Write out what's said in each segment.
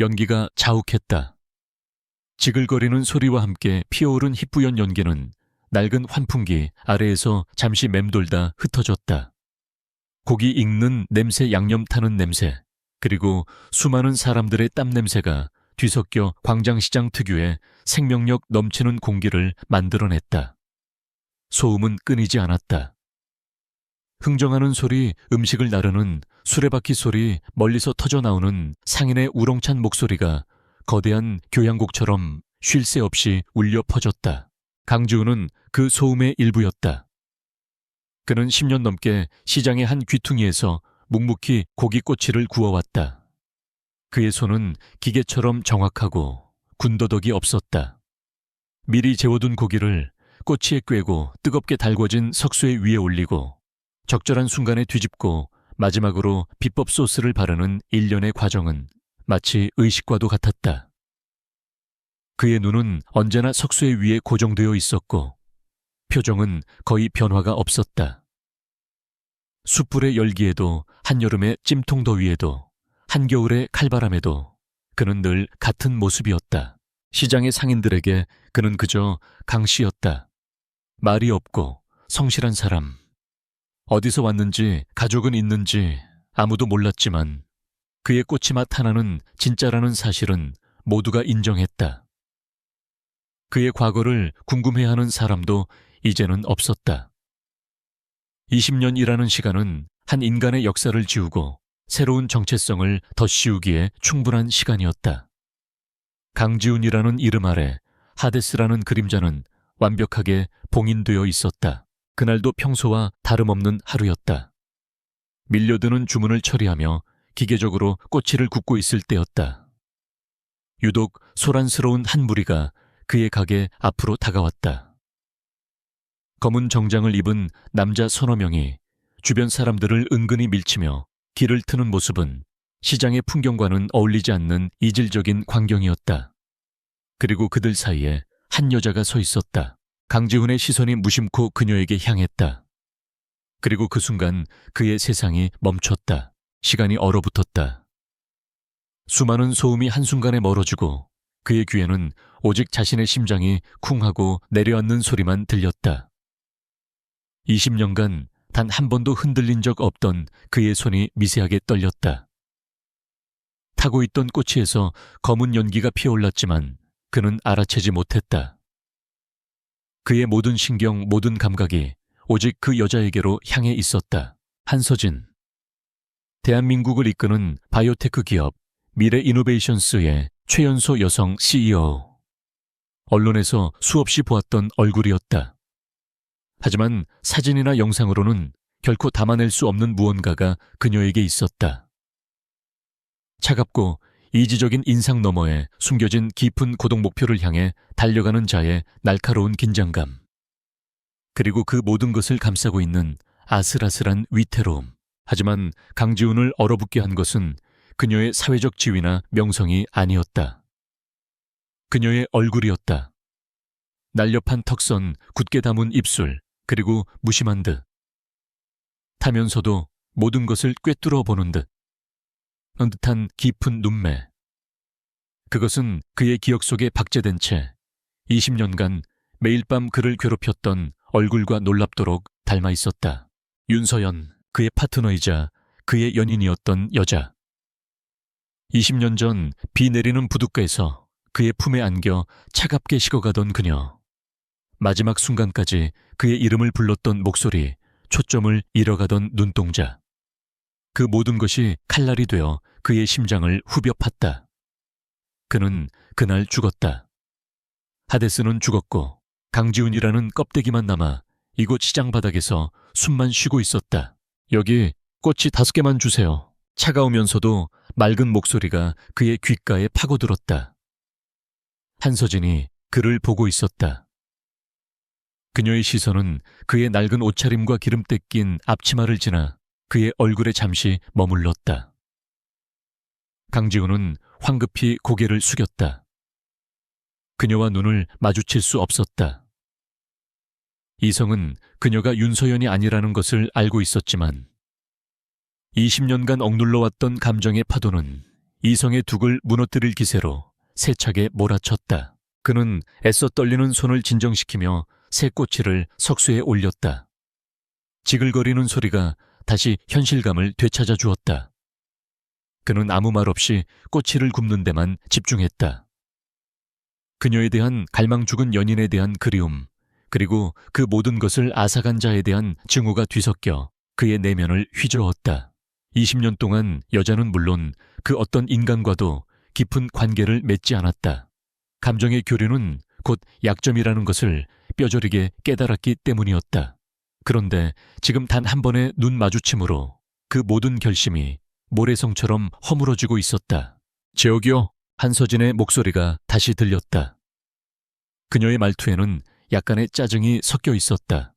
연기가 자욱했다. 지글거리는 소리와 함께 피어오른 희뿌연 연기는 낡은 환풍기 아래에서 잠시 맴돌다 흩어졌다. 고기 익는 냄새, 양념 타는 냄새, 그리고 수많은 사람들의 땀 냄새가 뒤섞여 광장시장 특유의 생명력 넘치는 공기를 만들어냈다. 소음은 끊이지 않았다. 흥정하는 소리, 음식을 나르는 수레바퀴 소리, 멀리서 터져나오는 상인의 우렁찬 목소리가 거대한 교향곡처럼 쉴 새 없이 울려 퍼졌다. 강지훈은 그 소음의 일부였다. 그는 10년 넘게 시장의 한 귀퉁이에서 묵묵히 고기꼬치를 구워왔다. 그의 손은 기계처럼 정확하고 군더더기 없었다. 미리 재워둔 고기를 꼬치에 꿰고 뜨겁게 달궈진 석쇠 위에 올리고 적절한 순간에 뒤집고 마지막으로 비법 소스를 바르는 일련의 과정은 마치 의식과도 같았다. 그의 눈은 언제나 석쇠 위에 고정되어 있었고 표정은 거의 변화가 없었다. 숯불의 열기에도 한여름의 찜통 더위에도 한겨울의 칼바람에도 그는 늘 같은 모습이었다. 시장의 상인들에게 그는 그저 강씨였다. 말이 없고 성실한 사람. 어디서 왔는지 가족은 있는지 아무도 몰랐지만 그의 꼬치맛 하나는 진짜라는 사실은 모두가 인정했다. 그의 과거를 궁금해하는 사람도 이제는 없었다. 20년이라는 시간은 한 인간의 역사를 지우고 새로운 정체성을 덧씌우기에 충분한 시간이었다. 강지훈이라는 이름 아래 하데스라는 그림자는 완벽하게 봉인되어 있었다. 그날도 평소와 다름없는 하루였다. 밀려드는 주문을 처리하며 기계적으로 꼬치를 굽고 있을 때였다. 유독 소란스러운 한 무리가 그의 가게 앞으로 다가왔다. 검은 정장을 입은 남자 서너 명이 주변 사람들을 은근히 밀치며 길을 트는 모습은 시장의 풍경과는 어울리지 않는 이질적인 광경이었다. 그리고 그들 사이에 한 여자가 서 있었다. 강지훈의 시선이 무심코 그녀에게 향했다. 그리고 그 순간 그의 세상이 멈췄다. 시간이 얼어붙었다. 수많은 소음이 한순간에 멀어지고 그의 귀에는 오직 자신의 심장이 쿵하고 내려앉는 소리만 들렸다. 20년간 단 한 번도 흔들린 적 없던 그의 손이 미세하게 떨렸다. 타고 있던 꼬치에서 검은 연기가 피어올랐지만 그는 알아채지 못했다. 그의 모든 신경, 모든 감각이 오직 그 여자에게로 향해 있었다. 한서진. 대한민국을 이끄는 바이오테크 기업 미래이노베이션스의 최연소 여성 CEO. 언론에서 수없이 보았던 얼굴이었다. 하지만 사진이나 영상으로는 결코 담아낼 수 없는 무언가가 그녀에게 있었다. 차갑고 이지적인 인상 너머에 숨겨진 깊은 고동 목표를 향해 달려가는 자의 날카로운 긴장감. 그리고 그 모든 것을 감싸고 있는 아슬아슬한 위태로움. 하지만 강지훈을 얼어붙게 한 것은 그녀의 사회적 지위나 명성이 아니었다. 그녀의 얼굴이었다. 날렵한 턱선, 굳게 담은 입술, 그리고 무심한 듯. 타면서도 모든 것을 꿰뚫어 보는 듯. 듯한 깊은 눈매. 그것은 그의 기억 속에 박제된 채 20년간 매일 밤 그를 괴롭혔던 얼굴과 놀랍도록 닮아 있었다. 윤서연, 그의 파트너이자 그의 연인이었던 여자. 20년 전 비 내리는 부둣가에서 그의 품에 안겨 차갑게 식어가던 그녀. 마지막 순간까지 그의 이름을 불렀던 목소리, 초점을 잃어가던 눈동자. 그 모든 것이 칼날이 되어 그의 심장을 후벼 팠다. 그는 그날 죽었다. 하데스는 죽었고 강지훈이라는 껍데기만 남아 이곳 시장 바닥에서 숨만 쉬고 있었다. 여기 꼬치 5개만 주세요. 차가우면서도 맑은 목소리가 그의 귓가에 파고들었다. 한서진이 그를 보고 있었다. 그녀의 시선은 그의 낡은 옷차림과 기름때 낀 앞치마를 지나 그의 얼굴에 잠시 머물렀다. 강지훈은 황급히 고개를 숙였다. 그녀와 눈을 마주칠 수 없었다. 이성은 그녀가 윤서연이 아니라는 것을 알고 있었지만 20년간 억눌러왔던 감정의 파도는 이성의 둑을 무너뜨릴 기세로 세차게 몰아쳤다. 그는 애써 떨리는 손을 진정시키며 새 꼬치를 석쇠에 올렸다. 지글거리는 소리가 다시 현실감을 되찾아 주었다. 그는 아무 말 없이 꼬치를 굽는 데만 집중했다. 그녀에 대한 갈망 죽은 연인에 대한 그리움, 그리고 그 모든 것을 앗아간 자에 대한 증오가 뒤섞여 그의 내면을 휘저었다. 20년 동안 여자는 물론 그 어떤 인간과도 깊은 관계를 맺지 않았다. 감정의 교류는 곧 약점이라는 것을 뼈저리게 깨달았기 때문이었다. 그런데 지금 단 한 번의 눈 마주침으로 그 모든 결심이 모래성처럼 허물어지고 있었다. 제옥이요. 한서진의 목소리가 다시 들렸다. 그녀의 말투에는 약간의 짜증이 섞여 있었다.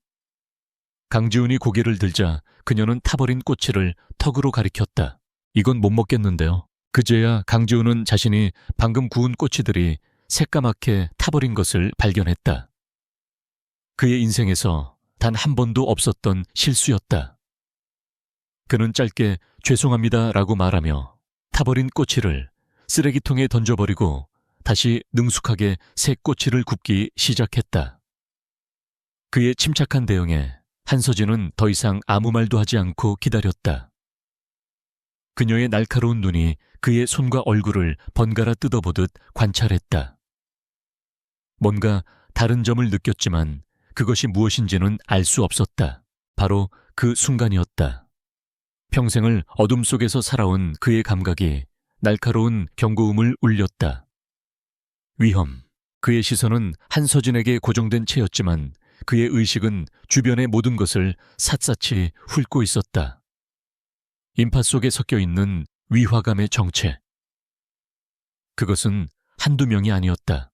강지훈이 고개를 들자 그녀는 타버린 꼬치를 턱으로 가리켰다. 이건 못 먹겠는데요. 그제야 강지훈은 자신이 방금 구운 꼬치들이 새까맣게 타버린 것을 발견했다. 그의 인생에서 단 한 번도 없었던 실수였다. 그는 짧게 죄송합니다라고 말하며 타버린 꼬치를 쓰레기통에 던져버리고 다시 능숙하게 새 꼬치를 굽기 시작했다. 그의 침착한 대응에 한서진은 더 이상 아무 말도 하지 않고 기다렸다. 그녀의 날카로운 눈이 그의 손과 얼굴을 번갈아 뜯어보듯 관찰했다. 뭔가 다른 점을 느꼈지만 그것이 무엇인지는 알 수 없었다. 바로 그 순간이었다. 평생을 어둠 속에서 살아온 그의 감각이 날카로운 경고음을 울렸다. 위험. 그의 시선은 한서진에게 고정된 채였지만 그의 의식은 주변의 모든 것을 샅샅이 훑고 있었다. 인파 속에 섞여 있는 위화감의 정체. 그것은 한두 명이 아니었다.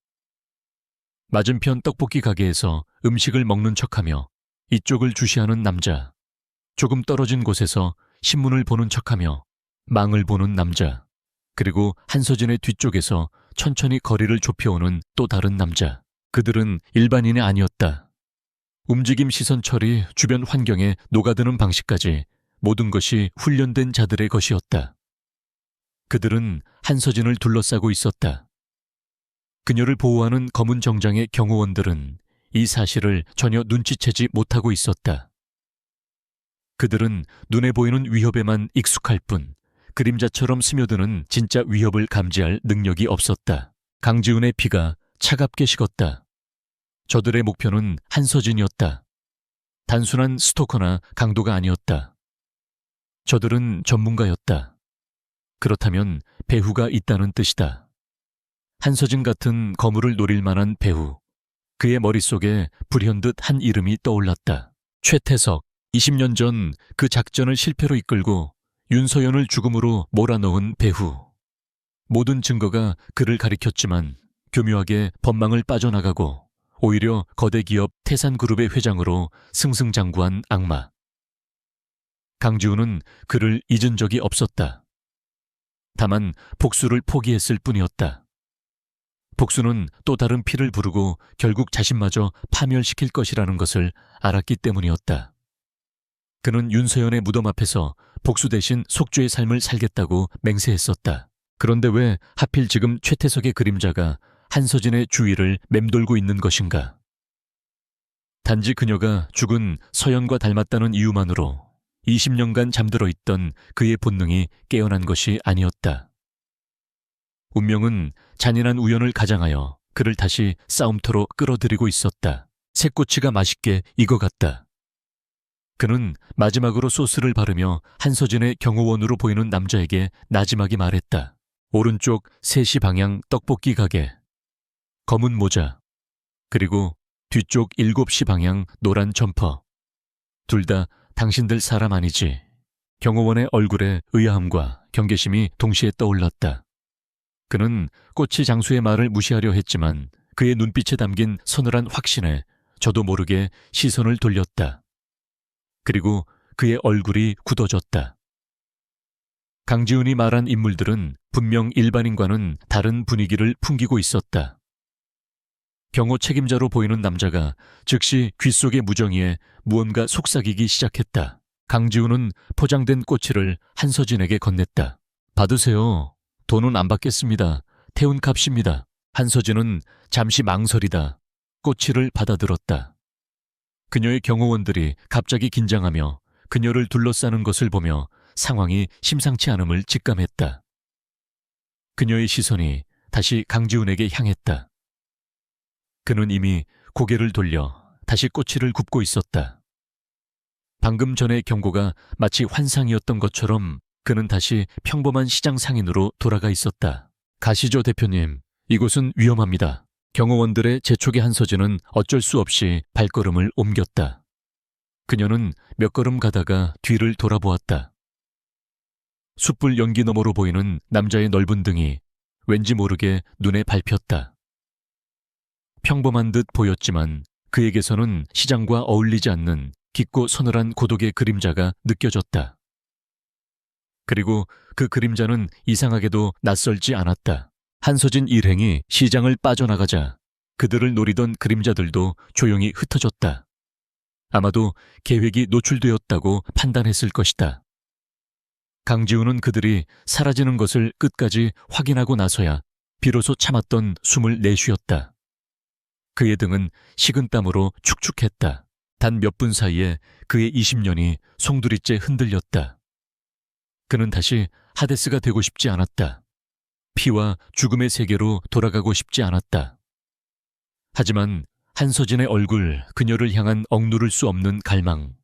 맞은편 떡볶이 가게에서 음식을 먹는 척하며 이쪽을 주시하는 남자, 조금 떨어진 곳에서 신문을 보는 척하며 망을 보는 남자, 그리고 한서진의 뒤쪽에서 천천히 거리를 좁혀오는 또 다른 남자. 그들은 일반인이 아니었다. 움직임 시선 처리, 주변 환경에 녹아드는 방식까지 모든 것이 훈련된 자들의 것이었다. 그들은 한서진을 둘러싸고 있었다. 그녀를 보호하는 검은 정장의 경호원들은 이 사실을 전혀 눈치채지 못하고 있었다. 그들은 눈에 보이는 위협에만 익숙할 뿐 그림자처럼 스며드는 진짜 위협을 감지할 능력이 없었다. 강지훈의 피가 차갑게 식었다. 저들의 목표는 한서진이었다. 단순한 스토커나 강도가 아니었다. 저들은 전문가였다. 그렇다면 배후가 있다는 뜻이다. 한서진 같은 거물을 노릴 만한 배후. 그의 머릿속에 불현듯 한 이름이 떠올랐다. 최태석. 20년 전 그 작전을 실패로 이끌고 윤서연을 죽음으로 몰아넣은 배후. 모든 증거가 그를 가리켰지만 교묘하게 법망을 빠져나가고 오히려 거대 기업 태산그룹의 회장으로 승승장구한 악마. 강지훈은 그를 잊은 적이 없었다. 다만 복수를 포기했을 뿐이었다. 복수는 또 다른 피를 부르고 결국 자신마저 파멸시킬 것이라는 것을 알았기 때문이었다. 그는 윤서연의 무덤 앞에서 복수 대신 속죄의 삶을 살겠다고 맹세했었다. 그런데 왜 하필 지금 최태석의 그림자가 한서진의 주위를 맴돌고 있는 것인가? 단지 그녀가 죽은 서연과 닮았다는 이유만으로 20년간 잠들어 있던 그의 본능이 깨어난 것이 아니었다. 운명은 잔인한 우연을 가장하여 그를 다시 싸움터로 끌어들이고 있었다. 새꼬치가 맛있게 익어갔다. 그는 마지막으로 소스를 바르며 한서진의 경호원으로 보이는 남자에게 나지막이 말했다. 오른쪽 3시 방향 떡볶이 가게. 검은 모자. 그리고 뒤쪽 7시 방향 노란 점퍼. 둘 다 당신들 사람 아니지. 경호원의 얼굴에 의아함과 경계심이 동시에 떠올랐다. 그는 꼬치 장수의 말을 무시하려 했지만 그의 눈빛에 담긴 서늘한 확신에 저도 모르게 시선을 돌렸다. 그리고 그의 얼굴이 굳어졌다. 강지훈이 말한 인물들은 분명 일반인과는 다른 분위기를 풍기고 있었다. 경호 책임자로 보이는 남자가 즉시 귓속의 무정이에 무언가 속삭이기 시작했다. 강지훈은 포장된 꼬치를 한서진에게 건넸다. 받으세요. 돈은 안 받겠습니다. 태운 값입니다. 한서진은 잠시 망설이다 꼬치를 받아들었다. 그녀의 경호원들이 갑자기 긴장하며 그녀를 둘러싸는 것을 보며 상황이 심상치 않음을 직감했다. 그녀의 시선이 다시 강지훈에게 향했다. 그는 이미 고개를 돌려 다시 꼬치를 굽고 있었다. 방금 전의 경고가 마치 환상이었던 것처럼 그는 다시 평범한 시장 상인으로 돌아가 있었다. 가시죠, 대표님. 이곳은 위험합니다. 경호원들의 재촉에 한서진은 어쩔 수 없이 발걸음을 옮겼다. 그녀는 몇 걸음 가다가 뒤를 돌아보았다. 숯불 연기 너머로 보이는 남자의 넓은 등이 왠지 모르게 눈에 밟혔다. 평범한 듯 보였지만 그에게서는 시장과 어울리지 않는 깊고 서늘한 고독의 그림자가 느껴졌다. 그리고 그 그림자는 이상하게도 낯설지 않았다. 한서진 일행이 시장을 빠져나가자 그들을 노리던 그림자들도 조용히 흩어졌다. 아마도 계획이 노출되었다고 판단했을 것이다. 강지훈은 그들이 사라지는 것을 끝까지 확인하고 나서야 비로소 참았던 숨을 내쉬었다. 그의 등은 식은땀으로 축축했다. 단 몇 분 사이에 그의 20년이 송두리째 흔들렸다. 그는 다시 하데스가 되고 싶지 않았다. 피와 죽음의 세계로 돌아가고 싶지 않았다. 하지만 한서진의 얼굴, 그녀를 향한 억누를 수 없는 갈망,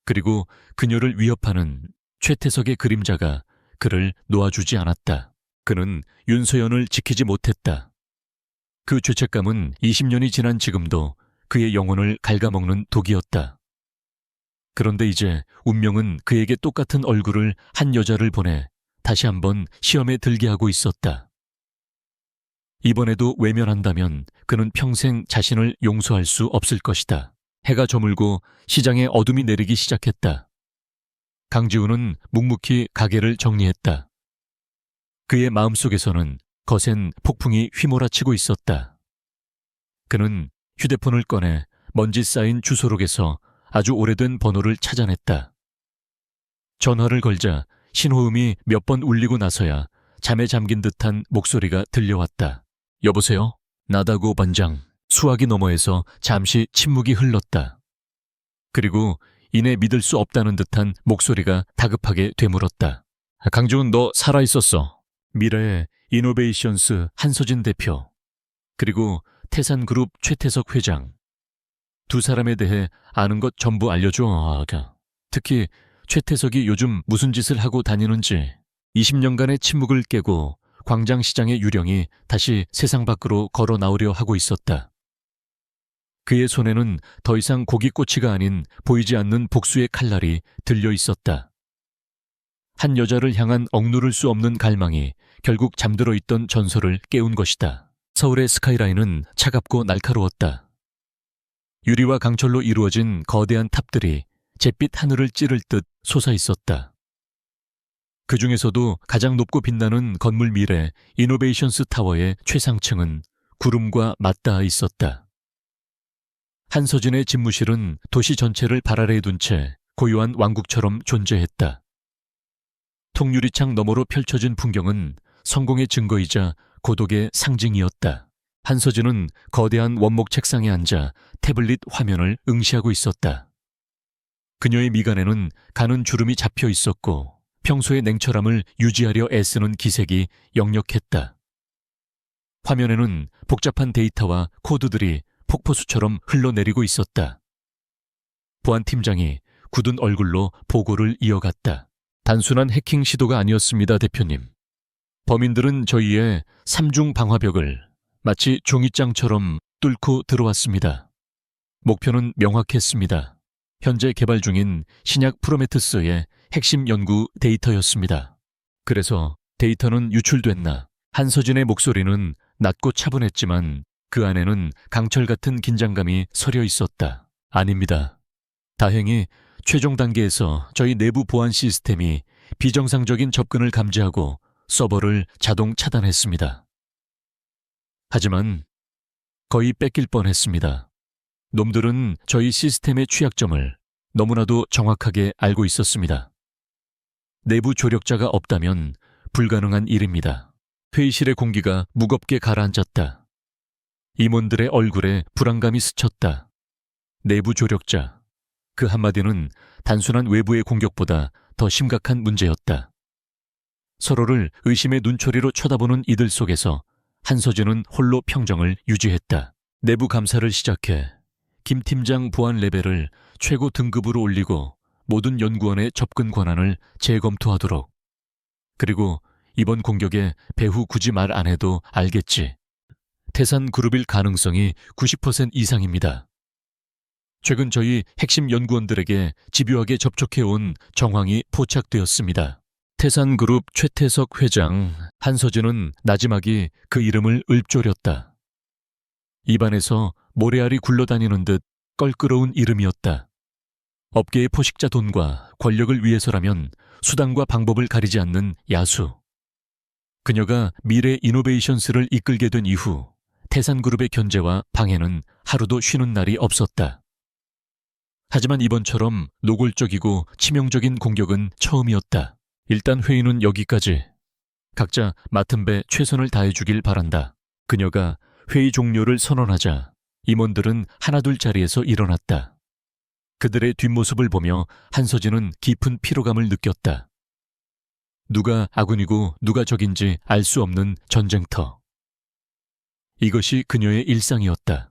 그리고 그녀를 위협하는 최태석의 그림자가 그를 놓아주지 않았다. 그는 윤소연을 지키지 못했다. 그 죄책감은 20년이 지난 지금도 그의 영혼을 갉아먹는 독이었다. 그런데 이제 운명은 그에게 똑같은 얼굴을 한 여자를 보내 다시 한번 시험에 들게 하고 있었다. 이번에도 외면한다면 그는 평생 자신을 용서할 수 없을 것이다. 해가 저물고 시장에 어둠이 내리기 시작했다. 강지훈은 묵묵히 가게를 정리했다. 그의 마음속에서는 거센 폭풍이 휘몰아치고 있었다. 그는 휴대폰을 꺼내 먼지 쌓인 주소록에서 아주 오래된 번호를 찾아냈다. 전화를 걸자 신호음이 몇 번 울리고 나서야 잠에 잠긴 듯한 목소리가 들려왔다. 여보세요? 나다고 반장. 수화기 너머에서 잠시 침묵이 흘렀다. 그리고 이내 믿을 수 없다는 듯한 목소리가 다급하게 되물었다. 강지훈, 너 살아있었어. 미래의 이노베이션스 한서진 대표, 그리고 태산그룹 최태석 회장. 두 사람에 대해 아는 것 전부 알려줘. 특히 최태석이 요즘 무슨 짓을 하고 다니는지. 20년간의 침묵을 깨고 광장시장의 유령이 다시 세상 밖으로 걸어 나오려 하고 있었다. 그의 손에는 더 이상 고깃꼬치가 아닌 보이지 않는 복수의 칼날이 들려 있었다. 한 여자를 향한 억누를 수 없는 갈망이 결국 잠들어 있던 전설을 깨운 것이다. 서울의 스카이라인은 차갑고 날카로웠다. 유리와 강철로 이루어진 거대한 탑들이 잿빛 하늘을 찌를 듯 솟아 있었다. 그 중에서도 가장 높고 빛나는 건물 미래 이노베이션스 타워의 최상층은 구름과 맞닿아 있었다. 한서진의 집무실은 도시 전체를 발 아래에 둔 채 고요한 왕국처럼 존재했다. 통유리창 너머로 펼쳐진 풍경은 성공의 증거이자 고독의 상징이었다. 한서진은 거대한 원목 책상에 앉아 태블릿 화면을 응시하고 있었다. 그녀의 미간에는 가는 주름이 잡혀 있었고 평소의 냉철함을 유지하려 애쓰는 기색이 역력했다. 화면에는 복잡한 데이터와 코드들이 폭포수처럼 흘러내리고 있었다. 보안 팀장이 굳은 얼굴로 보고를 이어갔다. 단순한 해킹 시도가 아니었습니다, 대표님. 범인들은 저희의 3중 방화벽을 마치 종이장처럼 뚫고 들어왔습니다. 목표는 명확했습니다. 현재 개발 중인 신약 프로메테스의 핵심 연구 데이터였습니다. 그래서 데이터는 유출됐나? 한서진의 목소리는 낮고 차분했지만 그 안에는 강철 같은 긴장감이 서려 있었다. 아닙니다. 다행히 최종 단계에서 저희 내부 보안 시스템이 비정상적인 접근을 감지하고 서버를 자동 차단했습니다. 하지만 거의 뺏길 뻔했습니다. 놈들은 저희 시스템의 취약점을 너무나도 정확하게 알고 있었습니다. 내부 조력자가 없다면 불가능한 일입니다. 회의실의 공기가 무겁게 가라앉았다. 임원들의 얼굴에 불안감이 스쳤다. 내부 조력자. 그 한마디는 단순한 외부의 공격보다 더 심각한 문제였다. 서로를 의심의 눈초리로 쳐다보는 이들 속에서 한서진은 홀로 평정을 유지했다. 내부 감사를 시작해 김 팀장 보안 레벨을 최고 등급으로 올리고 모든 연구원의 접근 권한을 재검토하도록. 그리고 이번 공격에 배후 굳이 말 안 해도 알겠지. 태산그룹일 가능성이 90% 이상입니다. 최근 저희 핵심 연구원들에게 집요하게 접촉해온 정황이 포착되었습니다. 태산그룹 최태석 회장 한서진은 나지막이 그 이름을 읊조렸다. 입안에서 모래알이 굴러다니는 듯 껄끄러운 이름이었다. 업계의 포식자 돈과 권력을 위해서라면 수단과 방법을 가리지 않는 야수. 그녀가 미래 이노베이션스를 이끌게 된 이후 태산그룹의 견제와 방해는 하루도 쉬는 날이 없었다. 하지만 이번처럼 노골적이고 치명적인 공격은 처음이었다. 일단 회의는 여기까지. 각자 맡은 배 최선을 다해주길 바란다. 그녀가 회의 종료를 선언하자 임원들은 하나둘 자리에서 일어났다. 그들의 뒷모습을 보며 한서진은 깊은 피로감을 느꼈다. 누가 아군이고 누가 적인지 알 수 없는 전쟁터. 이것이 그녀의 일상이었다.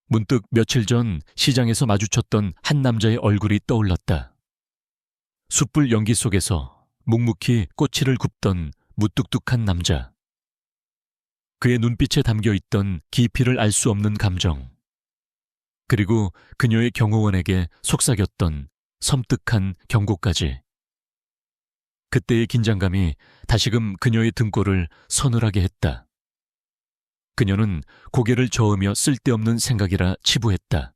문득 며칠 전 시장에서 마주쳤던 한 남자의 얼굴이 떠올랐다. 숯불 연기 속에서 묵묵히 꼬치를 굽던 무뚝뚝한 남자. 그의 눈빛에 담겨있던 깊이를 알 수 없는 감정. 그리고 그녀의 경호원에게 속삭였던 섬뜩한 경고까지. 그때의 긴장감이 다시금 그녀의 등골을 서늘하게 했다. 그녀는 고개를 저으며 쓸데없는 생각이라 치부했다.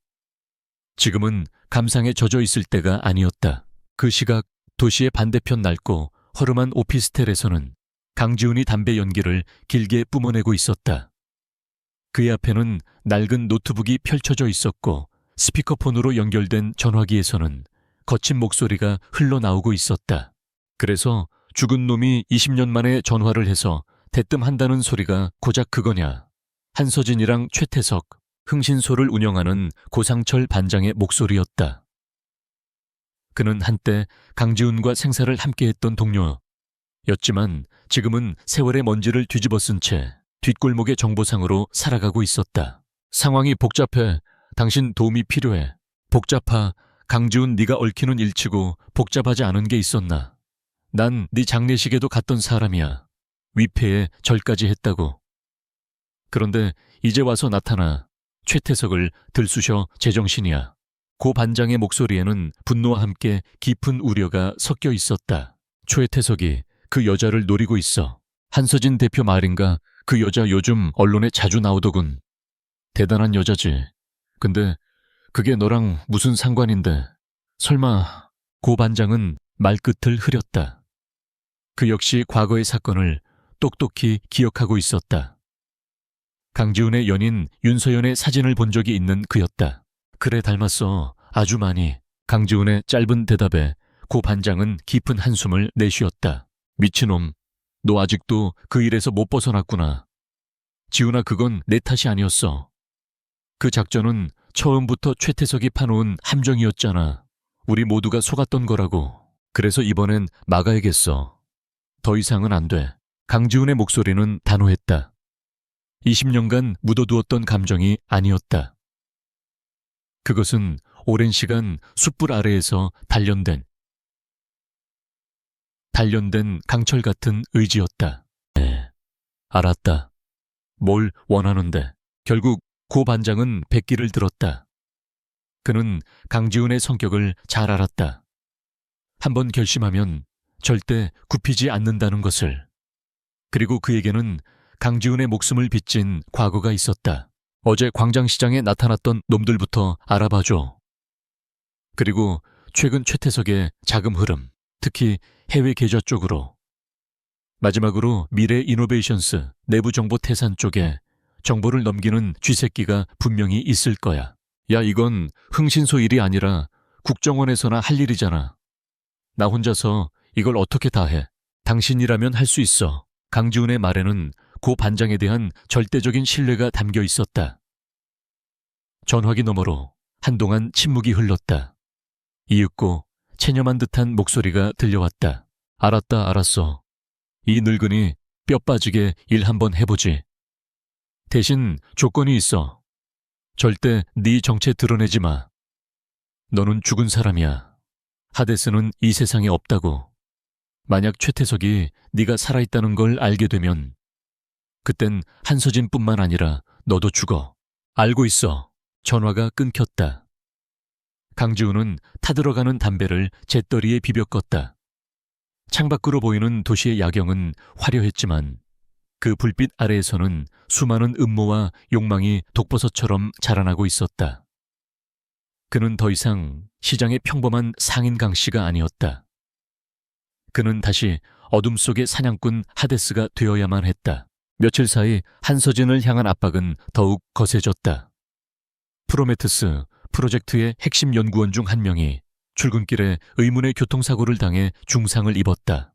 지금은 감상에 젖어 있을 때가 아니었다. 그 시각 도시의 반대편 낡고 허름한 오피스텔에서는 강지훈이 담배 연기를 길게 뿜어내고 있었다. 그의 앞에는 낡은 노트북이 펼쳐져 있었고 스피커폰으로 연결된 전화기에서는 거친 목소리가 흘러나오고 있었다. 그래서 죽은 놈이 20년 만에 전화를 해서 대뜸한다는 소리가 고작 그거냐. 한서진이랑 최태석, 흥신소를 운영하는 고상철 반장의 목소리였다. 그는 한때 강지훈과 생사를 함께했던 동료였지만 지금은 세월의 먼지를 뒤집어 쓴 채 뒷골목의 정보상으로 살아가고 있었다. 상황이 복잡해. 당신 도움이 필요해. 복잡하. 강지훈 네가 얽히는 일치고 복잡하지 않은 게 있었나. 난 네 장례식에도 갔던 사람이야. 위패에 절까지 했다고. 그런데 이제 와서 나타나 최태석을 들쑤셔 제정신이야. 고 반장의 목소리에는 분노와 함께 깊은 우려가 섞여 있었다. 최태석이 그 여자를 노리고 있어. 한서진 대표 말인가? 그 여자 요즘 언론에 자주 나오더군. 대단한 여자지. 근데 그게 너랑 무슨 상관인데. 설마. 고 반장은 말끝을 흐렸다. 그 역시 과거의 사건을 똑똑히 기억하고 있었다. 강지훈의 연인 윤서연의 사진을 본 적이 있는 그였다. 그래, 닮았어. 아주 많이. 강지훈의 짧은 대답에 고 반장은 깊은 한숨을 내쉬었다. 미친놈. 너 아직도 그 일에서 못 벗어났구나. 지훈아, 그건 내 탓이 아니었어. 그 작전은 처음부터 최태석이 파놓은 함정이었잖아. 우리 모두가 속았던 거라고. 그래서 이번엔 막아야겠어. 더 이상은 안 돼. 강지훈의 목소리는 단호했다. 20년간 묻어두었던 감정이 아니었다. 그것은 오랜 시간 숯불 아래에서 단련된 강철 같은 의지였다. 네, 알았다. 뭘 원하는데. 결국 고 반장은 백기를 들었다. 그는 강지훈의 성격을 잘 알았다. 한번 결심하면 절대 굽히지 않는다는 것을. 그리고 그에게는 강지훈의 목숨을 빚진 과거가 있었다. 어제 광장시장에 나타났던 놈들부터 알아봐줘. 그리고 최근 최태석의 자금 흐름, 특히 해외 계좌 쪽으로. 마지막으로 미래 이노베이션스 내부 정보 태산 쪽에 정보를 넘기는 쥐새끼가 분명히 있을 거야. 야, 이건 흥신소 일이 아니라 국정원에서나 할 일이잖아. 나 혼자서 이걸 어떻게 다 해. 당신이라면 할 수 있어. 강지훈의 말에는 고 반장에 대한 절대적인 신뢰가 담겨 있었다. 전화기 너머로 한동안 침묵이 흘렀다. 이윽고 체념한 듯한 목소리가 들려왔다. 알았다, 알았어. 이 늙은이 뼈 빠지게 일 한번 해보지. 대신 조건이 있어. 절대 네 정체 드러내지 마. 너는 죽은 사람이야. 하데스는 이 세상에 없다고. 만약 최태석이 네가 살아있다는 걸 알게 되면 그땐 한서진뿐만 아니라 너도 죽어. 알고 있어. 전화가 끊겼다. 강지훈은 타들어가는 담배를 재떨이에 비벼 껐다. 창밖으로 보이는 도시의 야경은 화려했지만 그 불빛 아래에서는 수많은 음모와 욕망이 독버섯처럼 자라나고 있었다. 그는 더 이상 시장의 평범한 상인 강씨가 아니었다. 그는 다시 어둠 속의 사냥꾼 하데스가 되어야만 했다. 며칠 사이 한서진을 향한 압박은 더욱 거세졌다. 프로메테스 프로젝트의 핵심 연구원 중 한 명이 출근길에 의문의 교통사고를 당해 중상을 입었다.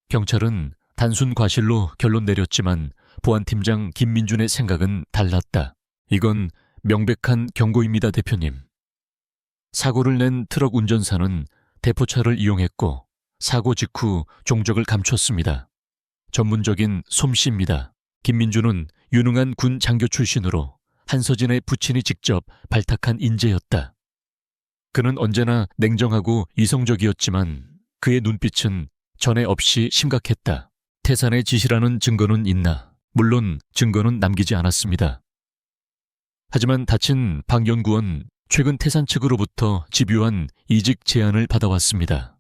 경찰은 단순 과실로 결론 내렸지만 보안팀장 김민준의 생각은 달랐다. 이건 명백한 경고입니다, 대표님. 사고를 낸 트럭 운전사는 대포차를 이용했고 사고 직후 종적을 감췄습니다. 전문적인 솜씨입니다. 김민준은 유능한 군 장교 출신으로 한서진의 부친이 직접 발탁한 인재였다. 그는 언제나 냉정하고 이성적이었지만 그의 눈빛은 전에 없이 심각했다. 태산의 지시라는 증거는 있나? 물론 증거는 남기지 않았습니다. 하지만 다친 박 연구원 최근 태산 측으로부터 집요한 이직 제안을 받아왔습니다.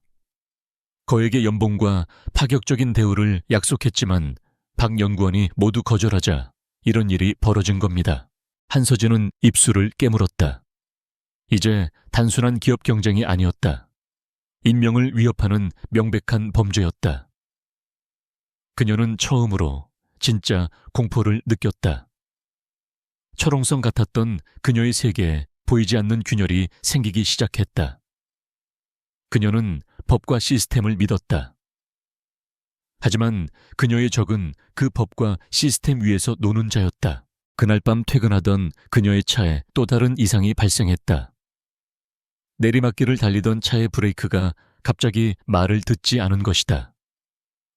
거액의 연봉과 파격적인 대우를 약속했지만 박 연구원이 모두 거절하자 이런 일이 벌어진 겁니다. 한서진은 입술을 깨물었다. 이제 단순한 기업 경쟁이 아니었다. 인명을 위협하는 명백한 범죄였다. 그녀는 처음으로 진짜 공포를 느꼈다. 철옹성 같았던 그녀의 세계에 보이지 않는 균열이 생기기 시작했다. 그녀는 법과 시스템을 믿었다. 하지만 그녀의 적은 그 법과 시스템 위에서 노는 자였다. 그날 밤 퇴근하던 그녀의 차에 또 다른 이상이 발생했다. 내리막길을 달리던 차의 브레이크가 갑자기 말을 듣지 않은 것이다.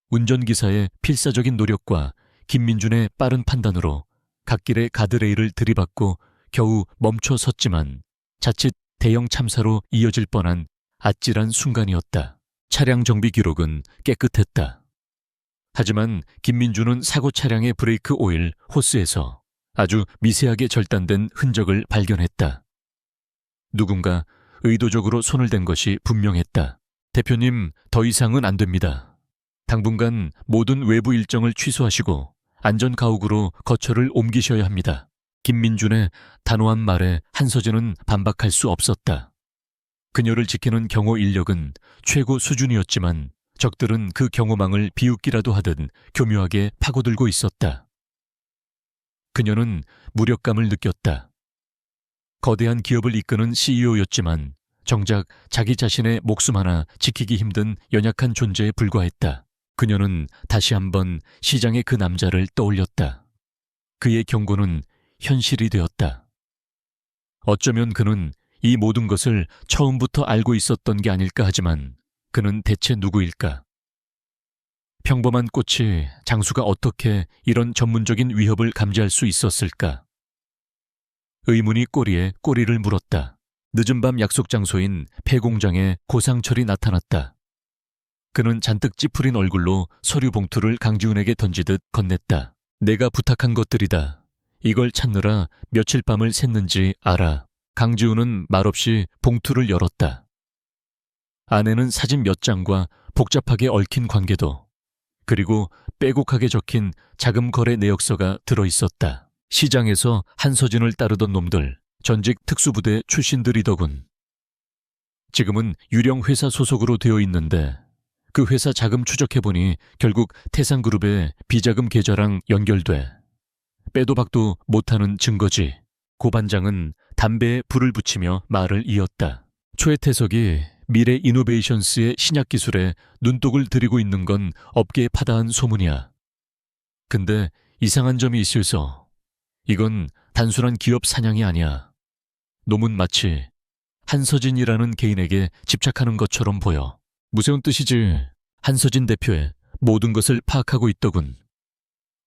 운전기사의 필사적인 노력과 김민준의 빠른 판단으로 갓길에 가드레일을 들이받고 겨우 멈춰 섰지만 자칫 대형 참사로 이어질 뻔한 아찔한 순간이었다. 차량 정비 기록은 깨끗했다. 하지만 김민준은 사고 차량의 브레이크 오일 호스에서 아주 미세하게 절단된 흔적을 발견했다. 누군가 의도적으로 손을 댄 것이 분명했다. 대표님, 더 이상은 안 됩니다. 당분간 모든 외부 일정을 취소하시고 안전가옥으로 거처를 옮기셔야 합니다. 김민준의 단호한 말에 한서진은 반박할 수 없었다. 그녀를 지키는 경호 인력은 최고 수준이었지만 적들은 그 경호망을 비웃기라도 하듯 교묘하게 파고들고 있었다. 그녀는 무력감을 느꼈다. 거대한 기업을 이끄는 CEO였지만 정작 자기 자신의 목숨 하나 지키기 힘든 연약한 존재에 불과했다. 그녀는 다시 한번 시장의 그 남자를 떠올렸다. 그의 경고는 현실이 되었다. 어쩌면 그는 이 모든 것을 처음부터 알고 있었던 게 아닐까 하지만 그는 대체 누구일까? 평범한 꽃이 장수가 어떻게 이런 전문적인 위협을 감지할 수 있었을까? 의문이 꼬리에 꼬리를 물었다. 늦은 밤 약속 장소인 폐공장에 고상철이 나타났다. 그는 잔뜩 찌푸린 얼굴로 서류 봉투를 강지훈에게 던지듯 건넸다. 내가 부탁한 것들이다. 이걸 찾느라 며칠 밤을 샜는지 알아. 강지훈은 말없이 봉투를 열었다. 안에는 사진 몇 장과 복잡하게 얽힌 관계도, 그리고 빼곡하게 적힌 자금 거래 내역서가 들어있었다. 시장에서 한서진을 따르던 놈들, 전직 특수부대 출신들이더군. 지금은 유령 회사 소속으로 되어 있는데 그 회사 자금 추적해보니 결국 태산그룹의 비자금 계좌랑 연결돼. 빼도 박도 못하는 증거지. 고 반장은 담배에 불을 붙이며 말을 이었다. 초해태석이 미래 이노베이션스의 신약 기술에 눈독을 들이고 있는 건 업계에 파다한 소문이야. 근데 이상한 점이 있어서 이건 단순한 기업 사냥이 아니야. 놈은 마치 한서진이라는 개인에게 집착하는 것처럼 보여. 무서운 뜻이지. 한서진 대표의 모든 것을 파악하고 있더군.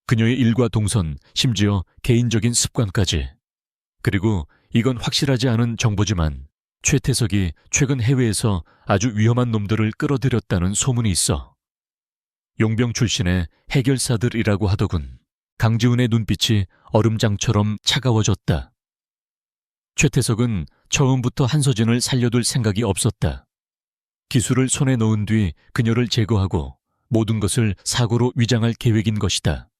그녀의 일과 동선, 심지어 개인적인 습관까지. 그리고 이건 확실하지 않은 정보지만 최태석이 최근 해외에서 아주 위험한 놈들을 끌어들였다는 소문이 있어. 용병 출신의 해결사들이라고 하더군. 강지훈의 눈빛이 얼음장처럼 차가워졌다. 최태석은 처음부터 한서진을 살려둘 생각이 없었다. 기술을 손에 넣은 뒤 그녀를 제거하고 모든 것을 사고로 위장할 계획인 것이다.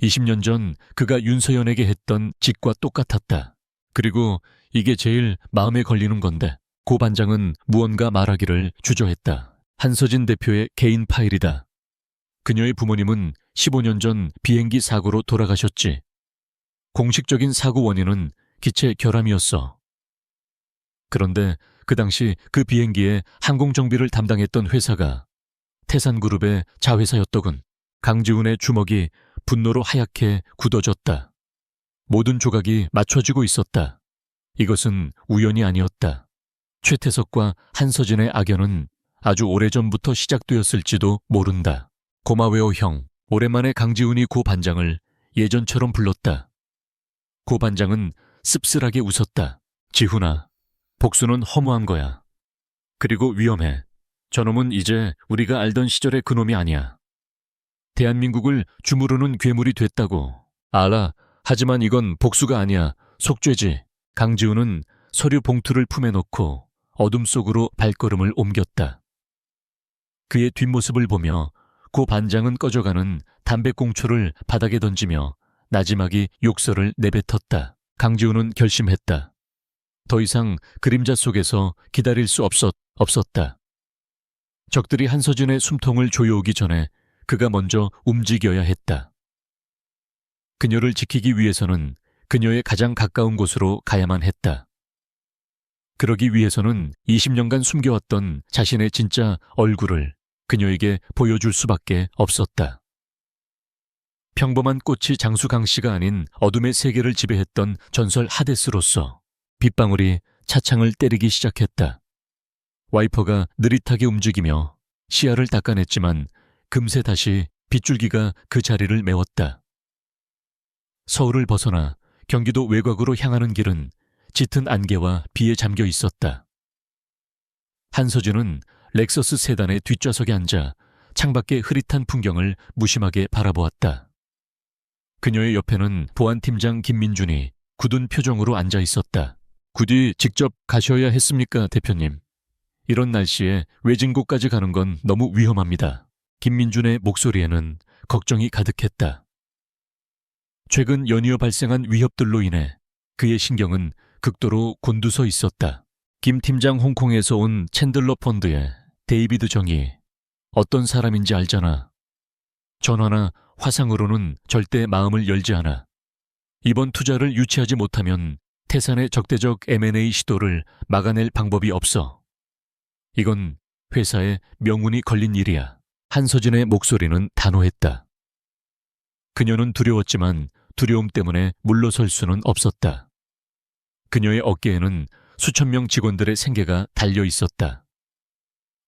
20년 전 그가 윤서연에게 했던 짓과 똑같았다. 그리고 이게 제일 마음에 걸리는 건데 고 반장은 무언가 말하기를 주저했다. 한서진 대표의 개인 파일이다. 그녀의 부모님은 15년 전 비행기 사고로 돌아가셨지. 공식적인 사고 원인은 기체 결함이었어. 그런데 그 당시 그 비행기의 항공정비를 담당했던 회사가 태산그룹의 자회사였더군. 강지훈의 주먹이 분노로 하얗게 굳어졌다. 모든 조각이 맞춰지고 있었다. 이것은 우연이 아니었다. 최태석과 한서진의 악연은 아주 오래전부터 시작되었을지도 모른다. 고마워요 형. 오랜만에 강지훈이 고 반장을 예전처럼 불렀다. 고 반장은 씁쓸하게 웃었다. 지훈아, 복수는 허무한 거야. 그리고 위험해. 저놈은 이제 우리가 알던 시절의 그놈이 아니야. 대한민국을 주무르는 괴물이 됐다고. 알아. 하지만 이건 복수가 아니야. 속죄지. 강지훈은 서류 봉투를 품에 넣고 어둠 속으로 발걸음을 옮겼다. 그의 뒷모습을 보며 고 반장은 꺼져가는 담배꽁초를 바닥에 던지며 나지막이 욕설을 내뱉었다. 강지훈은 결심했다. 더 이상 그림자 속에서 기다릴 수 없었다. 적들이 한서진의 숨통을 조여오기 전에 그가 먼저 움직여야 했다. 그녀를 지키기 위해서는 그녀의 가장 가까운 곳으로 가야만 했다. 그러기 위해서는 20년간 숨겨왔던 자신의 진짜 얼굴을 그녀에게 보여줄 수밖에 없었다. 평범한 꽃이 장수강 씨가 아닌 어둠의 세계를 지배했던 전설 하데스로서 빗방울이 차창을 때리기 시작했다. 와이퍼가 느릿하게 움직이며 시야를 닦아냈지만 금세 다시 빗줄기가 그 자리를 메웠다. 서울을 벗어나 경기도 외곽으로 향하는 길은 짙은 안개와 비에 잠겨 있었다. 한서진은 렉서스 세단의 뒷좌석에 앉아 창밖의 흐릿한 풍경을 무심하게 바라보았다. 그녀의 옆에는 보안팀장 김민준이 굳은 표정으로 앉아 있었다. 굳이 직접 가셔야 했습니까, 대표님? 이런 날씨에 외진곳까지 가는 건 너무 위험합니다. 김민준의 목소리에는 걱정이 가득했다. 최근 연이어 발생한 위협들로 인해 그의 신경은 극도로 곤두서 있었다. 김 팀장 홍콩에서 온 챈들러 펀드의 데이비드 정이 어떤 사람인지 알잖아. 전화나 화상으로는 절대 마음을 열지 않아. 이번 투자를 유치하지 못하면 태산의 적대적 M&A 시도를 막아낼 방법이 없어. 이건 회사의 명운이 걸린 일이야. 한서진의 목소리는 단호했다. 그녀는 두려웠지만 두려움 때문에 물러설 수는 없었다. 그녀의 어깨에는 수천 명 직원들의 생계가 달려 있었다.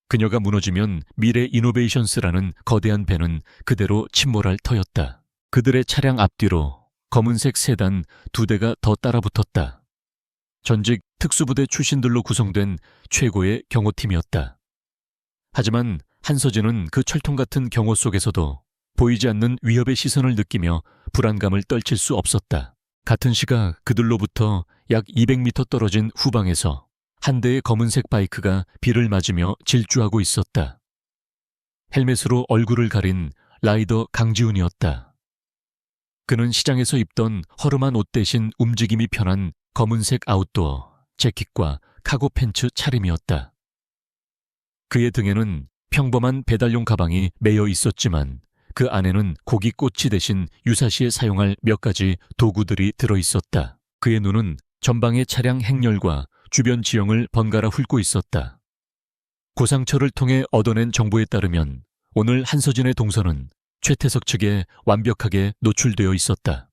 그녀가 무너지면 미래 이노베이션스라는 거대한 배는 그대로 침몰할 터였다. 그들의 차량 앞뒤로 검은색 세단 2대가 더 따라붙었다. 전직 특수부대 출신들로 구성된 최고의 경호팀이었다. 하지만 한서진은 그 철통 같은 경호 속에서도 보이지 않는 위협의 시선을 느끼며 불안감을 떨칠 수 없었다. 같은 시각 그들로부터 약 200m 떨어진 후방에서 한 대의 검은색 바이크가 비를 맞으며 질주하고 있었다. 헬멧으로 얼굴을 가린 라이더 강지훈이었다. 그는 시장에서 입던 허름한 옷 대신 움직임이 편한 검은색 아웃도어, 재킷과 카고 팬츠 차림이었다. 그의 등에는 평범한 배달용 가방이 매여 있었지만 그 안에는 고기 꼬치 대신 유사시에 사용할 몇 가지 도구들이 들어있었다. 그의 눈은 전방의 차량 행렬과 주변 지형을 번갈아 훑고 있었다. 고상처를 통해 얻어낸 정보에 따르면 오늘 한서진의 동선은 최태석 측에 완벽하게 노출되어 있었다.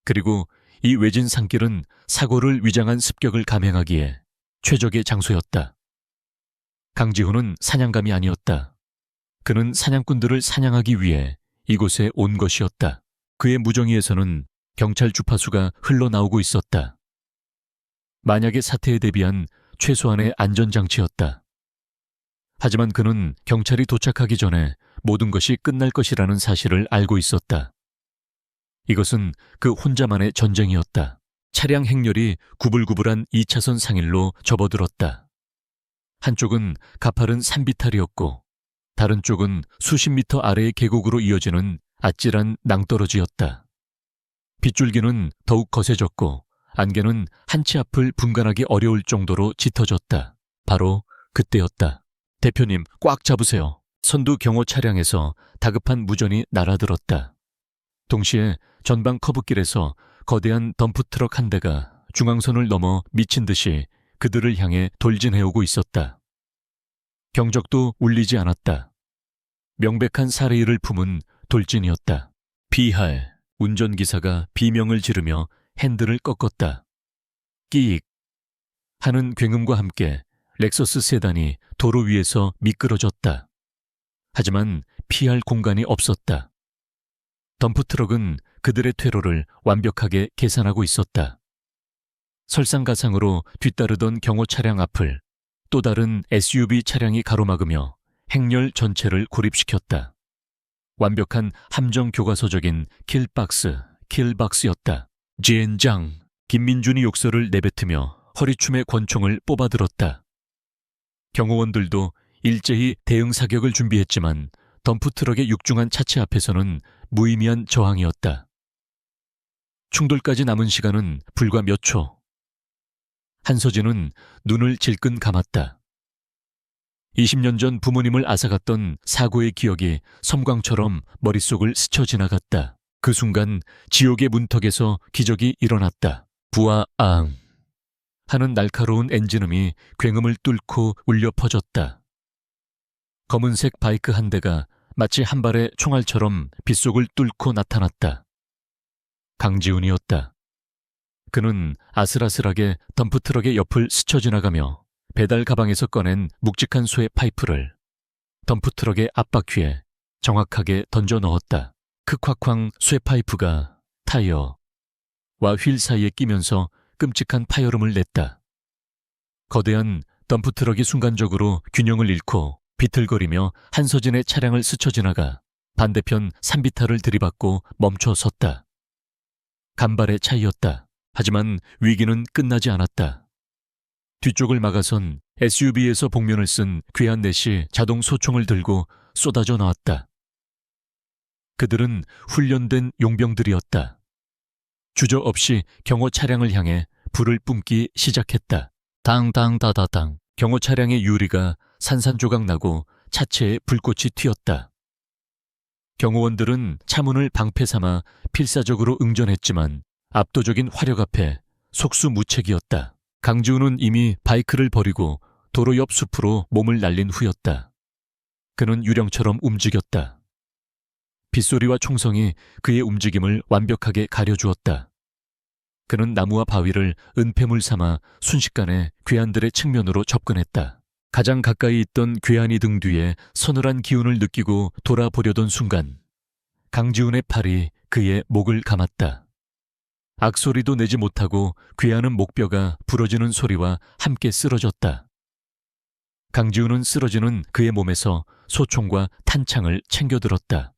그리고 이 외진 산길은 사고를 위장한 습격을 감행하기에 최적의 장소였다. 강지훈은 사냥감이 아니었다. 그는 사냥꾼들을 사냥하기 위해 이곳에 온 것이었다. 그의 무정의에서는 경찰 주파수가 흘러나오고 있었다. 만약의 사태에 대비한 최소한의 안전장치였다. 하지만 그는 경찰이 도착하기 전에 모든 것이 끝날 것이라는 사실을 알고 있었다. 이것은 그 혼자만의 전쟁이었다. 차량 행렬이 구불구불한 2차선 상일로 접어들었다. 한쪽은 가파른 산비탈이었고 다른 쪽은 수십 미터 아래의 계곡으로 이어지는 아찔한 낭떠러지였다. 빗줄기는 더욱 거세졌고 안개는 한치 앞을 분간하기 어려울 정도로 짙어졌다. 바로 그때였다. 대표님, 꽉 잡으세요. 선두 경호 차량에서 다급한 무전이 날아들었다. 동시에 전방 커브길에서 거대한 덤프트럭 한 대가 중앙선을 넘어 미친 듯이 그들을 향해 돌진해오고 있었다. 경적도 울리지 않았다. 명백한 살해일을 품은 돌진이었다. 비할, 운전기사가 비명을 지르며 핸들을 꺾었다. 끼익 하는 굉음과 함께 렉서스 세단이 도로 위에서 미끄러졌다. 하지만 피할 공간이 없었다. 덤프트럭은 그들의 퇴로를 완벽하게 계산하고 있었다. 설상가상으로 뒤따르던 경호 차량 앞을 또 다른 SUV 차량이 가로막으며 행렬 전체를 고립시켰다. 완벽한 함정 교과서적인 킬박스였다. 젠장! 김민준이 욕설을 내뱉으며 허리춤에 권총을 뽑아들었다. 경호원들도 일제히 대응 사격을 준비했지만 덤프트럭의 육중한 차체 앞에서는 무의미한 저항이었다. 충돌까지 남은 시간은 불과 몇 초. 한서진은 눈을 질끈 감았다. 20년 전 부모님을 앗아갔던 사고의 기억이 섬광처럼 머릿속을 스쳐 지나갔다. 그 순간 지옥의 문턱에서 기적이 일어났다. 부아앙 하는 날카로운 엔진음이 굉음을 뚫고 울려 퍼졌다. 검은색 바이크 한 대가 마치 한 발의 총알처럼 빗속을 뚫고 나타났다. 강지훈이었다. 그는 아슬아슬하게 덤프트럭의 옆을 스쳐 지나가며 배달 가방에서 꺼낸 묵직한 쇠 파이프를 덤프트럭의 앞바퀴에 정확하게 던져 넣었다. 크콱쾅 쇠 파이프가 타이어와 휠 사이에 끼면서 끔찍한 파열음을 냈다. 거대한 덤프트럭이 순간적으로 균형을 잃고 비틀거리며 한서진의 차량을 스쳐 지나가 반대편 산비탈을 들이받고 멈춰 섰다. 간발의 차이였다. 하지만 위기는 끝나지 않았다. 뒤쪽을 막아선 SUV에서 복면을 쓴 괴한 넷이 자동 소총을 들고 쏟아져 나왔다. 그들은 훈련된 용병들이었다. 주저없이 경호 차량을 향해 불을 뿜기 시작했다. 당당다다당. 경호 차량의 유리가 산산조각 나고 차체에 불꽃이 튀었다. 경호원들은 차문을 방패 삼아 필사적으로 응전했지만 압도적인 화력 앞에 속수무책이었다. 강지훈은 이미 바이크를 버리고 도로 옆 숲으로 몸을 날린 후였다. 그는 유령처럼 움직였다. 빗소리와 총성이 그의 움직임을 완벽하게 가려주었다. 그는 나무와 바위를 은폐물 삼아 순식간에 괴한들의 측면으로 접근했다. 가장 가까이 있던 괴한이 등 뒤에 서늘한 기운을 느끼고 돌아보려던 순간 강지훈의 팔이 그의 목을 감았다. 악소리도 내지 못하고 괴한은 목뼈가 부러지는 소리와 함께 쓰러졌다. 강지훈은 쓰러지는 그의 몸에서 소총과 탄창을 챙겨들었다.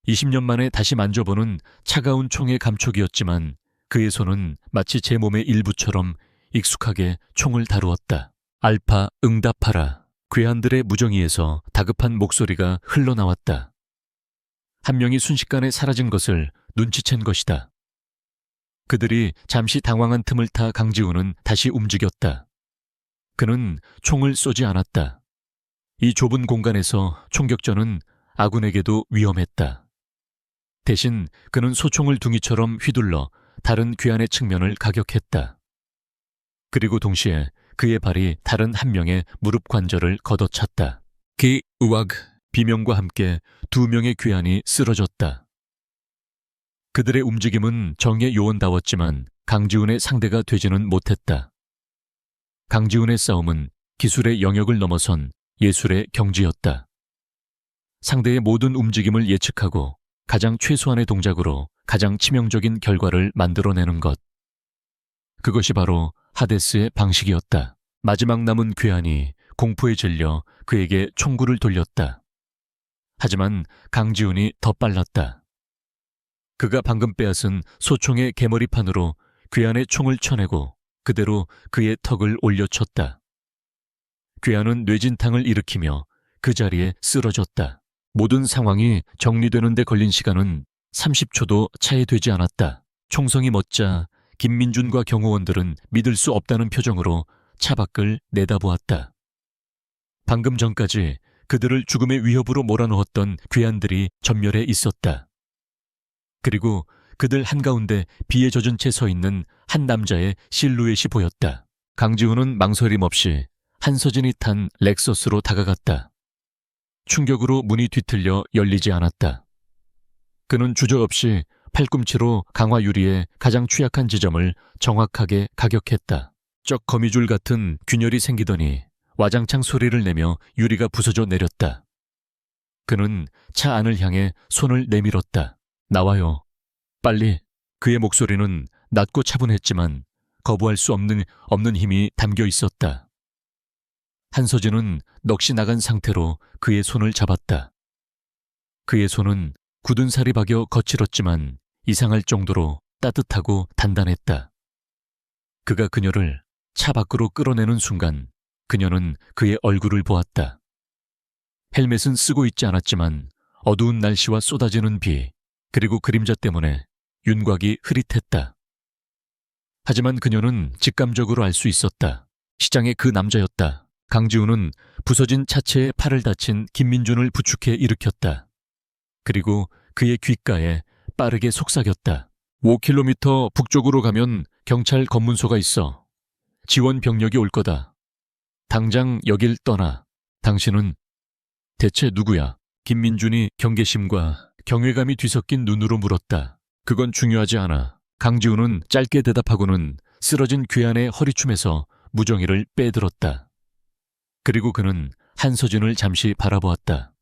20년 만에 다시 만져보는 차가운 총의 감촉이었지만 그의 손은 마치 제 몸의 일부처럼 익숙하게 총을 다루었다. 알파 응답하라. 괴한들의 무정의에서 다급한 목소리가 흘러나왔다. 한 명이 순식간에 사라진 것을 눈치챈 것이다. 그들이 잠시 당황한 틈을 타 강지훈은 다시 움직였다. 그는 총을 쏘지 않았다. 이 좁은 공간에서 총격전은 아군에게도 위험했다. 대신 그는 소총을 둥이처럼 휘둘러 다른 괴한의 측면을 가격했다. 그리고 동시에 그의 발이 다른 한 명의 무릎 관절을 걷어찼다. 기 우악 비명과 함께 두 명의 괴한이 쓰러졌다. 그들의 움직임은 정의 요원다웠지만 강지훈의 상대가 되지는 못했다. 강지훈의 싸움은 기술의 영역을 넘어선 예술의 경지였다. 상대의 모든 움직임을 예측하고 가장 최소한의 동작으로 가장 치명적인 결과를 만들어내는 것. 그것이 바로 하데스의 방식이었다. 마지막 남은 괴한이 공포에 질려 그에게 총구를 돌렸다. 하지만 강지훈이 더 빨랐다. 그가 방금 빼앗은 소총의 개머리판으로 괴한의 총을 쳐내고 그대로 그의 턱을 올려쳤다. 괴한은 뇌진탕을 일으키며 그 자리에 쓰러졌다. 모든 상황이 정리되는 데 걸린 시간은 30초도 차이 되지 않았다. 총성이 멎자 김민준과 경호원들은 믿을 수 없다는 표정으로 차 밖을 내다보았다. 방금 전까지 그들을 죽음의 위협으로 몰아넣었던 괴한들이 전멸해 있었다. 그리고 그들 한가운데 비에 젖은 채 서 있는 한 남자의 실루엣이 보였다. 강지훈은 망설임 없이 한서진이 탄 렉서스로 다가갔다. 충격으로 문이 뒤틀려 열리지 않았다. 그는 주저없이 팔꿈치로 강화 유리의 가장 취약한 지점을 정확하게 가격했다. 쩍 거미줄 같은 균열이 생기더니 와장창 소리를 내며 유리가 부서져 내렸다. 그는 차 안을 향해 손을 내밀었다. 나와요. 빨리. 그의 목소리는 낮고 차분했지만 거부할 수 없는 힘이 담겨 있었다. 한서진은 넋이 나간 상태로 그의 손을 잡았다. 그의 손은 굳은 살이 박여 거칠었지만 이상할 정도로 따뜻하고 단단했다. 그가 그녀를 차 밖으로 끌어내는 순간 그녀는 그의 얼굴을 보았다. 헬멧은 쓰고 있지 않았지만 어두운 날씨와 쏟아지는 비 그리고 그림자 때문에 윤곽이 흐릿했다. 하지만 그녀는 직감적으로 알 수 있었다. 시장의 그 남자였다. 강지훈은 부서진 차체에 팔을 다친 김민준을 부축해 일으켰다. 그리고 그의 귓가에 빠르게 속삭였다. 5km 북쪽으로 가면 경찰 검문소가 있어. 지원 병력이 올 거다. 당장 여길 떠나. 당신은 대체 누구야? 김민준이 경계심과 경외감이 뒤섞인 눈으로 물었다. 그건 중요하지 않아. 강지훈은 짧게 대답하고는 쓰러진 괴한의 허리춤에서 무정이를 빼들었다. 그리고 그는 한서진을 잠시 바라보았다.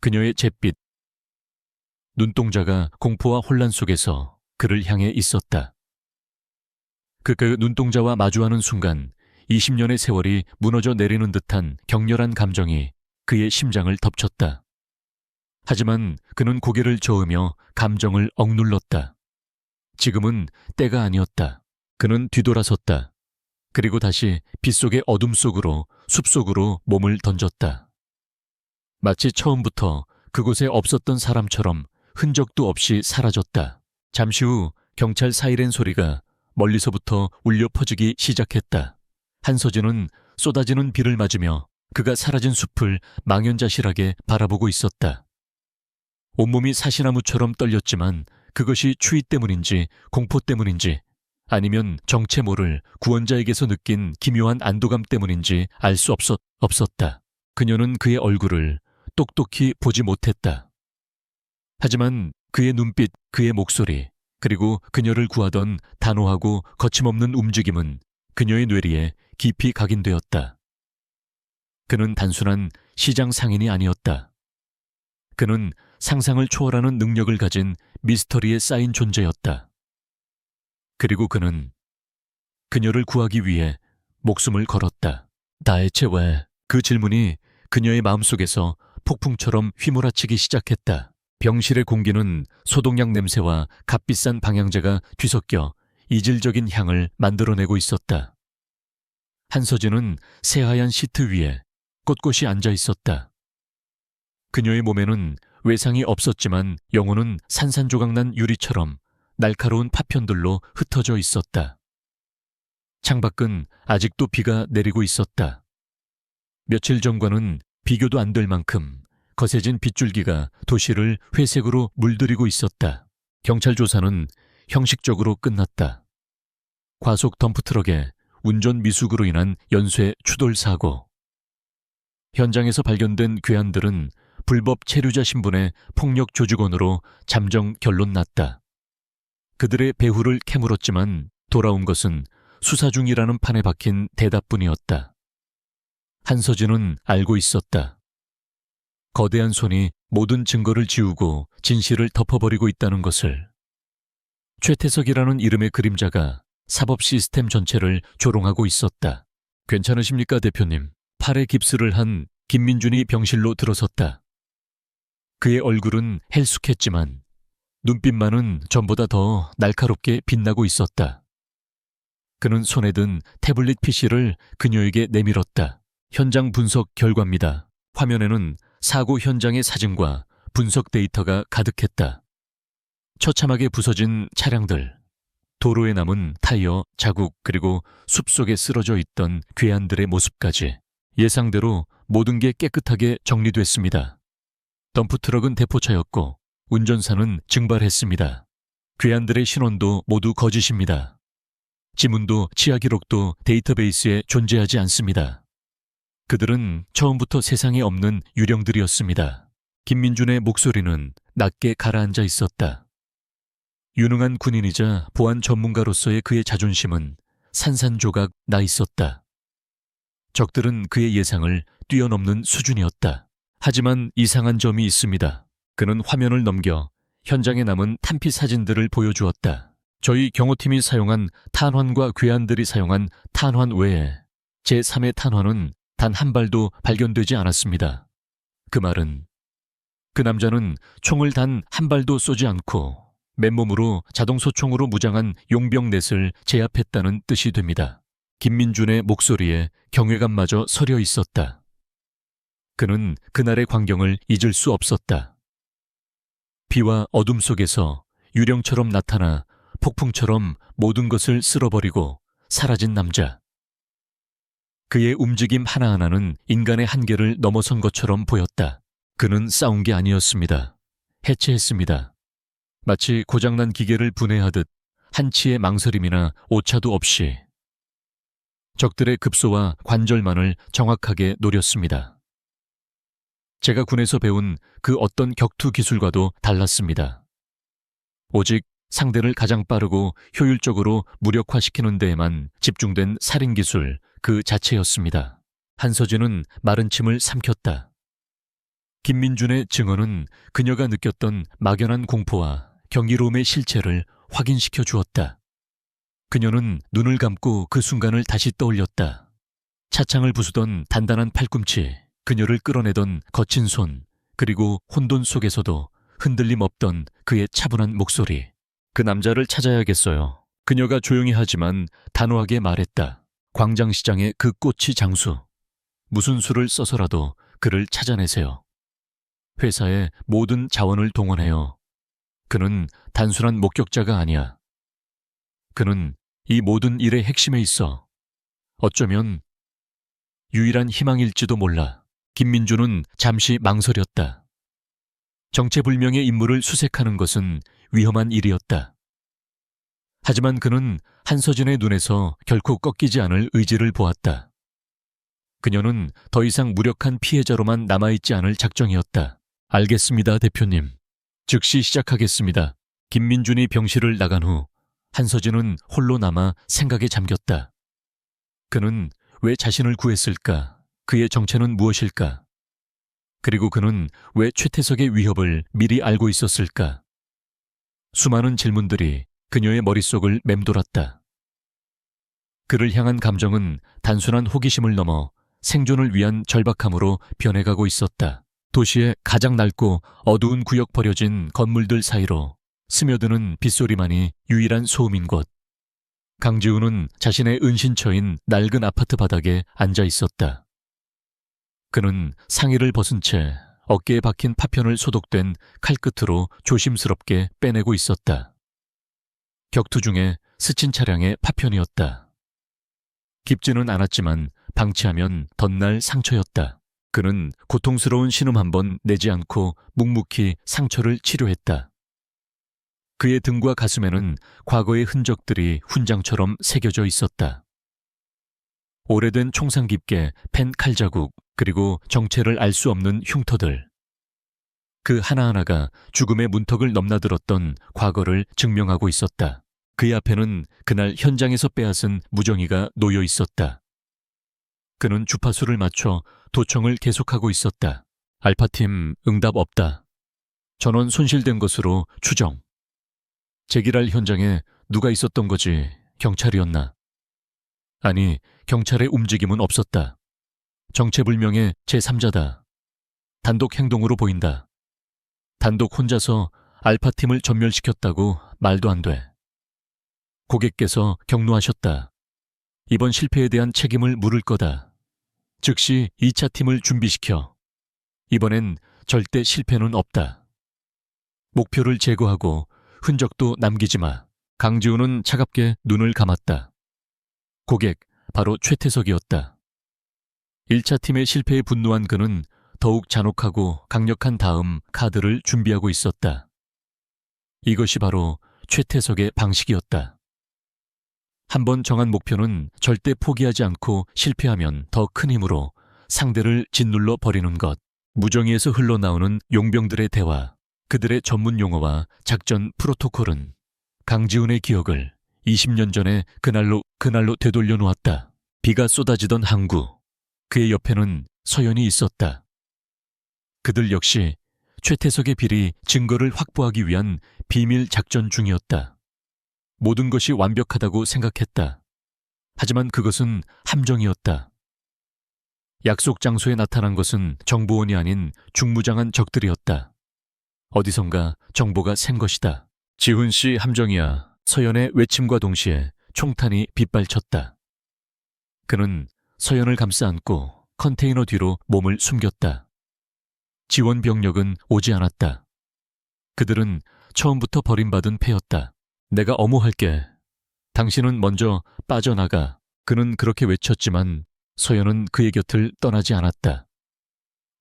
그녀의 잿빛 눈동자가 공포와 혼란 속에서 그를 향해 있었다. 그 눈동자와 마주하는 순간 20년의 세월이 무너져 내리는 듯한 격렬한 감정이 그의 심장을 덮쳤다. 하지만 그는 고개를 저으며 감정을 억눌렀다. 지금은 때가 아니었다. 그는 뒤돌아섰다. 그리고 다시 빗속의 어둠 속으로 숲속으로 몸을 던졌다. 마치 처음부터 그곳에 없었던 사람처럼 흔적도 없이 사라졌다. 잠시 후 경찰 사이렌 소리가 멀리서부터 울려 퍼지기 시작했다. 한서진은 쏟아지는 비를 맞으며 그가 사라진 숲을 망연자실하게 바라보고 있었다. 온몸이 사시나무처럼 떨렸지만 그것이 추위 때문인지 공포 때문인지 아니면 정체 모를 구원자에게서 느낀 기묘한 안도감 때문인지 알 수 없었다. 그녀는 그의 얼굴을 똑똑히 보지 못했다. 하지만 그의 눈빛, 그의 목소리, 그리고 그녀를 구하던 단호하고 거침없는 움직임은 그녀의 뇌리에 깊이 각인되었다. 그는 단순한 시장 상인이 아니었다. 그는 상상을 초월하는 능력을 가진 미스터리에 쌓인 존재였다. 그리고 그는 그녀를 구하기 위해 목숨을 걸었다. 대체 왜? 그 질문이 그녀의 마음속에서 폭풍처럼 휘몰아치기 시작했다. 병실의 공기는 소독약 냄새와 값비싼 방향제가 뒤섞여 이질적인 향을 만들어내고 있었다. 한서진은 새하얀 시트 위에 꼿꼿이 앉아 있었다. 그녀의 몸에는 외상이 없었지만 영혼은 산산조각난 유리처럼 날카로운 파편들로 흩어져 있었다. 창밖은 아직도 비가 내리고 있었다. 며칠 전과는 비교도 안 될 만큼 거세진 빗줄기가 도시를 회색으로 물들이고 있었다. 경찰 조사는 형식적으로 끝났다. 과속 덤프트럭에 운전 미숙으로 인한 연쇄 추돌 사고. 현장에서 발견된 괴한들은 불법 체류자 신분의 폭력 조직원으로 잠정 결론 났다. 그들의 배후를 캐물었지만 돌아온 것은 수사 중이라는 판에 박힌 대답뿐이었다. 한서진은 알고 있었다. 거대한 손이 모든 증거를 지우고 진실을 덮어버리고 있다는 것을. 최태석이라는 이름의 그림자가 사법 시스템 전체를 조롱하고 있었다. 괜찮으십니까, 대표님? 팔에 깁스를 한 김민준이 병실로 들어섰다. 그의 얼굴은 헬쑥했지만 눈빛만은 전보다 더 날카롭게 빛나고 있었다. 그는 손에 든 태블릿 PC를 그녀에게 내밀었다. 현장 분석 결과입니다. 화면에는 사고 현장의 사진과 분석 데이터가 가득했다. 처참하게 부서진 차량들, 도로에 남은 타이어 자국, 그리고 숲속에 쓰러져 있던 괴한들의 모습까지. 예상대로 모든 게 깨끗하게 정리됐습니다. 덤프트럭은 대포차였고 운전사는 증발했습니다. 괴한들의 신원도 모두 거짓입니다. 지문도 치아 기록도 데이터베이스에 존재하지 않습니다. 그들은 처음부터 세상에 없는 유령들이었습니다. 김민준의 목소리는 낮게 가라앉아 있었다. 유능한 군인이자 보안 전문가로서의 그의 자존심은 산산조각 나 있었다. 적들은 그의 예상을 뛰어넘는 수준이었다. 하지만 이상한 점이 있습니다. 그는 화면을 넘겨 현장에 남은 탄피 사진들을 보여주었다. 저희 경호팀이 사용한 탄환과 괴한들이 사용한 탄환 외에 제3의 탄환은 단 한 발도 발견되지 않았습니다. 그 말은 그 남자는 총을 단 한 발도 쏘지 않고 맨몸으로 자동소총으로 무장한 용병 넷을 제압했다는 뜻이 됩니다. 김민준의 목소리에 경외감마저 서려 있었다. 그는 그날의 광경을 잊을 수 없었다. 비와 어둠 속에서 유령처럼 나타나 폭풍처럼 모든 것을 쓸어버리고 사라진 남자. 그의 움직임 하나하나는 인간의 한계를 넘어선 것처럼 보였다. 그는 싸운 게 아니었습니다. 해체했습니다. 마치 고장난 기계를 분해하듯 한치의 망설임이나 오차도 없이 적들의 급소와 관절만을 정확하게 노렸습니다. 제가 군에서 배운 그 어떤 격투 기술과도 달랐습니다. 오직 상대를 가장 빠르고 효율적으로 무력화시키는 데에만 집중된 살인 기술 그 자체였습니다. 한서진은 마른 침을 삼켰다. 김민준의 증언은 그녀가 느꼈던 막연한 공포와 경이로움의 실체를 확인시켜 주었다. 그녀는 눈을 감고 그 순간을 다시 떠올렸다. 차창을 부수던 단단한 팔꿈치, 그녀를 끌어내던 거친 손, 그리고 혼돈 속에서도 흔들림 없던 그의 차분한 목소리. 그 남자를 찾아야겠어요. 그녀가 조용히 하지만 단호하게 말했다. 광장시장의 그 꼬치 장수. 무슨 수를 써서라도 그를 찾아내세요. 회사의 모든 자원을 동원해요. 그는 단순한 목격자가 아니야. 그는 이 모든 일의 핵심에 있어. 어쩌면 유일한 희망일지도 몰라. 김민준은 잠시 망설였다. 정체불명의 인물을 수색하는 것은 위험한 일이었다. 하지만 그는 한서진의 눈에서 결코 꺾이지 않을 의지를 보았다. 그녀는 더 이상 무력한 피해자로만 남아있지 않을 작정이었다. 알겠습니다, 대표님. 즉시 시작하겠습니다. 김민준이 병실을 나간 후 한서진은 홀로 남아 생각에 잠겼다. 그는 왜 자신을 구했을까? 그의 정체는 무엇일까? 그리고 그는 왜 최태석의 위협을 미리 알고 있었을까? 수많은 질문들이 그녀의 머릿속을 맴돌았다. 그를 향한 감정은 단순한 호기심을 넘어 생존을 위한 절박함으로 변해가고 있었다. 도시의 가장 낡고 어두운 구역 버려진 건물들 사이로 스며드는 빗소리만이 유일한 소음인 곳. 강지우는 자신의 은신처인 낡은 아파트 바닥에 앉아 있었다. 그는 상의를 벗은 채 어깨에 박힌 파편을 소독된 칼끝으로 조심스럽게 빼내고 있었다. 격투 중에 스친 차량의 파편이었다. 깊지는 않았지만 방치하면 덧날 상처였다. 그는 고통스러운 신음 한 번 내지 않고 묵묵히 상처를 치료했다. 그의 등과 가슴에는 과거의 흔적들이 훈장처럼 새겨져 있었다. 오래된 총상 깊게 펜 칼자국, 그리고 정체를 알 수 없는 흉터들. 그 하나하나가 죽음의 문턱을 넘나들었던 과거를 증명하고 있었다. 그의 앞에는 그날 현장에서 빼앗은 무정이가 놓여 있었다. 그는 주파수를 맞춰 도청을 계속하고 있었다. 알파팀 응답 없다. 전원 손실된 것으로 추정. 제기랄 현장에 누가 있었던 거지? 경찰이었나? 아니, 경찰의 움직임은 없었다. 정체불명의 제3자다. 단독 행동으로 보인다. 단독 혼자서 알파팀을 전멸시켰다고 말도 안 돼. 고객께서 경로하셨다. 이번 실패에 대한 책임을 물을 거다. 즉시 2차 팀을 준비시켜. 이번엔 절대 실패는 없다. 목표를 제거하고 흔적도 남기지 마. 강지훈은 차갑게 눈을 감았다. 고객, 바로 최태석이었다. 1차 팀의 실패에 분노한 그는 더욱 잔혹하고 강력한 다음 카드를 준비하고 있었다. 이것이 바로 최태석의 방식이었다. 한번 정한 목표는 절대 포기하지 않고 실패하면 더 큰 힘으로 상대를 짓눌러 버리는 것. 무정의에서 흘러나오는 용병들의 대화, 그들의 전문 용어와 작전 프로토콜은 강지훈의 기억을 20년 전에 그날로 되돌려 놓았다. 비가 쏟아지던 항구, 그의 옆에는 서연이 있었다. 그들 역시 최태석의 비리 증거를 확보하기 위한 비밀 작전 중이었다. 모든 것이 완벽하다고 생각했다. 하지만 그것은 함정이었다. 약속 장소에 나타난 것은 정보원이 아닌 중무장한 적들이었다. 어디선가 정보가 샌 것이다. 지훈 씨 함정이야. 서연의 외침과 동시에 총탄이 빗발쳤다. 그는 서연을 감싸 안고 컨테이너 뒤로 몸을 숨겼다. 지원 병력은 오지 않았다. 그들은 처음부터 버림받은 패였다. 내가 엄호할게. 당신은 먼저 빠져나가. 그는 그렇게 외쳤지만 서연은 그의 곁을 떠나지 않았다.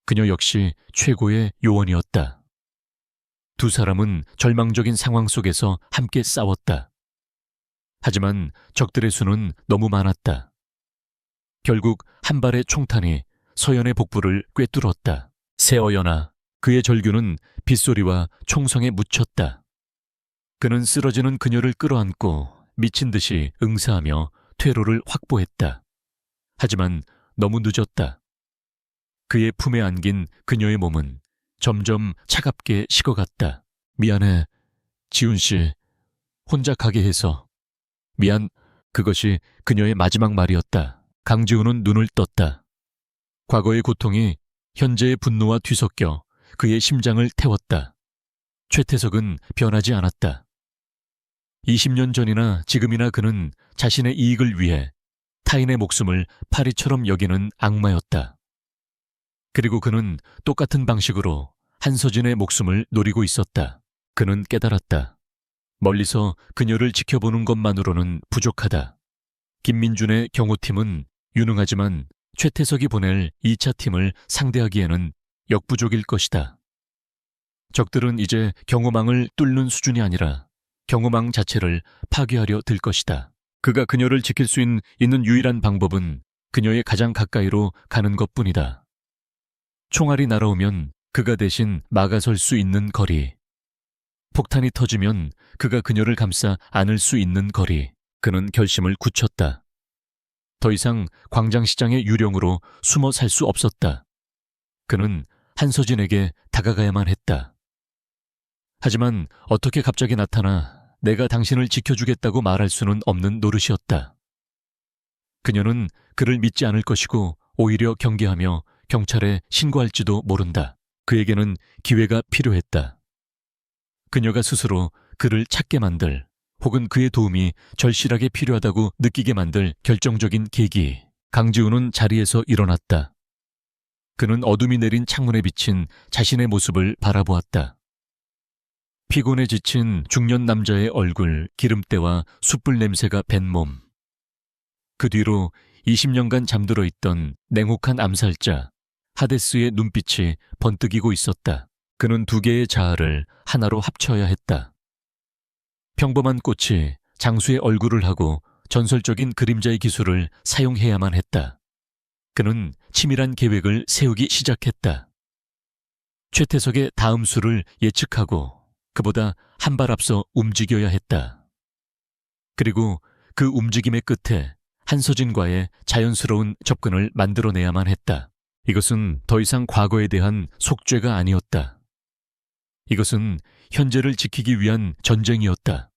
그녀 역시 최고의 요원이었다. 두 사람은 절망적인 상황 속에서 함께 싸웠다. 하지만 적들의 수는 너무 많았다. 결국 한 발의 총탄이 서연의 복부를 꿰뚫었다. 새어연아, 그의 절규는 빗소리와 총성에 묻혔다. 그는 쓰러지는 그녀를 끌어안고 미친 듯이 응사하며 퇴로를 확보했다. 하지만 너무 늦었다. 그의 품에 안긴 그녀의 몸은 점점 차갑게 식어갔다. 미안해, 지훈 씨. 혼자 가게 해서. 미안. 그것이 그녀의 마지막 말이었다. 강지훈은 눈을 떴다. 과거의 고통이 현재의 분노와 뒤섞여 그의 심장을 태웠다. 최태석은 변하지 않았다. 20년 전이나 지금이나 그는 자신의 이익을 위해 타인의 목숨을 파리처럼 여기는 악마였다. 그리고 그는 똑같은 방식으로 한서진의 목숨을 노리고 있었다. 그는 깨달았다. 멀리서 그녀를 지켜보는 것만으로는 부족하다. 김민준의 경호팀은 유능하지만 최태석이 보낼 2차 팀을 상대하기에는 역부족일 것이다. 적들은 이제 경호망을 뚫는 수준이 아니라 경호망 자체를 파괴하려 들 것이다. 그가 그녀를 지킬 수 있는 유일한 방법은 그녀의 가장 가까이로 가는 것뿐이다. 총알이 날아오면 그가 대신 막아설 수 있는 거리. 폭탄이 터지면 그가 그녀를 감싸 안을 수 있는 거리. 그는 결심을 굳혔다. 더 이상 광장시장의 유령으로 숨어 살 수 없었다. 그는 한서진에게 다가가야만 했다. 하지만 어떻게 갑자기 나타나 내가 당신을 지켜주겠다고 말할 수는 없는 노릇이었다. 그녀는 그를 믿지 않을 것이고 오히려 경계하며 경찰에 신고할지도 모른다. 그에게는 기회가 필요했다. 그녀가 스스로 그를 찾게 만들, 혹은 그의 도움이 절실하게 필요하다고 느끼게 만들 결정적인 계기. 강지훈은 자리에서 일어났다. 그는 어둠이 내린 창문에 비친 자신의 모습을 바라보았다. 피곤에 지친 중년 남자의 얼굴, 기름때와 숯불 냄새가 밴 몸. 그 뒤로 20년간 잠들어 있던 냉혹한 암살자 하데스의 눈빛이 번뜩이고 있었다. 그는 두 개의 자아를 하나로 합쳐야 했다. 평범한 꽃이 장수의 얼굴을 하고 전설적인 그림자의 기술을 사용해야만 했다. 그는 치밀한 계획을 세우기 시작했다. 최태석의 다음 수를 예측하고 그보다 한 발 앞서 움직여야 했다. 그리고 그 움직임의 끝에 한서진과의 자연스러운 접근을 만들어내야만 했다. 이것은 더 이상 과거에 대한 속죄가 아니었다. 이것은 현재를 지키기 위한 전쟁이었다.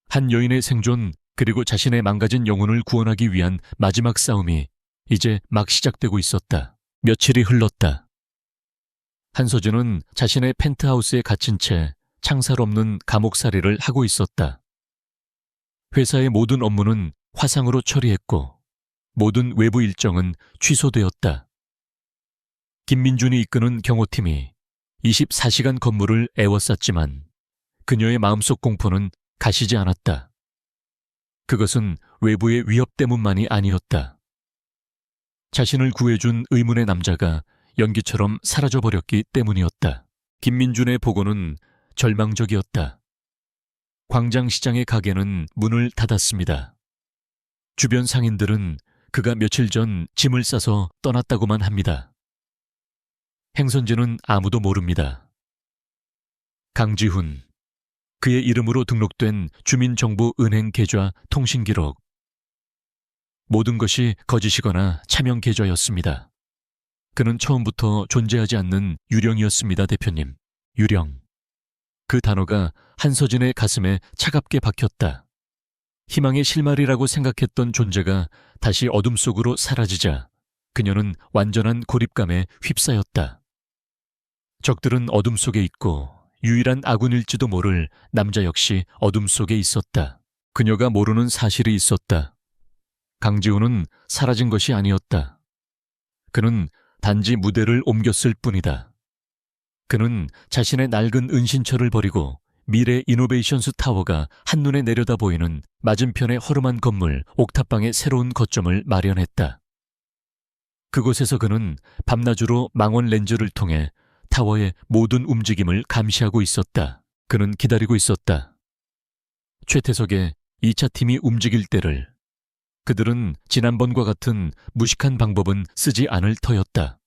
한 여인의 생존 그리고 자신의 망가진 영혼을 구원하기 위한 마지막 싸움이 이제 막 시작되고 있었다. 며칠이 흘렀다. 한서준은 자신의 펜트하우스에 갇힌 채 창살 없는 감옥살이를 하고 있었다. 회사의 모든 업무는 화상으로 처리했고 모든 외부 일정은 취소되었다. 김민준이 이끄는 경호팀이 24시간 근무를 애워쌌지만 그녀의 마음속 공포는 가시지 않았다. 그것은 외부의 위협 때문만이 아니었다. 자신을 구해준 의문의 남자가 연기처럼 사라져버렸기 때문이었다. 김민준의 보고는 절망적이었다. 광장시장의 가게는 문을 닫았습니다. 주변 상인들은 그가 며칠 전 짐을 싸서 떠났다고만 합니다. 행선지는 아무도 모릅니다. 강지훈, 그의 이름으로 등록된 주민정보은행 계좌 통신기록. 모든 것이 거짓이거나 차명 계좌였습니다. 그는 처음부터 존재하지 않는 유령이었습니다, 대표님. 유령. 그 단어가 한서진의 가슴에 차갑게 박혔다. 희망의 실마리라고 생각했던 존재가 다시 어둠 속으로 사라지자 그녀는 완전한 고립감에 휩싸였다. 적들은 어둠 속에 있고 유일한 아군일지도 모를 남자 역시 어둠 속에 있었다. 그녀가 모르는 사실이 있었다. 강지훈은 사라진 것이 아니었다. 그는 단지 무대를 옮겼을 뿐이다. 그는 자신의 낡은 은신처를 버리고 미래 이노베이션스 타워가 한눈에 내려다 보이는 맞은편의 허름한 건물 옥탑방의 새로운 거점을 마련했다. 그곳에서 그는 밤낮으로 망원 렌즈를 통해 타워의 모든 움직임을 감시하고 있었다. 그는 기다리고 있었다. 최태석의 2차 팀이 움직일 때를. 그들은 지난번과 같은 무식한 방법은 쓰지 않을 터였다.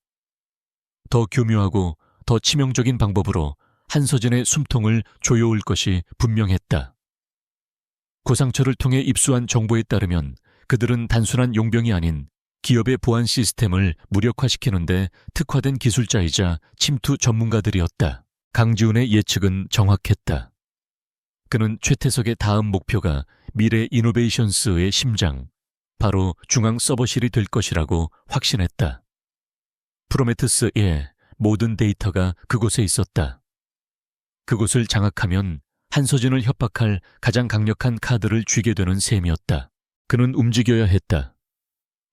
더 교묘하고 더 치명적인 방법으로 한서진의 숨통을 조여올 것이 분명했다. 고상처를 통해 입수한 정보에 따르면 그들은 단순한 용병이 아닌 기업의 보안 시스템을 무력화시키는데 특화된 기술자이자 침투 전문가들이었다. 강지훈의 예측은 정확했다. 그는 최태석의 다음 목표가 미래 이노베이션스의 심장, 바로 중앙 서버실이 될 것이라고 확신했다. 프로메테스의 모든 데이터가 그곳에 있었다. 그곳을 장악하면 한서진을 협박할 가장 강력한 카드를 쥐게 되는 셈이었다. 그는 움직여야 했다.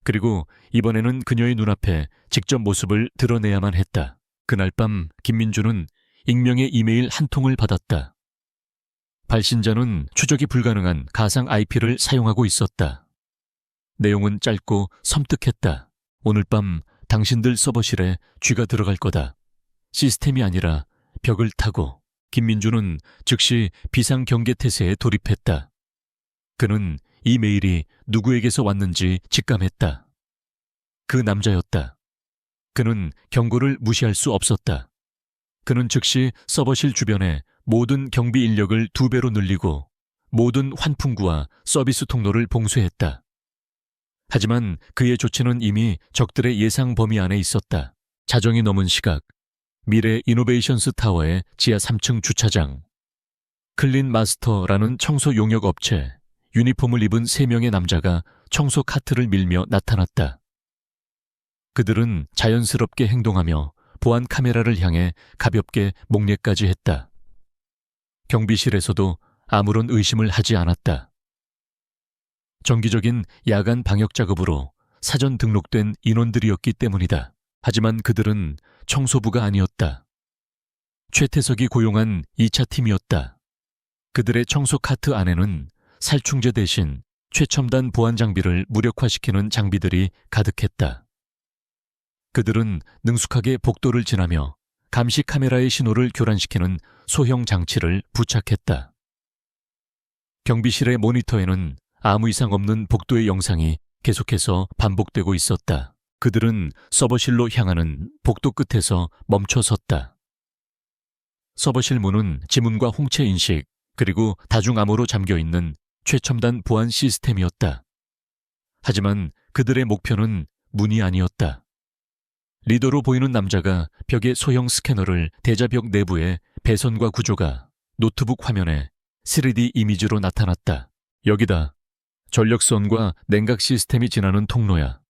그리고 이번에는 그녀의 눈앞에 직접 모습을 드러내야만 했다. 그날 밤 김민준은 익명의 이메일 한 통을 받았다. 발신자는 추적이 불가능한 가상 IP를 사용하고 있었다. 내용은 짧고 섬뜩했다. 오늘 밤 당신들 서버실에 쥐가 들어갈 거다. 시스템이 아니라 벽을 타고. 김민준은 즉시 비상경계태세에 돌입했다. 그는 이 메일이 누구에게서 왔는지 직감했다. 그 남자였다. 그는 경고를 무시할 수 없었다. 그는 즉시 서버실 주변에 모든 경비 인력을 2배로 늘리고 모든 환풍구와 서비스 통로를 봉쇄했다. 하지만 그의 조치는 이미 적들의 예상 범위 안에 있었다. 자정이 넘은 시각, 미래 이노베이션스 타워의 지하 3층 주차장. 클린 마스터라는 청소 용역 업체, 유니폼을 입은 3명의 남자가 청소 카트를 밀며 나타났다. 그들은 자연스럽게 행동하며 보안 카메라를 향해 가볍게 목례까지 했다. 경비실에서도 아무런 의심을 하지 않았다. 정기적인 야간 방역 작업으로 사전 등록된 인원들이었기 때문이다. 하지만 그들은 청소부가 아니었다. 최태석이 고용한 2차 팀이었다. 그들의 청소 카트 안에는 살충제 대신 최첨단 보안 장비를 무력화시키는 장비들이 가득했다. 그들은 능숙하게 복도를 지나며 감시 카메라의 신호를 교란시키는 소형 장치를 부착했다. 경비실의 모니터에는 아무 이상 없는 복도의 영상이 계속해서 반복되고 있었다. 그들은 서버실로 향하는 복도 끝에서 멈춰 섰다. 서버실 문은 지문과 홍채 인식, 그리고 다중암호로 잠겨있는 최첨단 보안 시스템이었다. 하지만 그들의 목표는 문이 아니었다. 리더로 보이는 남자가 벽의 소형 스캐너를 대자벽 내부에 배선과 구조가 노트북 화면에 3D 이미지로 나타났다. 여기다. 전력선과 냉각 시스템이 지나는 통로야.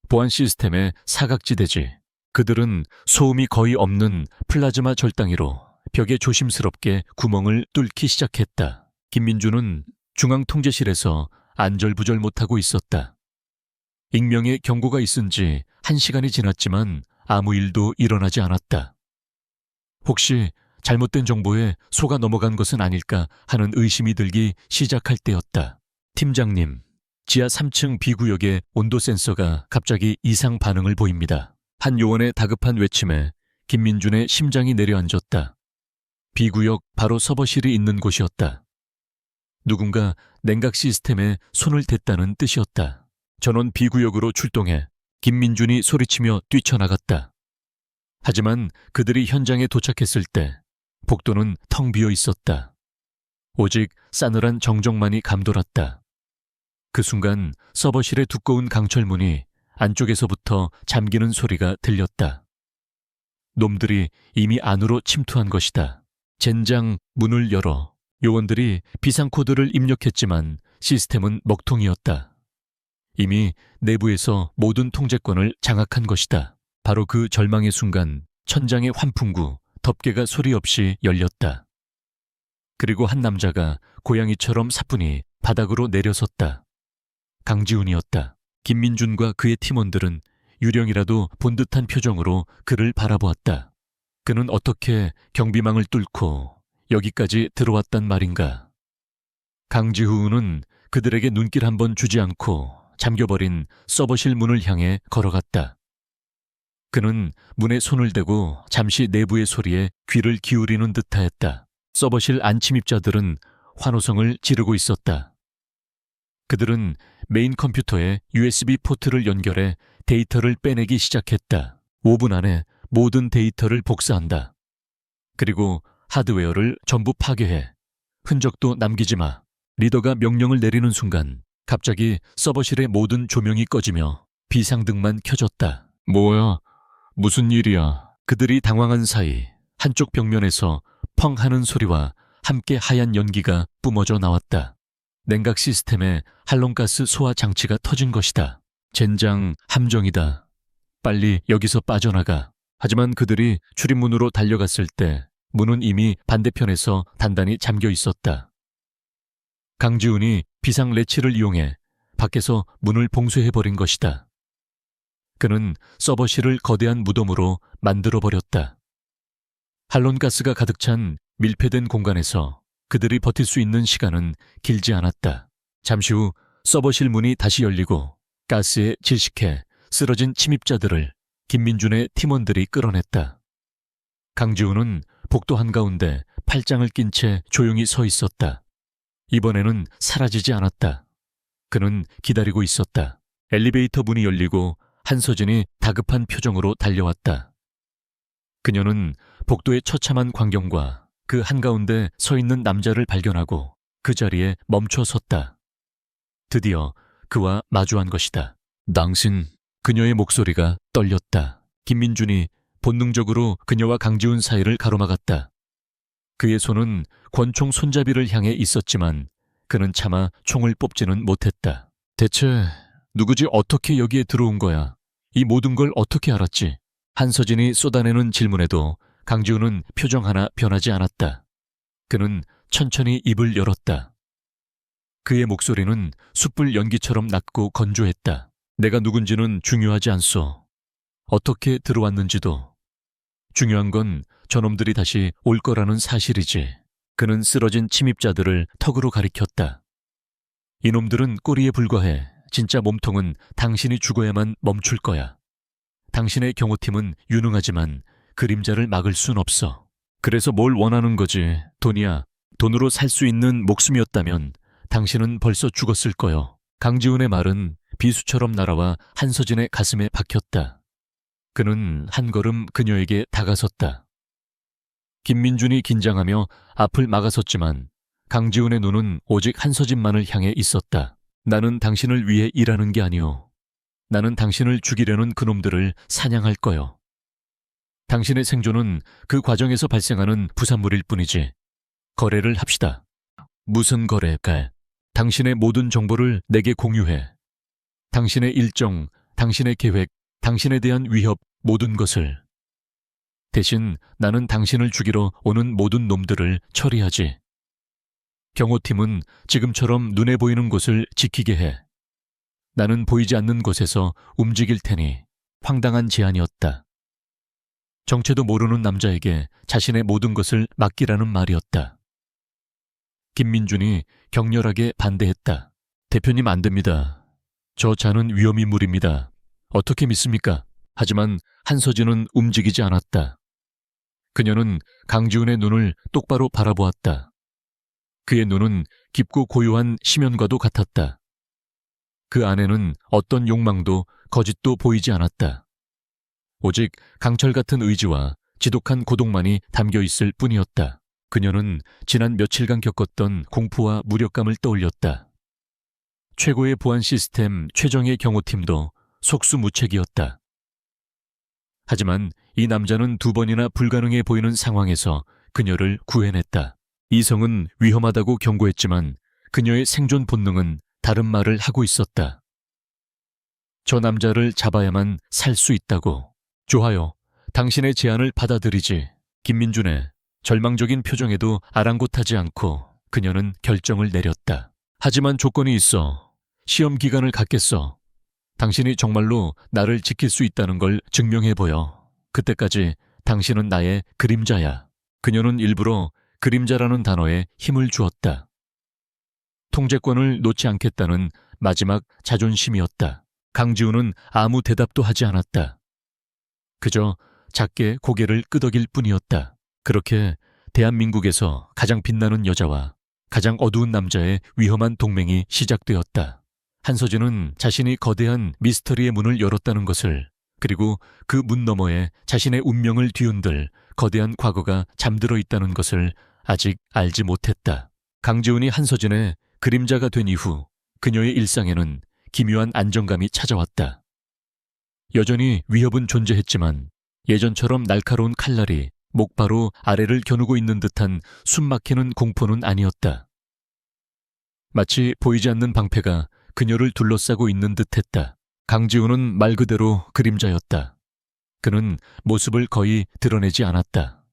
보안 시스템의 사각지대지. 그들은 소음이 거의 없는 플라즈마 절단기로 벽에 조심스럽게 구멍을 뚫기 시작했다. 김민주는 중앙통제실에서 안절부절 못하고 있었다. 익명의 경고가 있은 지 1시간이 지났지만 아무 일도 일어나지 않았다. 혹시 잘못된 정보에 속아 넘어간 것은 아닐까 하는 의심이 들기 시작할 때였다. 팀장님, 지하 3층 B구역의 온도 센서가 갑자기 이상 반응을 보입니다. 한 요원의 다급한 외침에 김민준의 심장이 내려앉았다. B구역 바로 서버실이 있는 곳이었다. 누군가 냉각 시스템에 손을 댔다는 뜻이었다. 전원 B구역으로 출동해 김민준이 소리치며 뛰쳐나갔다. 하지만 그들이 현장에 도착했을 때 복도는 텅 비어 있었다. 오직 싸늘한 정적만이 감돌았다. 그 순간 서버실의 두꺼운 강철문이 안쪽에서부터 잠기는 소리가 들렸다. 놈들이 이미 안으로 침투한 것이다. 젠장 문을 열어. 요원들이 비상코드를 입력했지만 시스템은 먹통이었다. 이미 내부에서 모든 통제권을 장악한 것이다. 바로 그 절망의 순간 천장의 환풍구, 덮개가 소리 없이 열렸다. 그리고 한 남자가 고양이처럼 사뿐히 바닥으로 내려섰다. 강지훈이었다. 김민준과 그의 팀원들은 유령이라도 본 듯한 표정으로 그를 바라보았다. 그는 어떻게 경비망을 뚫고 여기까지 들어왔단 말인가. 강지훈은 그들에게 눈길 한번 주지 않고 잠겨버린 서버실 문을 향해 걸어갔다. 그는 문에 손을 대고 잠시 내부의 소리에 귀를 기울이는 듯하였다. 서버실 안침입자들은 환호성을 지르고 있었다. 그들은 메인 컴퓨터에 USB 포트를 연결해 데이터를 빼내기 시작했다. 5분 안에 모든 데이터를 복사한다. 그리고 하드웨어를 전부 파괴해. 흔적도 남기지 마. 리더가 명령을 내리는 순간 갑자기 서버실의 모든 조명이 꺼지며 비상등만 켜졌다. 뭐야? 무슨 일이야? 그들이 당황한 사이 한쪽 벽면에서 펑 하는 소리와 함께 하얀 연기가 뿜어져 나왔다. 냉각 시스템에 할론가스 소화 장치가 터진 것이다. 젠장 함정이다. 빨리 여기서 빠져나가. 하지만 그들이 출입문으로 달려갔을 때 문은 이미 반대편에서 단단히 잠겨 있었다. 강지훈이 비상 레치를 이용해 밖에서 문을 봉쇄해버린 것이다. 그는 서버실을 거대한 무덤으로 만들어버렸다. 할론가스가 가득 찬 밀폐된 공간에서 그들이 버틸 수 있는 시간은 길지 않았다. 잠시 후 서버실 문이 다시 열리고 가스에 질식해 쓰러진 침입자들을 김민준의 팀원들이 끌어냈다. 강지훈은 복도 한가운데 팔짱을 낀 채 조용히 서 있었다. 이번에는 사라지지 않았다. 그는 기다리고 있었다. 엘리베이터 문이 열리고 한서진이 다급한 표정으로 달려왔다. 그녀는 복도의 처참한 광경과 그 한가운데 서 있는 남자를 발견하고 그 자리에 멈춰 섰다. 드디어 그와 마주한 것이다. 당신, 그녀의 목소리가 떨렸다. 김민준이 본능적으로 그녀와 강지훈 사이를 가로막았다. 그의 손은 권총 손잡이를 향해 있었지만 그는 차마 총을 뽑지는 못했다. 대체 누구지? 어떻게 여기에 들어온 거야? 이 모든 걸 어떻게 알았지? 한서진이 쏟아내는 질문에도 강지훈은 표정 하나 변하지 않았다. 그는 천천히 입을 열었다. 그의 목소리는 숯불 연기처럼 낮고 건조했다. 내가 누군지는 중요하지 않소. 어떻게 들어왔는지도. 중요한 건 저놈들이 다시 올 거라는 사실이지. 그는 쓰러진 침입자들을 턱으로 가리켰다. 이놈들은 꼬리에 불과해. 진짜 몸통은 당신이 죽어야만 멈출 거야. 당신의 경호팀은 유능하지만 그림자를 막을 순 없어. 그래서 뭘 원하는 거지? 돈이야. 돈으로 살 수 있는 목숨이었다면 당신은 벌써 죽었을 거요. 강지훈의 말은 비수처럼 날아와 한서진의 가슴에 박혔다. 그는 한 걸음 그녀에게 다가섰다. 김민준이 긴장하며 앞을 막아섰지만 강지훈의 눈은 오직 한서진만을 향해 있었다. 나는 당신을 위해 일하는 게 아니오. 나는 당신을 죽이려는 그놈들을 사냥할 거요. 당신의 생존은 그 과정에서 발생하는 부산물일 뿐이지. 거래를 합시다. 무슨 거래일까? 당신의 모든 정보를 내게 공유해. 당신의 일정, 당신의 계획, 당신에 대한 위협, 모든 것을. 대신 나는 당신을 죽이러 오는 모든 놈들을 처리하지. 경호팀은 지금처럼 눈에 보이는 곳을 지키게 해. 나는 보이지 않는 곳에서 움직일 테니. 황당한 제안이었다. 정체도 모르는 남자에게 자신의 모든 것을 맡기라는 말이었다. 김민준이 격렬하게 반대했다. 대표님 안 됩니다. 저 자는 위험인물입니다. 어떻게 믿습니까? 하지만 한서진은 움직이지 않았다. 그녀는 강지훈의 눈을 똑바로 바라보았다. 그의 눈은 깊고 고요한 심연과도 같았다. 그 안에는 어떤 욕망도 거짓도 보이지 않았다. 오직 강철 같은 의지와 지독한 고독만이 담겨 있을 뿐이었다. 그녀는 지난 며칠간 겪었던 공포와 무력감을 떠올렸다. 최고의 보안 시스템 최정예 경호팀도 속수무책이었다. 하지만 이 남자는 2번이나 불가능해 보이는 상황에서 그녀를 구해냈다. 이성은 위험하다고 경고했지만 그녀의 생존 본능은 다른 말을 하고 있었다. 저 남자를 잡아야만 살 수 있다고. 좋아요. 당신의 제안을 받아들이지. 김민준의 절망적인 표정에도 아랑곳하지 않고 그녀는 결정을 내렸다. 하지만 조건이 있어. 시험 기간을 갖겠어. 당신이 정말로 나를 지킬 수 있다는 걸 증명해보여. 그때까지 당신은 나의 그림자야. 그녀는 일부러 그림자라는 단어에 힘을 주었다. 통제권을 놓지 않겠다는 마지막 자존심이었다. 강지훈은 아무 대답도 하지 않았다. 그저 작게 고개를 끄덕일 뿐이었다. 그렇게 대한민국에서 가장 빛나는 여자와 가장 어두운 남자의 위험한 동맹이 시작되었다. 한서진은 자신이 거대한 미스터리의 문을 열었다는 것을, 그리고 그 문 너머에 자신의 운명을 뒤흔들 거대한 과거가 잠들어 있다는 것을 아직 알지 못했다. 강지훈이 한서진의 그림자가 된 이후 그녀의 일상에는 기묘한 안정감이 찾아왔다. 여전히 위협은 존재했지만 예전처럼 날카로운 칼날이 목바로 아래를 겨누고 있는 듯한 숨막히는 공포는 아니었다. 마치 보이지 않는 방패가 그녀를 둘러싸고 있는 듯했다. 강지훈은 말 그대로 그림자였다. 그는 모습을 거의 드러내지 않았다.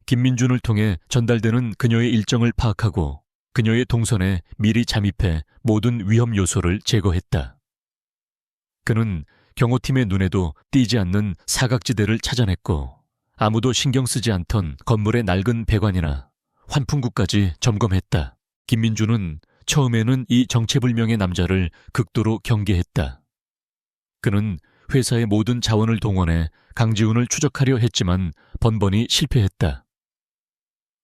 김민준을 통해 전달되는 그녀의 일정을 파악하고 그녀의 동선에 미리 잠입해 모든 위험 요소를 제거했다. 그는 경호팀의 눈에도 띄지 않는 사각지대를 찾아냈고 아무도 신경 쓰지 않던 건물의 낡은 배관이나 환풍구까지 점검했다. 김민준은 처음에는 이 정체불명의 남자를 극도로 경계했다. 그는 회사의 모든 자원을 동원해 강지훈을 추적하려 했지만 번번이 실패했다.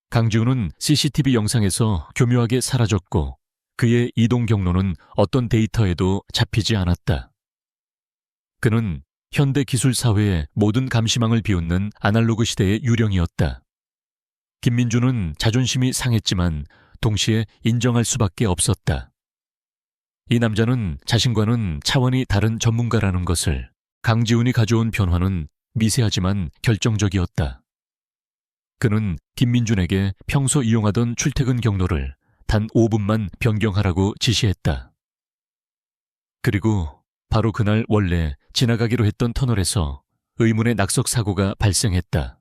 강지훈은 CCTV 영상에서 교묘하게 사라졌고 그의 이동 경로는 어떤 데이터에도 잡히지 않았다. 그는 현대 기술 사회의 모든 감시망을 비웃는 아날로그 시대의 유령이었다. 김민준은 자존심이 상했지만 동시에 인정할 수밖에 없었다. 이 남자는 자신과는 차원이 다른 전문가라는 것을. 강지훈이 가져온 변화는 미세하지만 결정적이었다. 그는 김민준에게 평소 이용하던 출퇴근 경로를 단 5분만 변경하라고 지시했다. 그리고 바로 그날 원래 지나가기로 했던 터널에서 의문의 낙석 사고가 발생했다.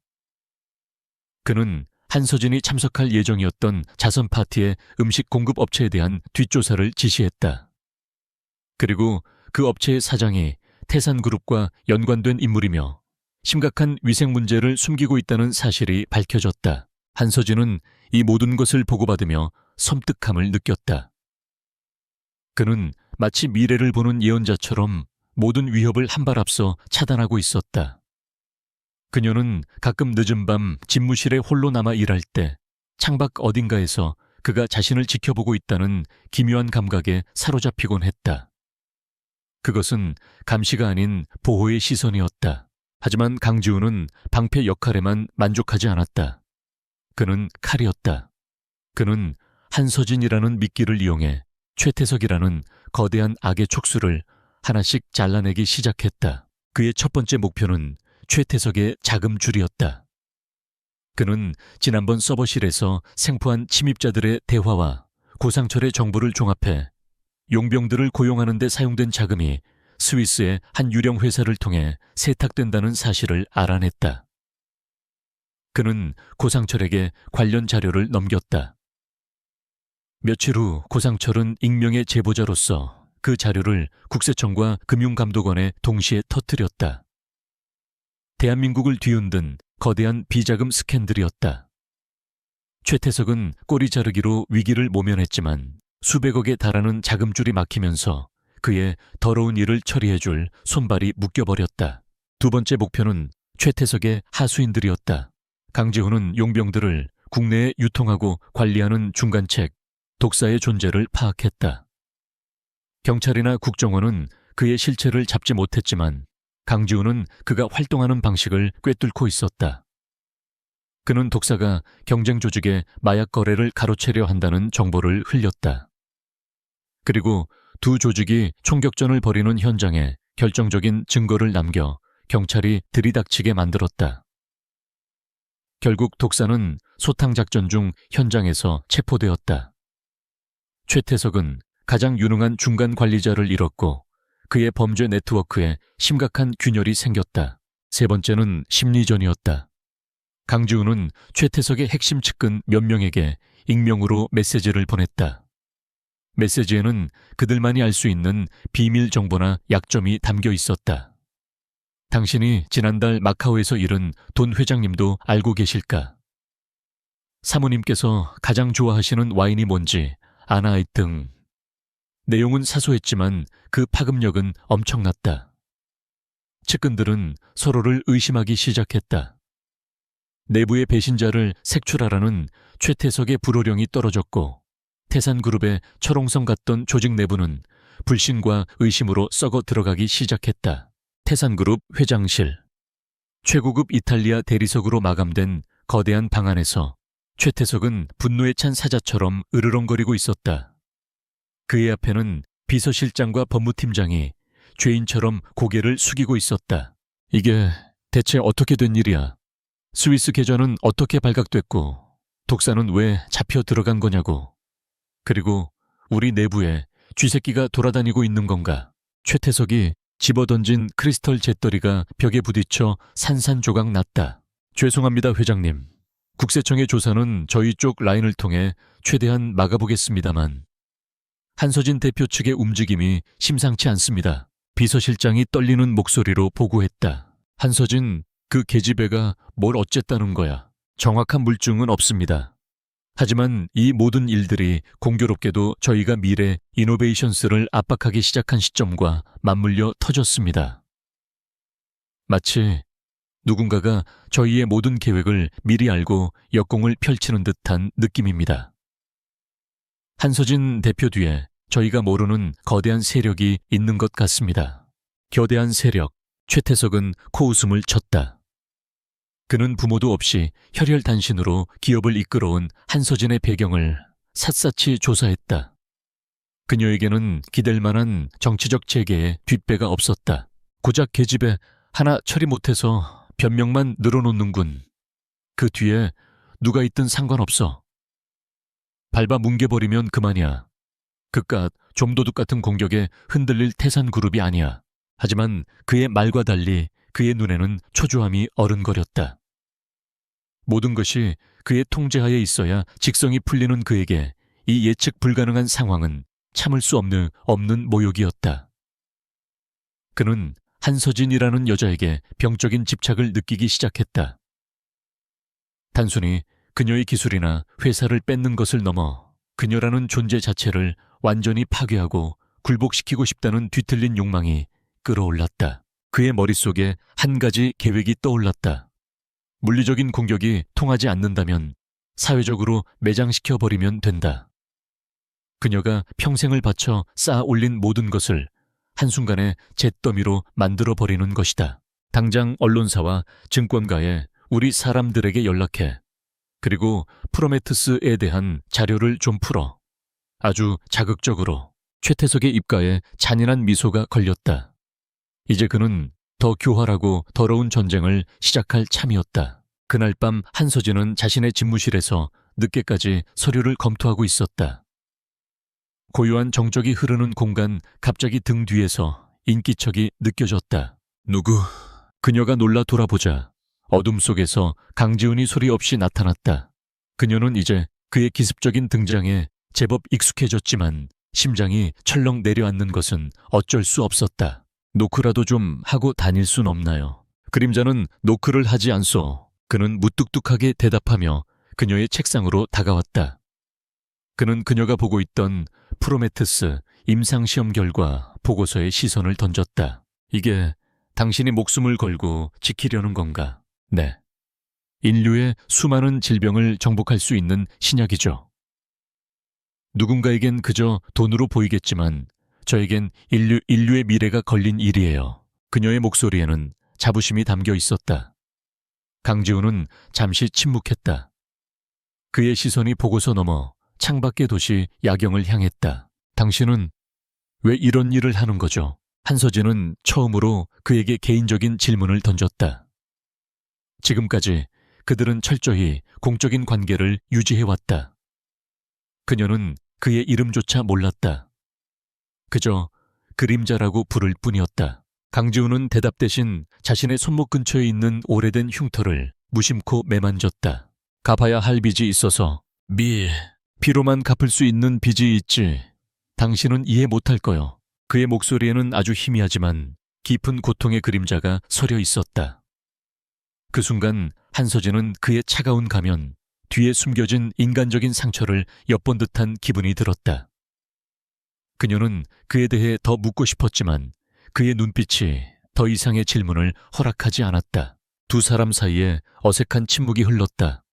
그는 한서진이 참석할 예정이었던 자선 파티의 음식 공급 업체에 대한 뒷조사를 지시했다. 그리고 그 업체의 사장이 태산그룹과 연관된 인물이며 심각한 위생 문제를 숨기고 있다는 사실이 밝혀졌다. 한서진은 이 모든 것을 보고받으며 섬뜩함을 느꼈다. 그는 마치 미래를 보는 예언자처럼 모든 위협을 한 발 앞서 차단하고 있었다. 그녀는 가끔 늦은 밤 집무실에 홀로 남아 일할 때 창밖 어딘가에서 그가 자신을 지켜보고 있다는 기묘한 감각에 사로잡히곤 했다. 그것은 감시가 아닌 보호의 시선이었다. 하지만 강지훈은 방패 역할에만 만족하지 않았다. 그는 칼이었다. 그는 한서진이라는 미끼를 이용해 최태석이라는 거대한 악의 촉수를 하나씩 잘라내기 시작했다. 그의 첫 번째 목표는 최태석의 자금줄이었다. 그는 지난번 서버실에서 생포한 침입자들의 대화와 고상철의 정보를 종합해 용병들을 고용하는 데 사용된 자금이 스위스의 한 유령 회사를 통해 세탁된다는 사실을 알아냈다. 그는 고상철에게 관련 자료를 넘겼다. 며칠 후 고상철은 익명의 제보자로서 그 자료를 국세청과 금융감독원에 동시에 터뜨렸다. 대한민국을 뒤흔든 거대한 비자금 스캔들이었다. 최태석은 꼬리 자르기로 위기를 모면했지만 수백억에 달하는 자금줄이 막히면서 그의 더러운 일을 처리해줄 손발이 묶여버렸다. 두 번째 목표는 최태석의 하수인들이었다. 강지훈은 용병들을 국내에 유통하고 관리하는 중간책, 독사의 존재를 파악했다. 경찰이나 국정원은 그의 실체를 잡지 못했지만 강지훈은 그가 활동하는 방식을 꿰뚫고 있었다. 그는 독사가 경쟁 조직의 마약 거래를 가로채려 한다는 정보를 흘렸다. 그리고 두 조직이 총격전을 벌이는 현장에 결정적인 증거를 남겨 경찰이 들이닥치게 만들었다. 결국 독사는 소탕작전 중 현장에서 체포되었다. 최태석은 가장 유능한 중간 관리자를 잃었고 그의 범죄 네트워크에 심각한 균열이 생겼다. 세 번째는 심리전이었다. 강지훈은 최태석의 핵심 측근 몇 명에게 익명으로 메시지를 보냈다. 메시지에는 그들만이 알 수 있는 비밀 정보나 약점이 담겨 있었다. 당신이 지난달 마카오에서 잃은 돈 회장님도 알고 계실까? 사모님께서 가장 좋아하시는 와인이 뭔지 아나 등. 내용은 사소했지만 그 파급력은 엄청났다. 측근들은 서로를 의심하기 시작했다. 내부의 배신자를 색출하라는 최태석의 불호령이 떨어졌고 태산그룹의 철옹성 같던 조직 내부는 불신과 의심으로 썩어 들어가기 시작했다. 태산그룹 회장실. 최고급 이탈리아 대리석으로 마감된 거대한 방 안에서 최태석은 분노에 찬 사자처럼 으르렁거리고 있었다. 그의 앞에는 비서실장과 법무팀장이 죄인처럼 고개를 숙이고 있었다. 이게 대체 어떻게 된 일이야? 스위스 계좌는 어떻게 발각됐고 독사는 왜 잡혀 들어간 거냐고. 그리고 우리 내부에 쥐새끼가 돌아다니고 있는 건가? 최태석이 집어던진 크리스털 잿더리가 벽에 부딪혀 산산조각 났다. 죄송합니다, 회장님. 국세청의 조사는 저희 쪽 라인을 통해 최대한 막아보겠습니다만 한서진 대표 측의 움직임이 심상치 않습니다. 비서실장이 떨리는 목소리로 보고했다. 한서진, 그 계집애가 뭘 어쨌다는 거야. 정확한 물증은 없습니다. 하지만 이 모든 일들이 공교롭게도 저희가 미래 이노베이션스를 압박하기 시작한 시점과 맞물려 터졌습니다. 마치 누군가가 저희의 모든 계획을 미리 알고 역공을 펼치는 듯한 느낌입니다. 한서진 대표 뒤에 저희가 모르는 거대한 세력이 있는 것 같습니다. 거대한 세력, 최태석은 코웃음을 쳤다. 그는 부모도 없이 혈혈단신으로 기업을 이끌어온 한서진의 배경을 샅샅이 조사했다. 그녀에게는 기댈 만한 정치적 재계에 뒷배가 없었다. 고작 계집애 하나 처리 못해서 변명만 늘어놓는군. 그 뒤에 누가 있든 상관없어. 밟아 뭉개버리면 그만이야. 그깟 좀도둑 같은 공격에 흔들릴 태산그룹이 아니야. 하지만 그의 말과 달리 그의 눈에는 초조함이 어른거렸다. 모든 것이 그의 통제하에 있어야 직성이 풀리는 그에게 이 예측 불가능한 상황은 참을 수 없는 모욕이었다. 그는 한서진이라는 여자에게 병적인 집착을 느끼기 시작했다. 단순히 그녀의 기술이나 회사를 뺏는 것을 넘어 그녀라는 존재 자체를 완전히 파괴하고 굴복시키고 싶다는 뒤틀린 욕망이 끌어올랐다. 그의 머릿속에 한 가지 계획이 떠올랐다. 물리적인 공격이 통하지 않는다면 사회적으로 매장시켜 버리면 된다. 그녀가 평생을 바쳐 쌓아 올린 모든 것을 한순간에 잿더미로 만들어 버리는 것이다. 당장 언론사와 증권가에 우리 사람들에게 연락해. 그리고 프로메테스에 대한 자료를 좀 풀어. 아주 자극적으로. 최태석의 입가에 잔인한 미소가 걸렸다. 이제 그는 더 교활하고 더러운 전쟁을 시작할 참이었다. 그날 밤 한서진은 자신의 집무실에서 늦게까지 서류를 검토하고 있었다. 고요한 정적이 흐르는 공간 갑자기 등 뒤에서 인기척이 느껴졌다. 누구? 그녀가 놀라 돌아보자 어둠 속에서 강지훈이 소리 없이 나타났다. 그녀는 이제 그의 기습적인 등장에 제법 익숙해졌지만 심장이 철렁 내려앉는 것은 어쩔 수 없었다. 노크라도 좀 하고 다닐 순 없나요? 그림자는 노크를 하지 않소. 그는 무뚝뚝하게 대답하며 그녀의 책상으로 다가왔다. 그는 그녀가 보고 있던 프로메테스 임상시험 결과 보고서에 시선을 던졌다. 이게 당신이 목숨을 걸고 지키려는 건가? 네. 인류의 수많은 질병을 정복할 수 있는 신약이죠. 누군가에겐 그저 돈으로 보이겠지만 저에겐 인류의 미래가 걸린 일이에요. 그녀의 목소리에는 자부심이 담겨 있었다. 강지훈은 잠시 침묵했다. 그의 시선이 보고서 넘어 창밖의 도시 야경을 향했다. 당신은 왜 이런 일을 하는 거죠? 한서진은 처음으로 그에게 개인적인 질문을 던졌다. 지금까지 그들은 철저히 공적인 관계를 유지해왔다. 그녀는 그의 이름조차 몰랐다. 그저 그림자라고 부를 뿐이었다. 강지훈은 대답 대신 자신의 손목 근처에 있는 오래된 흉터를 무심코 매만졌다. 갚아야 할 빚이 있어서. 비로만 갚을 수 있는 빚이 있지. 당신은 이해 못할 거요. 그의 목소리에는 아주 희미하지만 깊은 고통의 그림자가 서려 있었다. 그 순간 한서진은 그의 차가운 가면, 뒤에 숨겨진 인간적인 상처를 엿본 듯한 기분이 들었다. 그녀는 그에 대해 더 묻고 싶었지만 그의 눈빛이 더 이상의 질문을 허락하지 않았다. 두 사람 사이에 어색한 침묵이 흘렀다.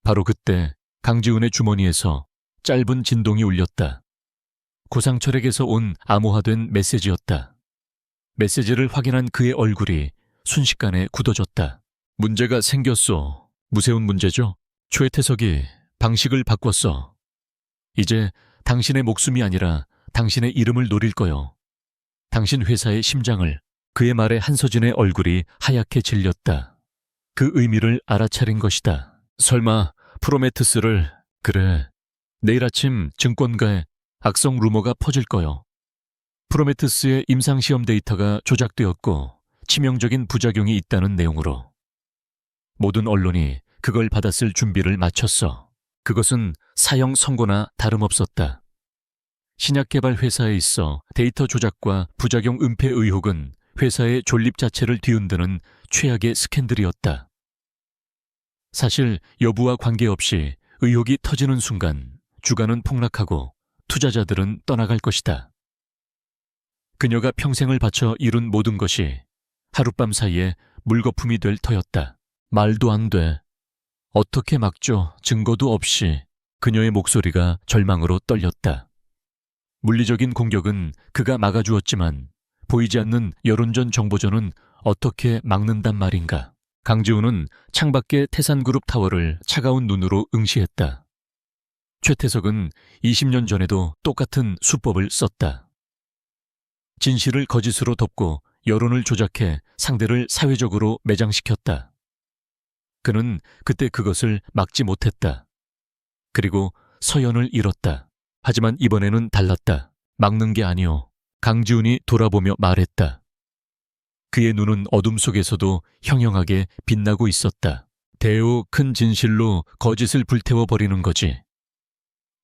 바로 그때 강지훈의 주머니에서 짧은 진동이 울렸다. 고상철에게서 온 암호화된 메시지였다. 메시지를 확인한 그의 얼굴이 순식간에 굳어졌다. 문제가 생겼어. 무서운 문제죠? 최태석이 방식을 바꿨어. 이제 당신의 목숨이 아니라 당신의 이름을 노릴 거요. 당신 회사의 심장을. 그의 말에 한서진의 얼굴이 하얗게 질렸다. 그 의미를 알아차린 것이다. 설마 프로메테스를. 그래. 내일 아침 증권가에 악성 루머가 퍼질 거요. 프로메테스의 임상시험 데이터가 조작되었고 치명적인 부작용이 있다는 내용으로. 모든 언론이 그걸 받았을 준비를 마쳤어. 그것은 사형 선고나 다름없었다. 신약개발 회사에 있어 데이터 조작과 부작용 은폐 의혹은 회사의 존립 자체를 뒤흔드는 최악의 스캔들이었다. 사실 여부와 관계없이 의혹이 터지는 순간 주가는 폭락하고 투자자들은 떠나갈 것이다. 그녀가 평생을 바쳐 이룬 모든 것이 하룻밤 사이에 물거품이 될 터였다. 말도 안 돼. 어떻게 막죠? 증거도 없이. 그녀의 목소리가 절망으로 떨렸다. 물리적인 공격은 그가 막아주었지만 보이지 않는 여론전 정보전은 어떻게 막는단 말인가. 강지훈은 창밖의 태산그룹 타워를 차가운 눈으로 응시했다. 최태석은 20년 전에도 똑같은 수법을 썼다. 진실을 거짓으로 덮고 여론을 조작해 상대를 사회적으로 매장시켰다. 그는 그때 그것을 막지 못했다. 그리고 서연을 잃었다. 하지만 이번에는 달랐다. 막는 게 아니오. 강지훈이 돌아보며 말했다. 그의 눈은 어둠 속에서도 형형하게 빛나고 있었다. 대우 큰 진실로 거짓을 불태워버리는 거지.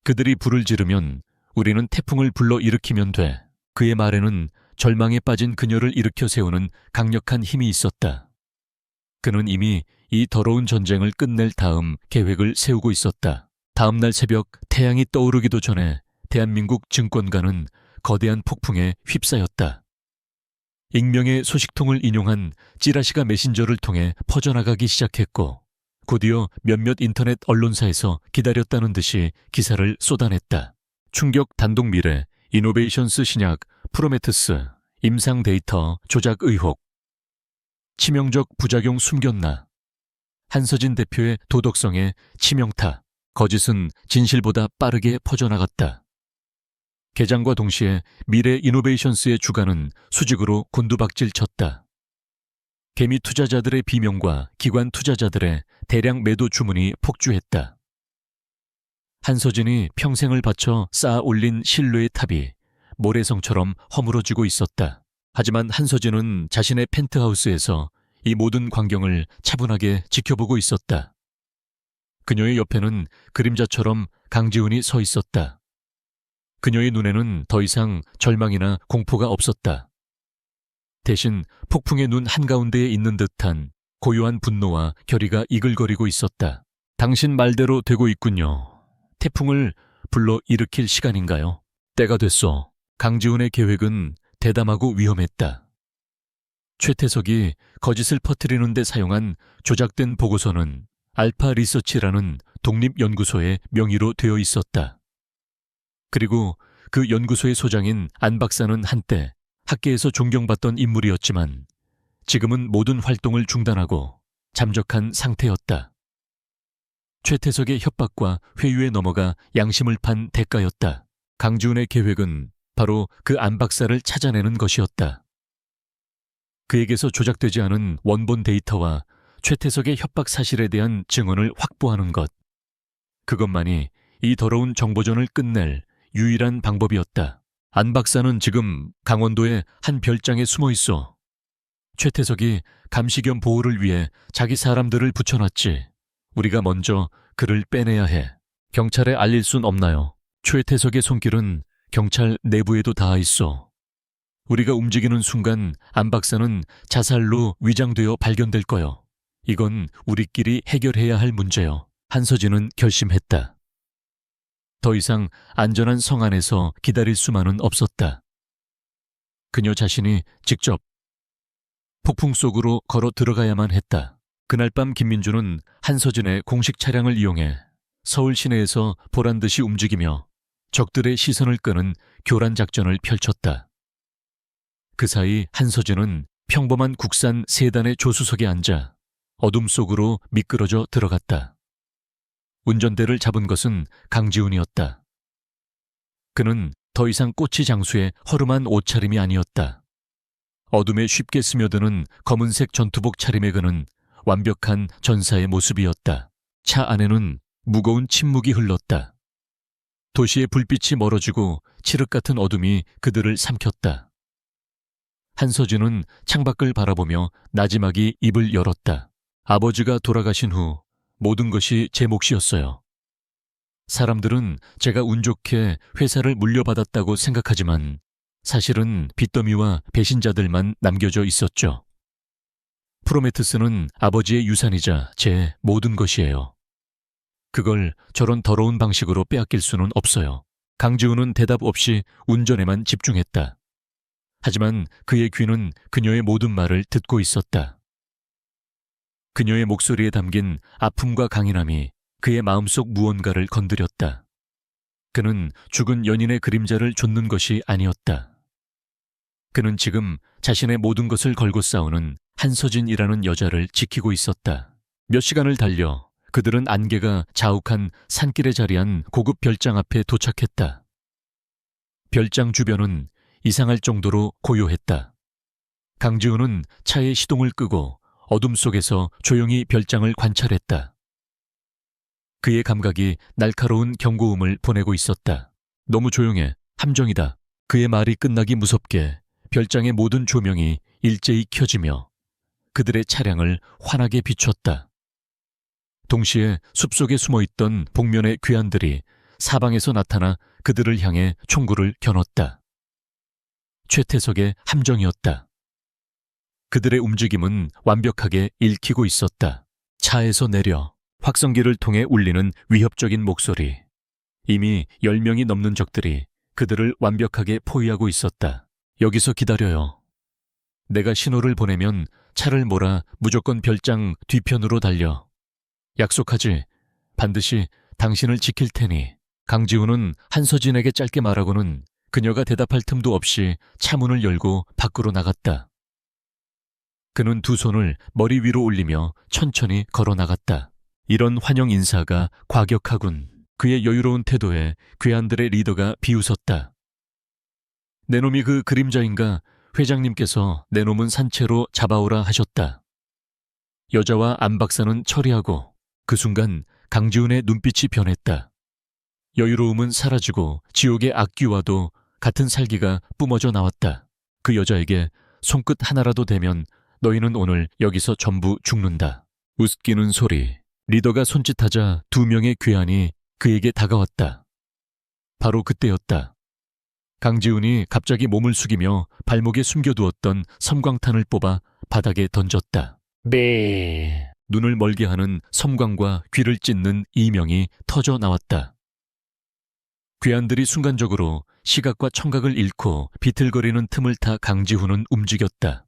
그들이 불을 지르면 우리는 태풍을 불러 일으키면 돼. 그의 말에는 절망에 빠진 그녀를 일으켜 세우는 강력한 힘이 있었다. 그는 이미 이 더러운 전쟁을 끝낼 다음 계획을 세우고 있었다. 다음 날 새벽 태양이 떠오르기도 전에 대한민국 증권가는 거대한 폭풍에 휩싸였다. 익명의 소식통을 인용한 찌라시가 메신저를 통해 퍼져나가기 시작했고 곧이어 몇몇 인터넷 언론사에서 기다렸다는 듯이 기사를 쏟아냈다. 충격 단독 미래, 이노베이션스 신약, 프로메테스, 임상 데이터 조작 의혹. 치명적 부작용 숨겼나. 한서진 대표의 도덕성에 치명타. 거짓은 진실보다 빠르게 퍼져나갔다. 개장과 동시에 미래 이노베이션스의 주가는 수직으로 곤두박질 쳤다. 개미 투자자들의 비명과 기관 투자자들의 대량 매도 주문이 폭주했다. 한서진이 평생을 바쳐 쌓아 올린 신뢰의 탑이 모래성처럼 허물어지고 있었다. 하지만 한서진은 자신의 펜트하우스에서 이 모든 광경을 차분하게 지켜보고 있었다. 그녀의 옆에는 그림자처럼 강지훈이 서 있었다. 그녀의 눈에는 더 이상 절망이나 공포가 없었다. 대신 폭풍의 눈 한가운데에 있는 듯한 고요한 분노와 결의가 이글거리고 있었다. 당신 말대로 되고 있군요. 태풍을 불러 일으킬 시간인가요? 때가 됐어. 강지훈의 계획은 대담하고 위험했다. 최태석이 거짓을 퍼뜨리는 데 사용한 조작된 보고서는 알파 리서치라는 독립연구소의 명의로 되어 있었다. 그리고 그 연구소의 소장인 안 박사는 한때 학계에서 존경받던 인물이었지만 지금은 모든 활동을 중단하고 잠적한 상태였다. 최태석의 협박과 회유에 넘어가 양심을 판 대가였다. 강지훈의 계획은 바로 그 안 박사를 찾아내는 것이었다. 그에게서 조작되지 않은 원본 데이터와 최태석의 협박 사실에 대한 증언을 확보하는 것. 그것만이 이 더러운 정보전을 끝낼 유일한 방법이었다. 안 박사는 지금 강원도의 한 별장에 숨어 있어. 최태석이 감시 겸 보호를 위해 자기 사람들을 붙여놨지. 우리가 먼저 그를 빼내야 해. 경찰에 알릴 순 없나요? 최태석의 손길은 경찰 내부에도 닿아 있어. 우리가 움직이는 순간 안 박사는 자살로 위장되어 발견될 거요. 이건 우리끼리 해결해야 할 문제요. 한서진은 결심했다. 더 이상 안전한 성 안에서 기다릴 수만은 없었다. 그녀 자신이 직접 폭풍 속으로 걸어 들어가야만 했다. 그날 밤 김민주는 한서진의 공식 차량을 이용해 서울 시내에서 보란듯이 움직이며 적들의 시선을 끄는 교란 작전을 펼쳤다. 그 사이 한서진은 평범한 국산 세단의 조수석에 앉아 어둠 속으로 미끄러져 들어갔다. 운전대를 잡은 것은 강지훈이었다. 그는 더 이상 꽃이 장수의 허름한 옷차림이 아니었다. 어둠에 쉽게 스며드는 검은색 전투복 차림의 그는 완벽한 전사의 모습이었다. 차 안에는 무거운 침묵이 흘렀다. 도시의 불빛이 멀어지고 칠흑 같은 어둠이 그들을 삼켰다. 한서진은 창밖을 바라보며 나지막이 입을 열었다. 아버지가 돌아가신 후 모든 것이 제 몫이었어요. 사람들은 제가 운 좋게 회사를 물려받았다고 생각하지만 사실은 빚더미와 배신자들만 남겨져 있었죠. 프로메테스는 아버지의 유산이자 제 모든 것이에요. 그걸 저런 더러운 방식으로 빼앗길 수는 없어요. 강지훈은 대답 없이 운전에만 집중했다. 하지만 그의 귀는 그녀의 모든 말을 듣고 있었다. 그녀의 목소리에 담긴 아픔과 강인함이 그의 마음속 무언가를 건드렸다. 그는 죽은 연인의 그림자를 좇는 것이 아니었다. 그는 지금 자신의 모든 것을 걸고 싸우는 한서진이라는 여자를 지키고 있었다. 몇 시간을 달려 그들은 안개가 자욱한 산길에 자리한 고급 별장 앞에 도착했다. 별장 주변은 이상할 정도로 고요했다. 강지훈은 차의 시동을 끄고 어둠 속에서 조용히 별장을 관찰했다. 그의 감각이 날카로운 경고음을 보내고 있었다. 너무 조용해. 함정이다. 그의 말이 끝나기 무섭게 별장의 모든 조명이 일제히 켜지며 그들의 차량을 환하게 비췄다. 동시에 숲속에 숨어있던 복면의 괴한들이 사방에서 나타나 그들을 향해 총구를 겨눴다. 최태석의 함정이었다. 그들의 움직임은 완벽하게 읽히고 있었다. 차에서 내려 확성기를 통해 울리는 위협적인 목소리. 이미 10명이 넘는 적들이 그들을 완벽하게 포위하고 있었다. 여기서 기다려요. 내가 신호를 보내면 차를 몰아 무조건 별장 뒤편으로 달려. 약속하지. 반드시 당신을 지킬 테니. 강지훈은 한서진에게 짧게 말하고는 그녀가 대답할 틈도 없이 차문을 열고 밖으로 나갔다. 그는 두 손을 머리 위로 올리며 천천히 걸어 나갔다. 이런 환영 인사가 과격하군. 그의 여유로운 태도에 괴한들의 리더가 비웃었다. 내 놈이 그 그림자인가? 회장님께서 내 놈은 산채로 잡아오라 하셨다. 여자와 안 박사는 처리하고 그 순간 강지훈의 눈빛이 변했다. 여유로움은 사라지고 지옥의 악귀와도 같은 살기가 뿜어져 나왔다. 그 여자에게 손끝 하나라도 대면 너희는 오늘 여기서 전부 죽는다. 웃기는 소리. 리더가 손짓하자 두 명의 괴한이 그에게 다가왔다. 바로 그때였다. 강지훈이 갑자기 몸을 숙이며 발목에 숨겨두었던 섬광탄을 뽑아 바닥에 던졌다. 네. 눈을 멀게 하는 섬광과 귀를 찢는 이명이 터져 나왔다. 괴한들이 순간적으로 시각과 청각을 잃고 비틀거리는 틈을 타 강지훈은 움직였다.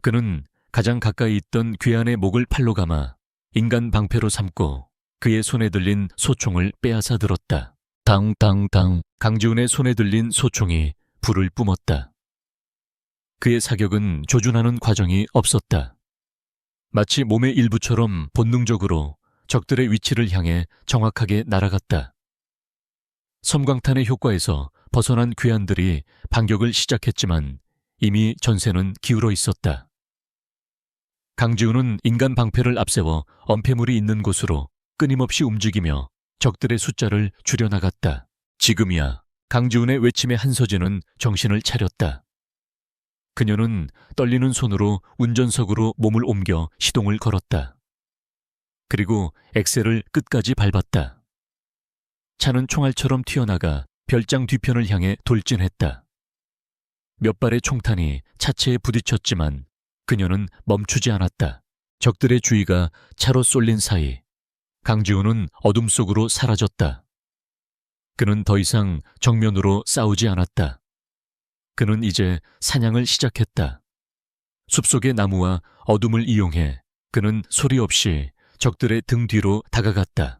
그는 가장 가까이 있던 괴한의 목을 팔로 감아 인간 방패로 삼고 그의 손에 들린 소총을 빼앗아 들었다. 당당당. 강지훈의 손에 들린 소총이 불을 뿜었다. 그의 사격은 조준하는 과정이 없었다. 마치 몸의 일부처럼 본능적으로 적들의 위치를 향해 정확하게 날아갔다. 섬광탄의 효과에서 벗어난 괴한들이 반격을 시작했지만 이미 전세는 기울어 있었다. 강지훈은 인간 방패를 앞세워 엄폐물이 있는 곳으로 끊임없이 움직이며 적들의 숫자를 줄여나갔다. 지금이야. 강지훈의 외침에 한서진은 정신을 차렸다. 그녀는 떨리는 손으로 운전석으로 몸을 옮겨 시동을 걸었다. 그리고 엑셀을 끝까지 밟았다. 차는 총알처럼 튀어나가 별장 뒤편을 향해 돌진했다. 몇 발의 총탄이 차체에 부딪혔지만 그녀는 멈추지 않았다. 적들의 주의가 차로 쏠린 사이 강지훈은 어둠 속으로 사라졌다. 그는 더 이상 정면으로 싸우지 않았다. 그는 이제 사냥을 시작했다. 숲속의 나무와 어둠을 이용해 그는 소리 없이 적들의 등 뒤로 다가갔다.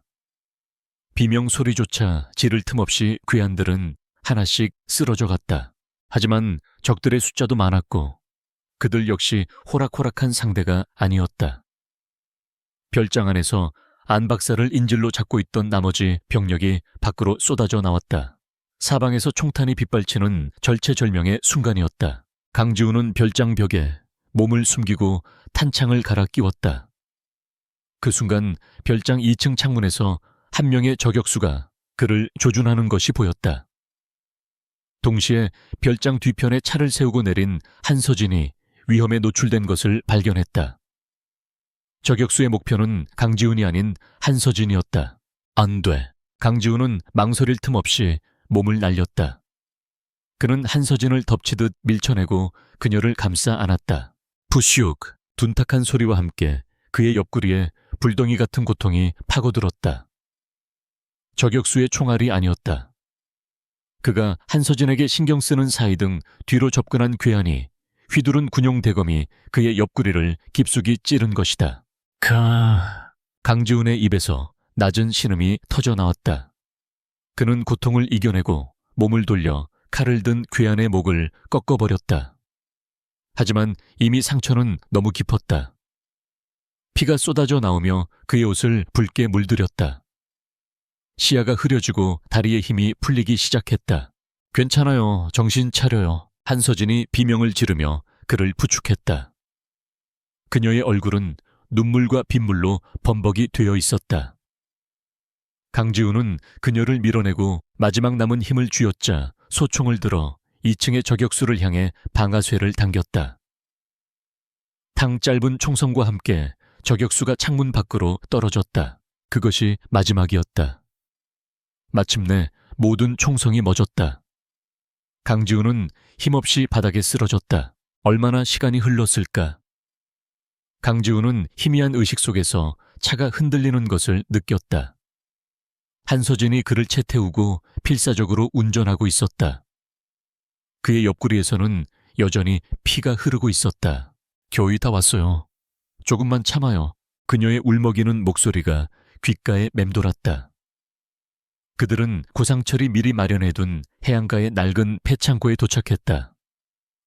비명 소리조차 지를 틈 없이 괴한들은 하나씩 쓰러져 갔다. 하지만 적들의 숫자도 많았고 그들 역시 호락호락한 상대가 아니었다. 별장 안에서 안 박사를 인질로 잡고 있던 나머지 병력이 밖으로 쏟아져 나왔다. 사방에서 총탄이 빗발치는 절체절명의 순간이었다. 강지훈은 별장 벽에 몸을 숨기고 탄창을 갈아 끼웠다. 그 순간 별장 2층 창문에서 한 명의 저격수가 그를 조준하는 것이 보였다. 동시에 별장 뒤편에 차를 세우고 내린 한서진이 위험에 노출된 것을 발견했다. 저격수의 목표는 강지훈이 아닌 한서진이었다. 안 돼. 강지훈은 망설일 틈 없이 몸을 날렸다. 그는 한서진을 덮치듯 밀쳐내고 그녀를 감싸 안았다. 푸슉! 둔탁한 소리와 함께 그의 옆구리에 불덩이 같은 고통이 파고들었다. 저격수의 총알이 아니었다. 그가 한서진에게 신경 쓰는 사이 등 뒤로 접근한 괴한이 휘두른 군용 대검이 그의 옆구리를 깊숙이 찌른 것이다. 강지훈의 입에서 낮은 신음이 터져 나왔다. 그는 고통을 이겨내고 몸을 돌려 칼을 든 괴한의 목을 꺾어버렸다. 하지만 이미 상처는 너무 깊었다. 피가 쏟아져 나오며 그의 옷을 붉게 물들였다. 시야가 흐려지고 다리의 힘이 풀리기 시작했다. 괜찮아요. 정신 차려요. 한서진이 비명을 지르며 그를 부축했다. 그녀의 얼굴은 눈물과 빗물로 범벅이 되어 있었다. 강지훈은 그녀를 밀어내고 마지막 남은 힘을 쥐어짜 소총을 들어 2층의 저격수를 향해 방아쇠를 당겼다. 탕 짧은 총성과 함께 저격수가 창문 밖으로 떨어졌다. 그것이 마지막이었다. 마침내 모든 총성이 멎었다. 강지훈은 힘없이 바닥에 쓰러졌다. 얼마나 시간이 흘렀을까? 강지훈은 희미한 의식 속에서 차가 흔들리는 것을 느꼈다. 한서진이 그를 채태우고 필사적으로 운전하고 있었다. 그의 옆구리에서는 여전히 피가 흐르고 있었다. 겨우 다 왔어요. 조금만 참아요. 그녀의 울먹이는 목소리가 귓가에 맴돌았다. 그들은 고상철이 미리 마련해둔 해안가의 낡은 폐창고에 도착했다.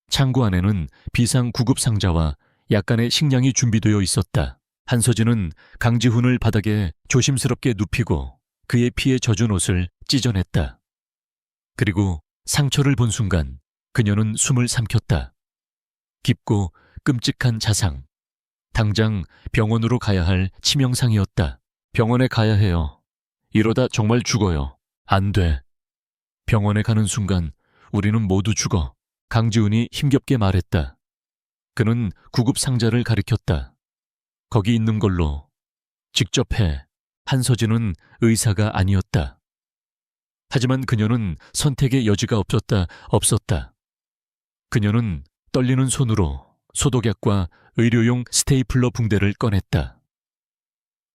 창고 안에는 비상 구급 상자와 약간의 식량이 준비되어 있었다. 한서진은 강지훈을 바닥에 조심스럽게 눕히고 그의 피에 젖은 옷을 찢어냈다. 그리고 상처를 본 순간 그녀는 숨을 삼켰다. 깊고 끔찍한 자상. 당장 병원으로 가야 할 치명상이었다. 병원에 가야 해요. 이러다 정말 죽어요. 안 돼. 병원에 가는 순간 우리는 모두 죽어. 강지훈이 힘겹게 말했다. 그는 구급 상자를 가리켰다. 거기 있는 걸로. 직접 해. 한서진은 의사가 아니었다. 하지만 그녀는 선택의 여지가 없었다. 그녀는 떨리는 손으로 소독약과 의료용 스테이플러 붕대를 꺼냈다.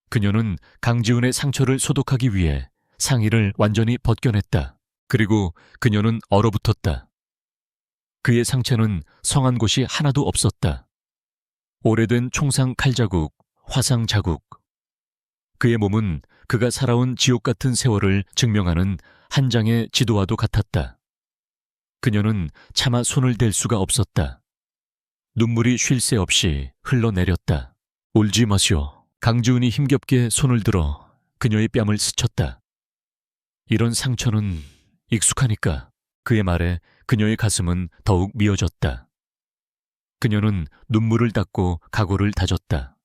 그녀는 강지훈의 상처를 소독하기 위해 상의를 완전히 벗겨냈다. 그리고 그녀는 얼어붙었다. 그의 상체는 성한 곳이 하나도 없었다. 오래된 총상 칼자국, 화상 자국. 그의 몸은 그가 살아온 지옥 같은 세월을 증명하는 한 장의 지도와도 같았다. 그녀는 차마 손을 댈 수가 없었다. 눈물이 쉴 새 없이 흘러내렸다. 울지 마시오. 강지훈이 힘겹게 손을 들어 그녀의 뺨을 스쳤다. 이런 상처는 익숙하니까. 그의 말에 그녀의 가슴은 더욱 미어졌다. 그녀는 눈물을 닦고 각오를 다졌다.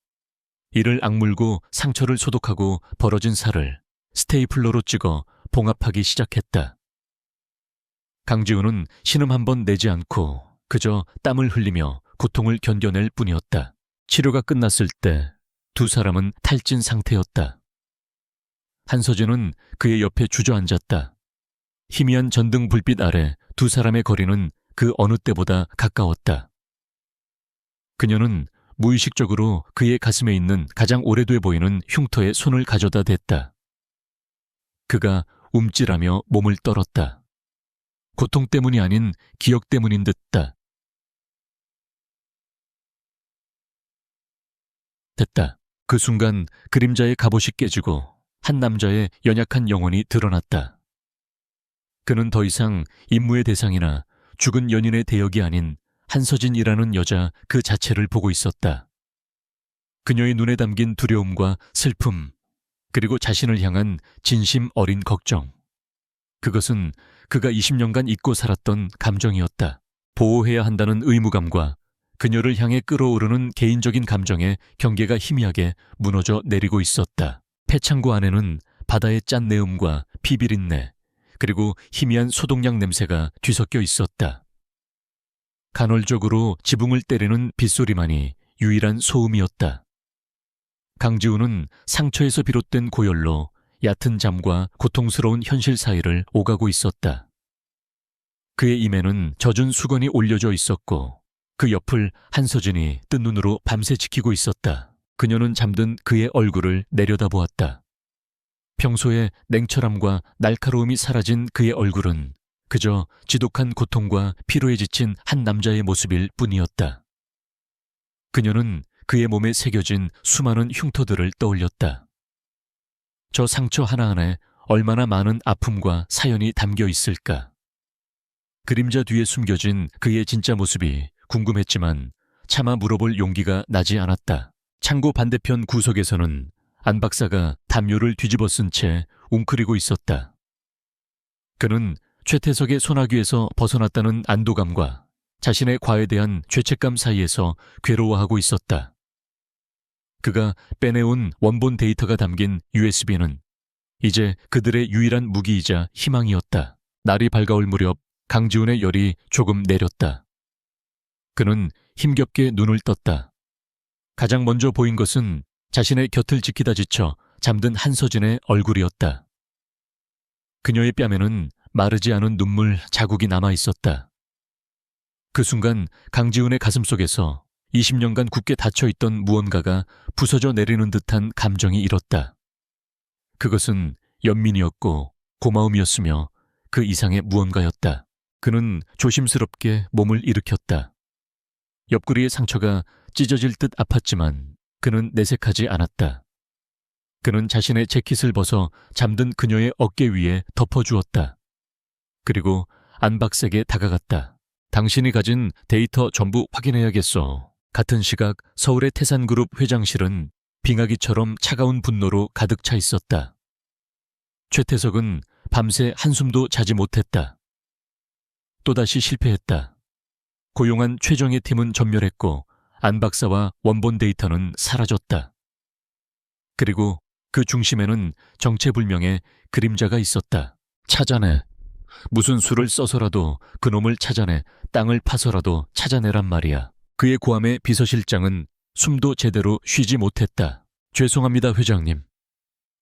이를 악물고 상처를 소독하고 벌어진 살을 스테이플러로 찍어 봉합하기 시작했다. 강지훈은 신음 한 번 내지 않고 그저 땀을 흘리며 고통을 견뎌낼 뿐이었다. 치료가 끝났을 때 두 사람은 탈진 상태였다. 한서진은 그의 옆에 주저앉았다. 희미한 전등 불빛 아래 두 사람의 거리는 그 어느 때보다 가까웠다. 그녀는 무의식적으로 그의 가슴에 있는 가장 오래돼 보이는 흉터에 손을 가져다 댔다. 그가 움찔하며 몸을 떨었다. 고통 때문이 아닌 기억 때문인 듯다. 됐다. 그 순간 그림자의 갑옷이 깨지고 한 남자의 연약한 영혼이 드러났다. 그는 더 이상 임무의 대상이나 죽은 연인의 대역이 아닌 한서진이라는 여자 그 자체를 보고 있었다. 그녀의 눈에 담긴 두려움과 슬픔, 그리고 자신을 향한 진심 어린 걱정. 그것은 그가 20년간 잊고 살았던 감정이었다. 보호해야 한다는 의무감과 그녀를 향해 끓어오르는 개인적인 감정의 경계가 희미하게 무너져 내리고 있었다. 폐창고 안에는 바다의 짠 내음과 피비린내, 그리고 희미한 소독약 냄새가 뒤섞여 있었다. 간헐적으로 지붕을 때리는 빗소리만이 유일한 소음이었다. 강지훈은 상처에서 비롯된 고열로 얕은 잠과 고통스러운 현실 사이를 오가고 있었다. 그의 임에는 젖은 수건이 올려져 있었고 그 옆을 한서진이 뜬 눈으로 밤새 지키고 있었다. 그녀는 잠든 그의 얼굴을 내려다보았다. 평소에 냉철함과 날카로움이 사라진 그의 얼굴은 그저 지독한 고통과 피로에 지친 한 남자의 모습일 뿐이었다. 그녀는 그의 몸에 새겨진 수많은 흉터들을 떠올렸다. 저 상처 하나하나에 얼마나 많은 아픔과 사연이 담겨 있을까. 그림자 뒤에 숨겨진 그의 진짜 모습이 궁금했지만 차마 물어볼 용기가 나지 않았다. 창고 반대편 구석에서는 안 박사가 담요를 뒤집어 쓴 채 웅크리고 있었다. 그는 최태석의 소나귀에서 벗어났다는 안도감과 자신의 과에 대한 죄책감 사이에서 괴로워하고 있었다. 그가 빼내온 원본 데이터가 담긴 USB는 이제 그들의 유일한 무기이자 희망이었다. 날이 밝아올 무렵 강지훈의 열이 조금 내렸다. 그는 힘겹게 눈을 떴다. 가장 먼저 보인 것은 자신의 곁을 지키다 지쳐 잠든 한서진의 얼굴이었다. 그녀의 뺨에는 마르지 않은 눈물 자국이 남아 있었다. 그 순간 강지훈의 가슴속에서 20년간 굳게 닫혀있던 무언가가 부서져 내리는 듯한 감정이 일었다. 그것은 연민이었고 고마움이었으며 그 이상의 무언가였다. 그는 조심스럽게 몸을 일으켰다. 옆구리의 상처가 찢어질 듯 아팠지만 그는 내색하지 않았다. 그는 자신의 재킷을 벗어 잠든 그녀의 어깨 위에 덮어주었다. 그리고 안 박사에게 다가갔다. 당신이 가진 데이터 전부 확인해야겠어. 같은 시각 서울의 태산그룹 회장실은 빙하기처럼 차가운 분노로 가득 차 있었다. 최태석은 밤새 한숨도 자지 못했다. 또다시 실패했다. 고용한 최정예 팀은 전멸했고 안 박사와 원본 데이터는 사라졌다. 그리고 그 중심에는 정체불명의 그림자가 있었다. 찾아내. 무슨 수를 써서라도 그놈을 찾아내 땅을 파서라도 찾아내란 말이야. 그의 고함에 비서실장은 숨도 제대로 쉬지 못했다. 죄송합니다, 회장님.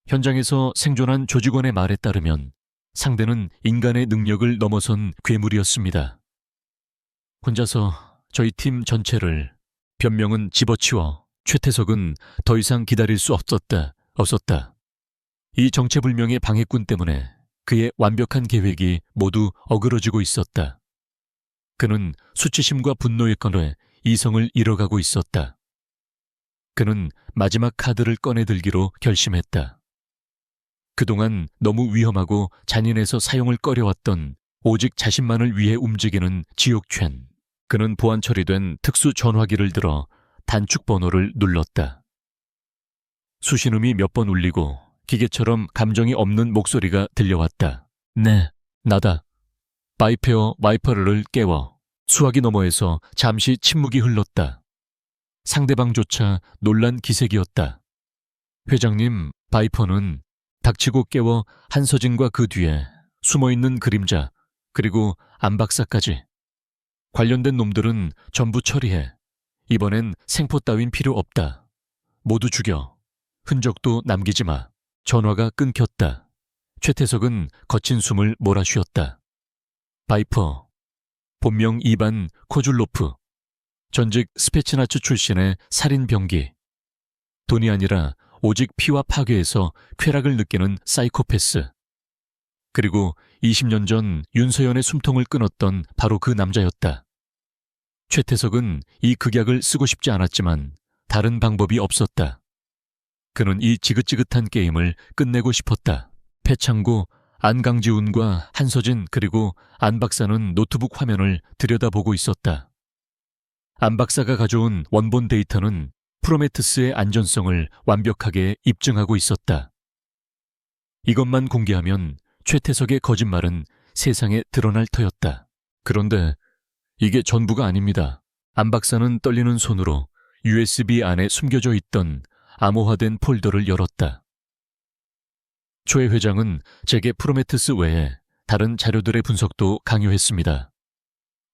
현장에서 생존한 조직원의 말에 따르면 상대는 인간의 능력을 넘어선 괴물이었습니다. 혼자서 저희 팀 전체를 변명은 집어치워 최태석은 더 이상 기다릴 수 없었다. 이 정체불명의 방해꾼 때문에 그의 완벽한 계획이 모두 어그러지고 있었다. 그는 수치심과 분노에 꺼내 이성을 잃어가고 있었다. 그는 마지막 카드를 꺼내들기로 결심했다. 그동안 너무 위험하고 잔인해서 사용을 꺼려왔던 오직 자신만을 위해 움직이는 지옥챈. 그는 보안 처리된 특수 전화기를 들어 단축 번호를 눌렀다. 수신음이 몇 번 울리고 기계처럼 감정이 없는 목소리가 들려왔다. 네, 나다. 바이페어 와이퍼를 깨워. 수화기 너머에서 잠시 침묵이 흘렀다. 상대방조차 놀란 기색이었다. 회장님, 바이퍼는 닥치고 깨워 한서진과 그 뒤에 숨어있는 그림자, 그리고 안 박사까지. 관련된 놈들은 전부 처리해. 이번엔 생포 따윈 필요 없다. 모두 죽여. 흔적도 남기지 마. 전화가 끊겼다. 최태석은 거친 숨을 몰아쉬었다. 바이퍼, 본명 이반 코줄로프, 전직 스페츠나츠 출신의 살인병기. 돈이 아니라 오직 피와 파괴에서 쾌락을 느끼는 사이코패스. 그리고 20년 전 윤서연의 숨통을 끊었던 바로 그 남자였다. 최태석은 이 극약을 쓰고 싶지 않았지만 다른 방법이 없었다. 그는 이 지긋지긋한 게임을 끝내고 싶었다. 패창구, 안강지훈과 한서진 그리고 안 박사는 노트북 화면을 들여다보고 있었다. 안 박사가 가져온 원본 데이터는 프로메테스의 안전성을 완벽하게 입증하고 있었다. 이것만 공개하면 최태석의 거짓말은 세상에 드러날 터였다. 그런데 이게 전부가 아닙니다. 안 박사는 떨리는 손으로 USB 안에 숨겨져 있던 암호화된 폴더를 열었다. 초 회장은 제게 프로메테스 외에 다른 자료들의 분석도 강요했습니다.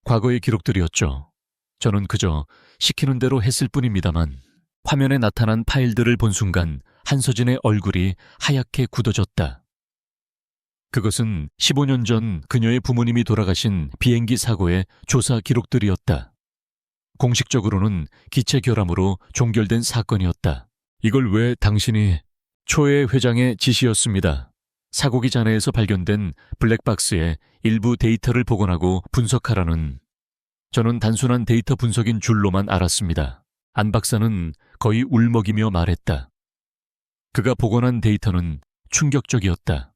과거의 기록들이었죠. 저는 그저 시키는 대로 했을 뿐입니다만 화면에 나타난 파일들을 본 순간 한서진의 얼굴이 하얗게 굳어졌다. 그것은 15년 전 그녀의 부모님이 돌아가신 비행기 사고의 조사 기록들이었다. 공식적으로는 기체 결함으로 종결된 사건이었다. 이걸 왜 당신이 초회 회장의 지시였습니다. 사고기 잔해에서 발견된 블랙박스에 일부 데이터를 복원하고 분석하라는. 저는 단순한 데이터 분석인 줄로만 알았습니다. 안 박사는 거의 울먹이며 말했다. 그가 복원한 데이터는 충격적이었다.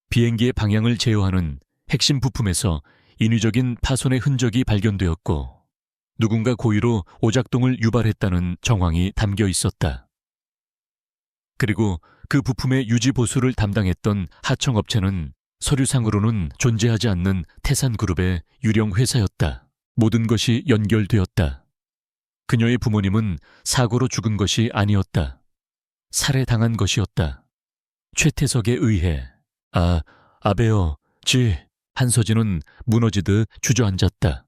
비행기의 방향을 제어하는 핵심 부품에서 인위적인 파손의 흔적이 발견되었고 누군가 고의로 오작동을 유발했다는 정황이 담겨 있었다. 그리고 그 부품의 유지 보수를 담당했던 하청업체는 서류상으로는 존재하지 않는 태산그룹의 유령 회사였다. 모든 것이 연결되었다. 그녀의 부모님은 사고로 죽은 것이 아니었다. 살해당한 것이었다. 최태석에 의해. 아베어, 한서진은 무너지듯 주저앉았다.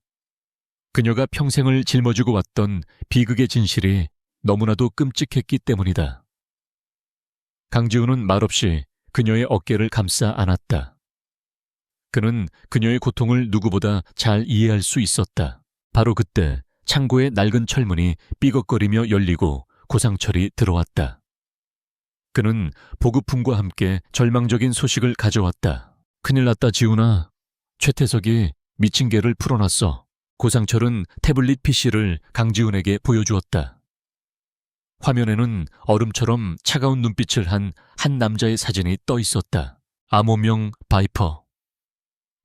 그녀가 평생을 짊어지고 왔던 비극의 진실이 너무나도 끔찍했기 때문이다. 강지훈은 말없이 그녀의 어깨를 감싸 안았다. 그는 그녀의 고통을 누구보다 잘 이해할 수 있었다. 바로 그때 창고의 낡은 철문이 삐걱거리며 열리고 고상철이 들어왔다. 그는 보급품과 함께 절망적인 소식을 가져왔다. 큰일 났다, 지훈아. 최태석이 미친 개를 풀어놨어. 고상철은 태블릿 PC를 강지훈에게 보여주었다. 화면에는 얼음처럼 차가운 눈빛을 한 남자의 사진이 떠 있었다. 암호명 바이퍼.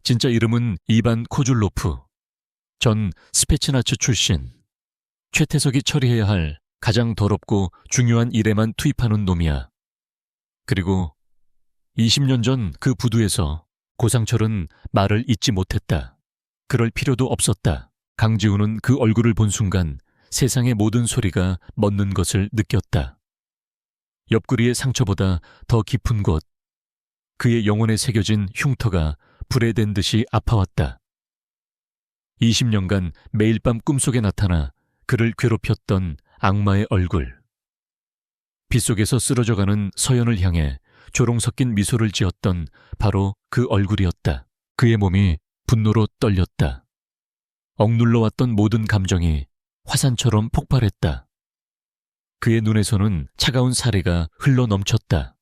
진짜 이름은 이반 코줄로프. 전 스페츠나츠 출신. 최태석이 처리해야 할 가장 더럽고 중요한 일에만 투입하는 놈이야. 그리고 20년 전 그 부두에서 고상철은 말을 잇지 못했다. 그럴 필요도 없었다. 강지훈은 그 얼굴을 본 순간 세상의 모든 소리가 멎는 것을 느꼈다. 옆구리의 상처보다 더 깊은 곳, 그의 영혼에 새겨진 흉터가 불에 댄 듯이 아파왔다. 20년간 매일 밤 꿈속에 나타나 그를 괴롭혔던 악마의 얼굴. 빗속에서 쓰러져가는 서연을 향해 조롱 섞인 미소를 지었던 바로 그 얼굴이었다. 그의 몸이 분노로 떨렸다. 억눌러왔던 모든 감정이 화산처럼 폭발했다. 그의 눈에서는 차가운 사레가 흘러넘쳤다.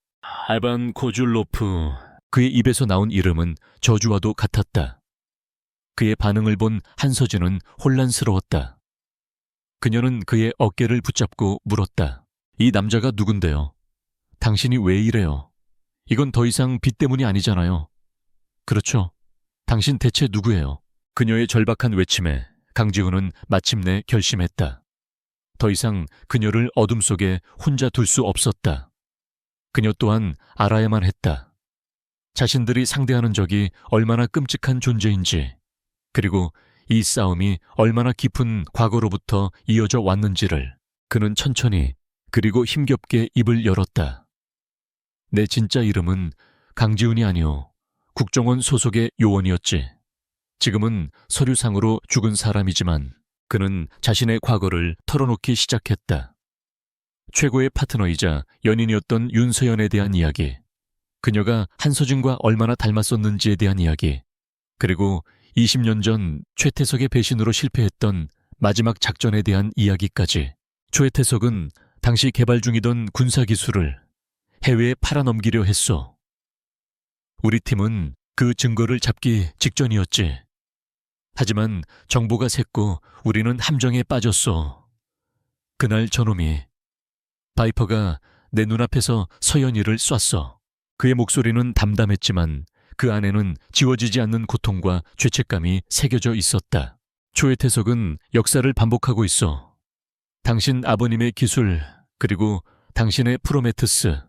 알반 코줄로프. 그의 입에서 나온 이름은 저주와도 같았다. 그의 반응을 본 한서진은 혼란스러웠다. 그녀는 그의 어깨를 붙잡고 물었다. 이 남자가 누군데요? 당신이 왜 이래요? 이건 더 이상 빚 때문이 아니잖아요. 그렇죠. 당신 대체 누구예요? 그녀의 절박한 외침에 강지훈은 마침내 결심했다. 더 이상 그녀를 어둠 속에 혼자 둘 수 없었다. 그녀 또한 알아야만 했다. 자신들이 상대하는 적이 얼마나 끔찍한 존재인지, 그리고 이 싸움이 얼마나 깊은 과거로부터 이어져 왔는지를 그는 천천히 그리고 힘겹게 입을 열었다. 내 진짜 이름은 강지훈이 아니오. 국정원 소속의 요원이었지. 지금은 서류상으로 죽은 사람이지만 그는 자신의 과거를 털어놓기 시작했다. 최고의 파트너이자 연인이었던 윤서연에 대한 이야기, 그녀가 한서진과 얼마나 닮았었는지에 대한 이야기, 그리고 20년 전 최태석의 배신으로 실패했던 마지막 작전에 대한 이야기까지. 최태석은 당시 개발 중이던 군사기술을 해외에 팔아넘기려 했어. 우리 팀은 그 증거를 잡기 직전이었지. 하지만 정보가 샜고 우리는 함정에 빠졌어. 그날 저놈이, 바이퍼가 내 눈앞에서 서연이를 쐈어. 그의 목소리는 담담했지만 그 안에는 지워지지 않는 고통과 죄책감이 새겨져 있었다. 최태석은 역사를 반복하고 있어. 당신 아버님의 기술, 그리고 당신의 프로메테스.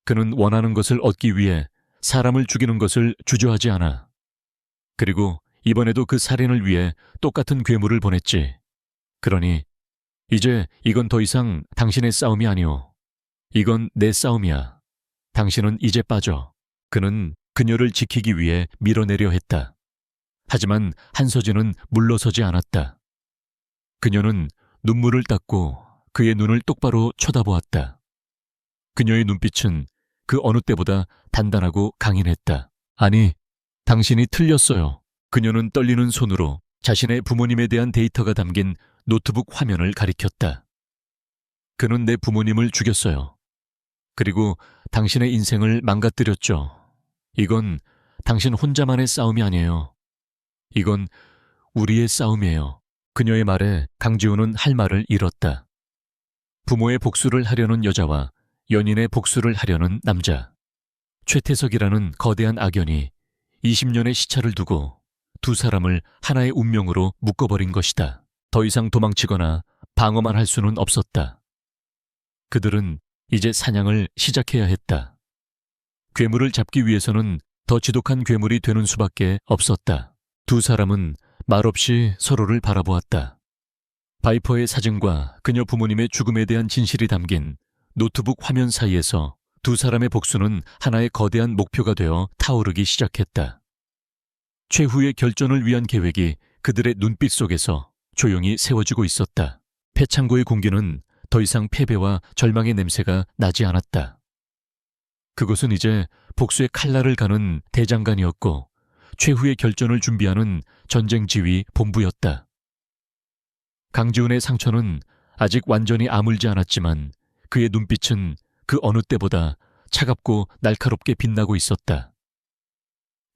그는 원하는 것을 얻기 위해 사람을 죽이는 것을 주저하지 않아. 그리고 이번에도 그 살인을 위해 똑같은 괴물을 보냈지. 그러니 이제 이건 더 이상 당신의 싸움이 아니오. 이건 내 싸움이야. 당신은 이제 빠져. 그는 그녀를 지키기 위해 밀어내려 했다. 하지만 한서진은 물러서지 않았다. 그녀는 눈물을 닦고 그의 눈을 똑바로 쳐다보았다. 그녀의 눈빛은 그 어느 때보다 단단하고 강인했다. 아니, 당신이 틀렸어요. 그녀는 떨리는 손으로 자신의 부모님에 대한 데이터가 담긴 노트북 화면을 가리켰다. 그는 내 부모님을 죽였어요. 그리고 당신의 인생을 망가뜨렸죠. 이건 당신 혼자만의 싸움이 아니에요. 이건 우리의 싸움이에요. 그녀의 말에 강지훈은 할 말을 잃었다. 부모의 복수를 하려는 여자와 연인의 복수를 하려는 남자. 최태석이라는 거대한 악연이 20년의 시차를 두고 두 사람을 하나의 운명으로 묶어버린 것이다. 더 이상 도망치거나 방어만 할 수는 없었다. 그들은 이제 사냥을 시작해야 했다. 괴물을 잡기 위해서는 더 지독한 괴물이 되는 수밖에 없었다. 두 사람은 말없이 서로를 바라보았다. 바이퍼의 사진과 그녀 부모님의 죽음에 대한 진실이 담긴 노트북 화면 사이에서 두 사람의 복수는 하나의 거대한 목표가 되어 타오르기 시작했다. 최후의 결전을 위한 계획이 그들의 눈빛 속에서 조용히 세워지고 있었다. 폐창고의 공기는 더 이상 패배와 절망의 냄새가 나지 않았다. 그곳은 이제 복수의 칼날을 가는 대장간이었고 최후의 결전을 준비하는 전쟁 지휘 본부였다. 강지훈의 상처는 아직 완전히 아물지 않았지만 그의 눈빛은 그 어느 때보다 차갑고 날카롭게 빛나고 있었다.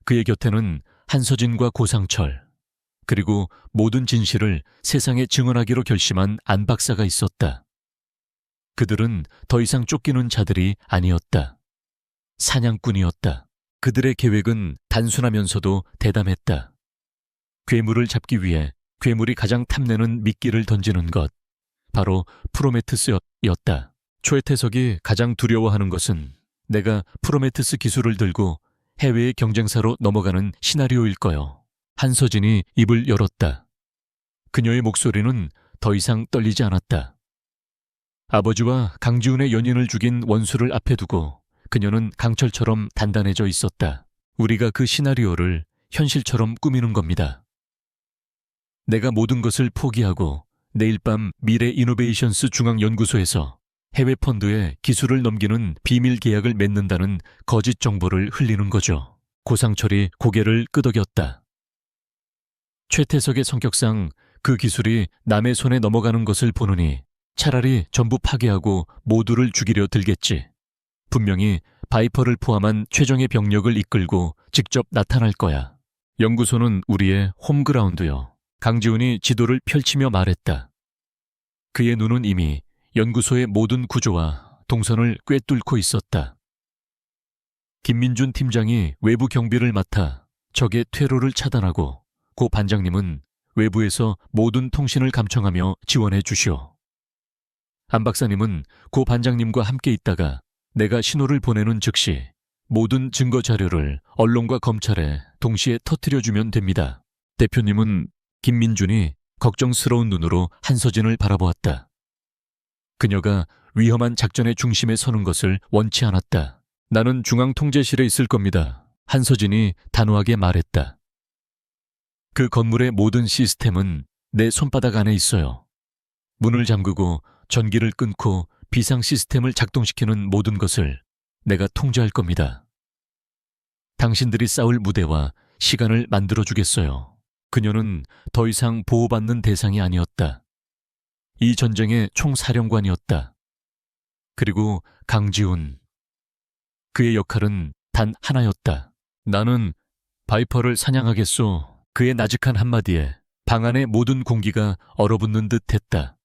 그의 곁에는 한서진과 고상철, 그리고 모든 진실을 세상에 증언하기로 결심한 안 박사가 있었다. 그들은 더 이상 쫓기는 자들이 아니었다. 사냥꾼이었다. 그들의 계획은 단순하면서도 대담했다. 괴물을 잡기 위해 괴물이 가장 탐내는 미끼를 던지는 것, 바로 프로메테스였다. 최태석이 가장 두려워하는 것은 내가 프로메테스 기술을 들고 해외의 경쟁사로 넘어가는 시나리오일 거요. 한서진이 입을 열었다. 그녀의 목소리는 더 이상 떨리지 않았다. 아버지와 강지훈의 연인을 죽인 원수를 앞에 두고 그녀는 강철처럼 단단해져 있었다. 우리가 그 시나리오를 현실처럼 꾸미는 겁니다. 내가 모든 것을 포기하고 내일 밤 미래 이노베이션스 중앙연구소에서 해외 펀드에 기술을 넘기는 비밀 계약을 맺는다는 거짓 정보를 흘리는 거죠. 고상철이 고개를 끄덕였다. 최태석의 성격상 그 기술이 남의 손에 넘어가는 것을 보느니 차라리 전부 파괴하고 모두를 죽이려 들겠지. 분명히 바이퍼를 포함한 최정예 병력을 이끌고 직접 나타날 거야. 연구소는 우리의 홈그라운드요. 강지훈이 지도를 펼치며 말했다. 그의 눈은 이미 연구소의 모든 구조와 동선을 꿰뚫고 있었다. 김민준 팀장이 외부 경비를 맡아 적의 퇴로를 차단하고 고 반장님은 외부에서 모든 통신을 감청하며 지원해 주시오. 안 박사님은 고 반장님과 함께 있다가 내가 신호를 보내는 즉시 모든 증거 자료를 언론과 검찰에 동시에 터뜨려주면 됩니다. 대표님은 김민준이 걱정스러운 눈으로 한서진을 바라보았다. 그녀가 위험한 작전의 중심에 서는 것을 원치 않았다. 나는 중앙통제실에 있을 겁니다. 한서진이 단호하게 말했다. 그 건물의 모든 시스템은 내 손바닥 안에 있어요. 문을 잠그고 전기를 끊고 비상 시스템을 작동시키는 모든 것을 내가 통제할 겁니다. 당신들이 싸울 무대와 시간을 만들어주겠어요. 그녀는 더 이상 보호받는 대상이 아니었다. 이 전쟁의 총사령관이었다. 그리고 강지훈. 그의 역할은 단 하나였다. 나는 바이퍼를 사냥하겠소. 그의 나직한 한마디에 방 안의 모든 공기가 얼어붙는 듯 했다.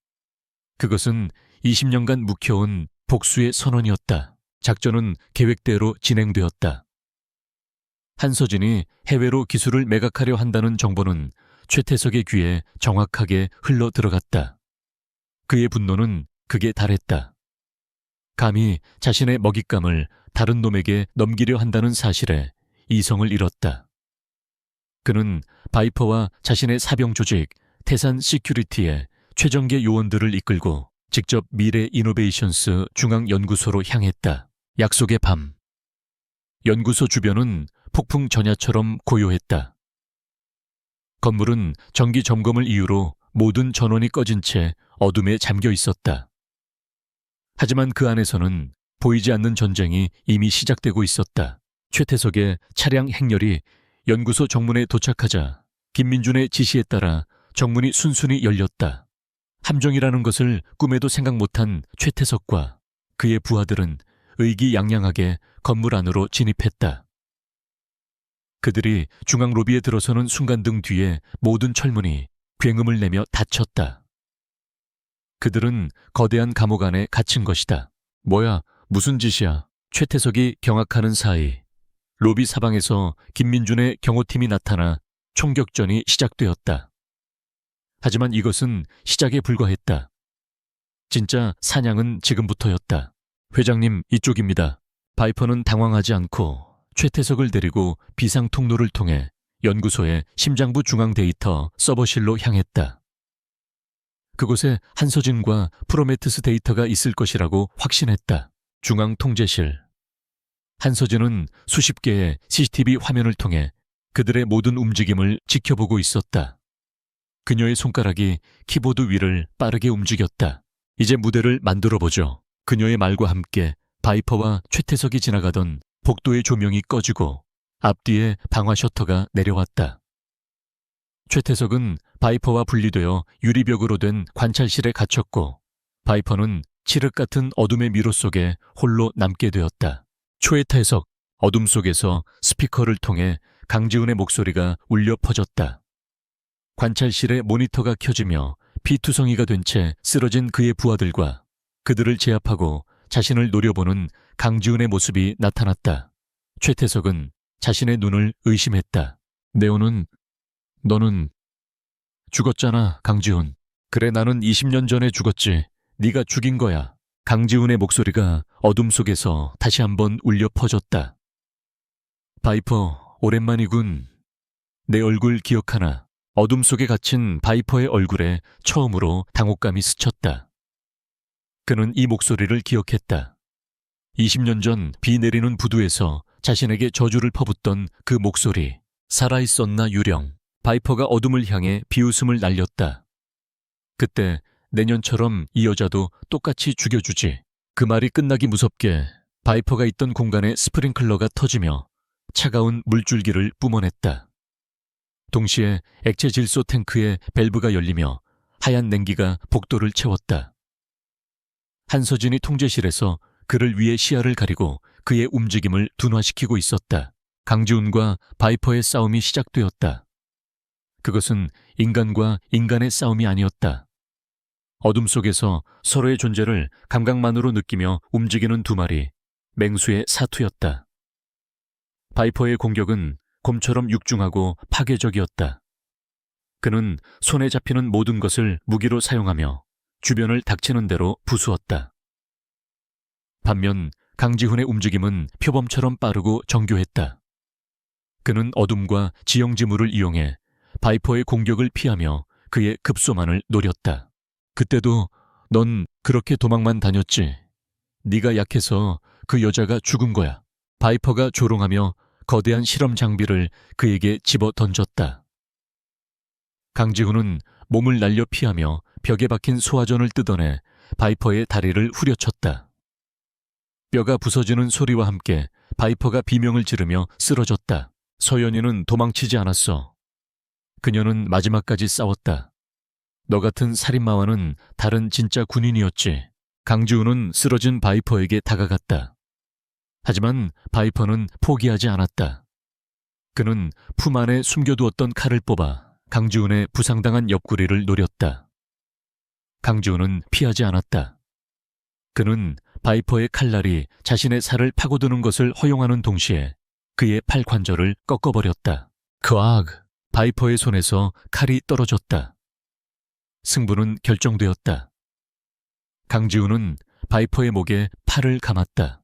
그것은 20년간 묵혀온 복수의 선언이었다. 작전은 계획대로 진행되었다. 한서진이 해외로 기술을 매각하려 한다는 정보는 최태석의 귀에 정확하게 흘러 들어갔다. 그의 분노는 극에 달했다. 감히 자신의 먹잇감을 다른 놈에게 넘기려 한다는 사실에 이성을 잃었다. 그는 바이퍼와 자신의 사병 조직 태산 시큐리티의 최정계 요원들을 이끌고 직접 미래 이노베이션스 중앙연구소로 향했다. 약속의 밤. 연구소 주변은 폭풍 전야처럼 고요했다. 건물은 정기 점검을 이유로 모든 전원이 꺼진 채 어둠에 잠겨 있었다. 하지만 그 안에서는 보이지 않는 전쟁이 이미 시작되고 있었다. 최태석의 차량 행렬이 연구소 정문에 도착하자 김민준의 지시에 따라 정문이 순순히 열렸다. 함정이라는 것을 꿈에도 생각 못한 최태석과 그의 부하들은 의기양양하게 건물 안으로 진입했다. 그들이 중앙 로비에 들어서는 순간 등 뒤에 모든 철문이 굉음을 내며 닫혔다. 그들은 거대한 감옥 안에 갇힌 것이다. 뭐야, 무슨 짓이야? 최태석이 경악하는 사이 로비 사방에서 김민준의 경호팀이 나타나 총격전이 시작되었다. 하지만 이것은 시작에 불과했다. 진짜 사냥은 지금부터였다. 회장님, 이쪽입니다. 바이퍼는 당황하지 않고 최태석을 데리고 비상 통로를 통해 연구소의 심장부 중앙 데이터 서버실로 향했다. 그곳에 한서진과 프로메테스 데이터가 있을 것이라고 확신했다. 중앙 통제실. 한서진은 수십 개의 CCTV 화면을 통해 그들의 모든 움직임을 지켜보고 있었다. 그녀의 손가락이 키보드 위를 빠르게 움직였다. 이제 무대를 만들어보죠. 그녀의 말과 함께 바이퍼와 최태석이 지나가던 복도의 조명이 꺼지고 앞뒤에 방화 셔터가 내려왔다. 최태석은 바이퍼와 분리되어 유리벽으로 된 관찰실에 갇혔고 바이퍼는 칠흑 같은 어둠의 미로 속에 홀로 남게 되었다. 최태석, 어둠 속에서 스피커를 통해 강지훈의 목소리가 울려 퍼졌다. 관찰실의 모니터가 켜지며 피투성이가 된 채 쓰러진 그의 부하들과 그들을 제압하고 자신을 노려보는 강지훈의 모습이 나타났다. 최태석은 자신의 눈을 의심했다. 너는 죽었잖아, 강지훈. 그래, 나는 20년 전에 죽었지. 네가 죽인 거야. 강지훈의 목소리가 어둠 속에서 다시 한번 울려 퍼졌다. 바이퍼, 오랜만이군. 내 얼굴 기억하나? 어둠 속에 갇힌 바이퍼의 얼굴에 처음으로 당혹감이 스쳤다. 그는 이 목소리를 기억했다. 20년 전 비 내리는 부두에서 자신에게 저주를 퍼붓던 그 목소리. 살아있었나 유령. 바이퍼가 어둠을 향해 비웃음을 날렸다. 그때 내년처럼 이 여자도 똑같이 죽여주지. 그 말이 끝나기 무섭게 바이퍼가 있던 공간에 스프링클러가 터지며 차가운 물줄기를 뿜어냈다. 동시에 액체 질소 탱크의 밸브가 열리며 하얀 냉기가 복도를 채웠다. 한서진이 통제실에서 그를 위해 시야를 가리고 그의 움직임을 둔화시키고 있었다. 강지훈과 바이퍼의 싸움이 시작되었다. 그것은 인간과 인간의 싸움이 아니었다. 어둠 속에서 서로의 존재를 감각만으로 느끼며 움직이는 두 마리 맹수의 사투였다. 바이퍼의 공격은 곰처럼 육중하고 파괴적이었다. 그는 손에 잡히는 모든 것을 무기로 사용하며 주변을 닥치는 대로 부수었다. 반면 강지훈의 움직임은 표범처럼 빠르고 정교했다. 그는 어둠과 지형지물을 이용해 바이퍼의 공격을 피하며 그의 급소만을 노렸다. 그때도 넌 그렇게 도망만 다녔지. 네가 약해서 그 여자가 죽은 거야. 바이퍼가 조롱하며 거대한 실험 장비를 그에게 집어 던졌다. 강지훈은 몸을 날려 피하며 벽에 박힌 소화전을 뜯어내 바이퍼의 다리를 후려쳤다. 뼈가 부서지는 소리와 함께 바이퍼가 비명을 지르며 쓰러졌다. 서연이는 도망치지 않았어. 그녀는 마지막까지 싸웠다. 너 같은 살인마와는 다른 진짜 군인이었지. 강지훈은 쓰러진 바이퍼에게 다가갔다. 하지만 바이퍼는 포기하지 않았다. 그는 품 안에 숨겨두었던 칼을 뽑아 강지훈의 부상당한 옆구리를 노렸다. 강지훈은 피하지 않았다. 그는 바이퍼의 칼날이 자신의 살을 파고드는 것을 허용하는 동시에 그의 팔관절을 꺾어버렸다. 그악! 바이퍼의 손에서 칼이 떨어졌다. 승부는 결정되었다. 강지훈은 바이퍼의 목에 팔을 감았다.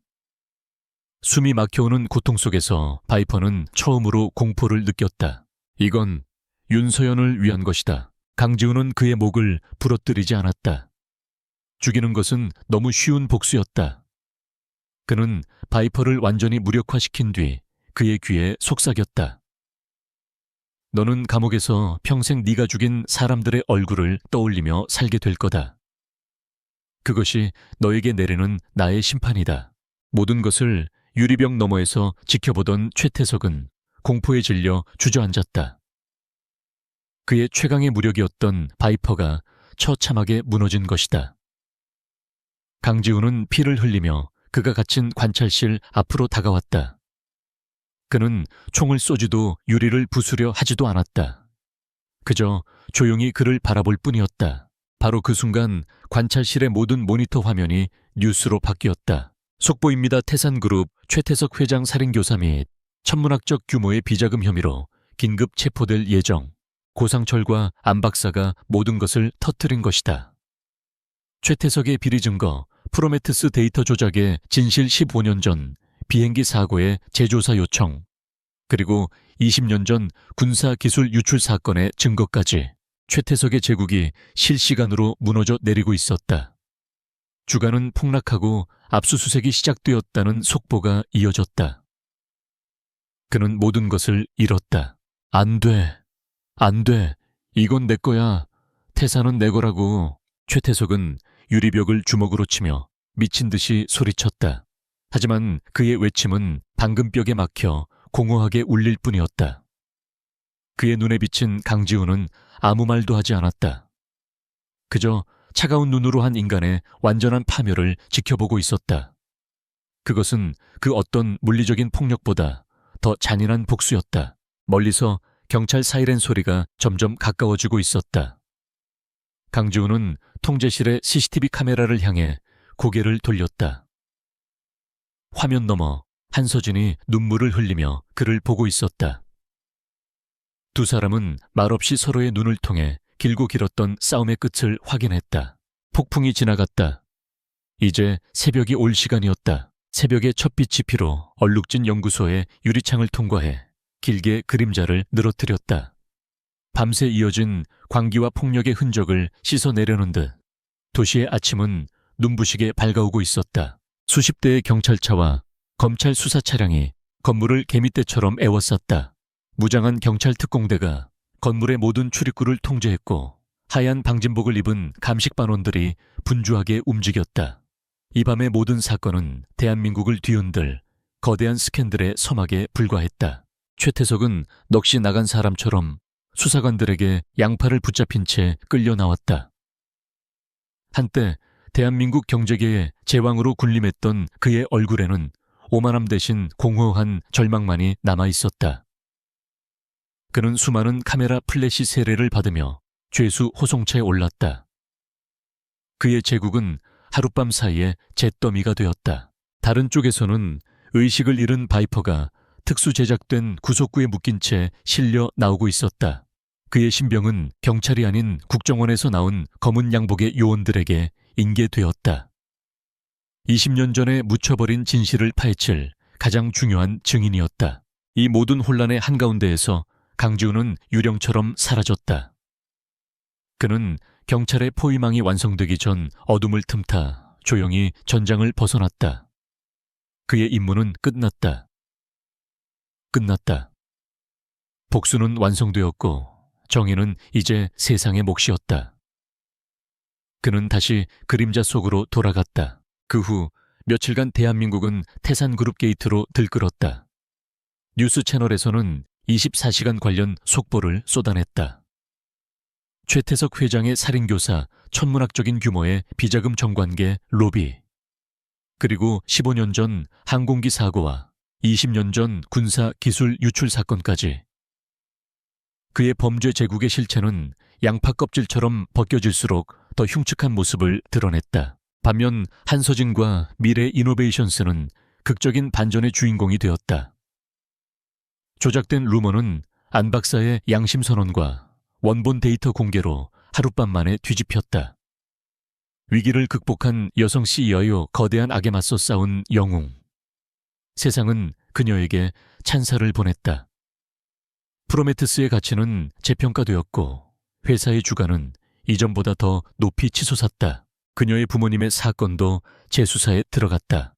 숨이 막혀오는 고통 속에서 바이퍼는 처음으로 공포를 느꼈다. 이건 윤서연을 위한 것이다. 강지훈은 그의 목을 부러뜨리지 않았다. 죽이는 것은 너무 쉬운 복수였다. 그는 바이퍼를 완전히 무력화시킨 뒤 그의 귀에 속삭였다. 너는 감옥에서 평생 네가 죽인 사람들의 얼굴을 떠올리며 살게 될 거다. 그것이 너에게 내리는 나의 심판이다. 모든 것을 유리병 너머에서 지켜보던 최태석은 공포에 질려 주저앉았다. 그의 최강의 무력이었던 바이퍼가 처참하게 무너진 것이다. 강지훈은 피를 흘리며 그가 갇힌 관찰실 앞으로 다가왔다. 그는 총을 쏘지도 유리를 부수려 하지도 않았다. 그저 조용히 그를 바라볼 뿐이었다. 바로 그 순간 관찰실의 모든 모니터 화면이 뉴스로 바뀌었다. 속보입니다. 태산그룹 최태석 회장 살인교사 및 천문학적 규모의 비자금 혐의로 긴급 체포될 예정. 고상철과 안 박사가 모든 것을 터뜨린 것이다. 최태석의 비리 증거, 프로메테스 데이터 조작의 진실 15년 전 비행기 사고의 재조사 요청, 그리고 20년 전 군사기술 유출 사건의 증거까지 최태석의 제국이 실시간으로 무너져 내리고 있었다. 주가는 폭락하고 압수수색이 시작되었다는 속보가 이어졌다. 그는 모든 것을 잃었다. 안 돼. 안 돼. 이건 내 거야. 태산은 내 거라고. 최태석은 유리벽을 주먹으로 치며 미친 듯이 소리쳤다. 하지만 그의 외침은 방금벽에 막혀 공허하게 울릴 뿐이었다. 그의 눈에 비친 강지훈은 아무 말도 하지 않았다. 그저 차가운 눈으로 한 인간의 완전한 파멸을 지켜보고 있었다. 그것은 그 어떤 물리적인 폭력보다 더 잔인한 복수였다. 멀리서 경찰 사이렌 소리가 점점 가까워지고 있었다. 강지훈은 통제실의 CCTV 카메라를 향해 고개를 돌렸다. 화면 너머 한서진이 눈물을 흘리며 그를 보고 있었다. 두 사람은 말없이 서로의 눈을 통해 길고 길었던 싸움의 끝을 확인했다. 폭풍이 지나갔다. 이제 새벽이 올 시간이었다. 새벽의 첫 빛이 피로 얼룩진 연구소의 유리창을 통과해 길게 그림자를 늘어뜨렸다. 밤새 이어진 광기와 폭력의 흔적을 씻어내려는 듯 도시의 아침은 눈부시게 밝아오고 있었다. 수십 대의 경찰차와 검찰 수사 차량이 건물을 개미떼처럼 에워쌌다. 무장한 경찰 특공대가 건물의 모든 출입구를 통제했고 하얀 방진복을 입은 감식반원들이 분주하게 움직였다. 이 밤의 모든 사건은 대한민국을 뒤흔들 거대한 스캔들의 서막에 불과했다. 최태석은 넋이 나간 사람처럼 수사관들에게 양팔을 붙잡힌 채 끌려 나왔다. 한때 대한민국 경제계의 제왕으로 군림했던 그의 얼굴에는 오만함 대신 공허한 절망만이 남아있었다. 그는 수많은 카메라 플래시 세례를 받으며 죄수 호송차에 올랐다. 그의 제국은 하룻밤 사이에 잿더미가 되었다. 다른 쪽에서는 의식을 잃은 바이퍼가 특수 제작된 구속구에 묶인 채 실려 나오고 있었다. 그의 신병은 경찰이 아닌 국정원에서 나온 검은 양복의 요원들에게 인계되었다. 20년 전에 묻혀버린 진실을 파헤칠 가장 중요한 증인이었다. 이 모든 혼란의 한가운데에서 강지훈은 유령처럼 사라졌다. 그는 경찰의 포위망이 완성되기 전 어둠을 틈타 조용히 전장을 벗어났다. 그의 임무는 끝났다. 끝났다. 복수는 완성되었고 정의는 이제 세상의 몫이었다. 그는 다시 그림자 속으로 돌아갔다. 그 후 며칠간 대한민국은 태산그룹 게이트로 들끓었다. 뉴스 채널에서는 24시간 관련 속보를 쏟아냈다. 최태석 회장의 살인교사, 천문학적인 규모의 비자금 정관계 로비, 그리고 15년 전 항공기 사고와 20년 전 군사 기술 유출 사건까지. 그의 범죄 제국의 실체는 양파 껍질처럼 벗겨질수록 더 흉측한 모습을 드러냈다. 반면 한서진과 미래 이노베이션스는 극적인 반전의 주인공이 되었다. 조작된 루머는 안 박사의 양심 선언과 원본 데이터 공개로 하룻밤 만에 뒤집혔다. 위기를 극복한 여성 CEO여 거대한 악에 맞서 싸운 영웅. 세상은 그녀에게 찬사를 보냈다. 프로메테스의 가치는 재평가되었고 회사의 주가는 이전보다 더 높이 치솟았다. 그녀의 부모님의 사건도 재수사에 들어갔다.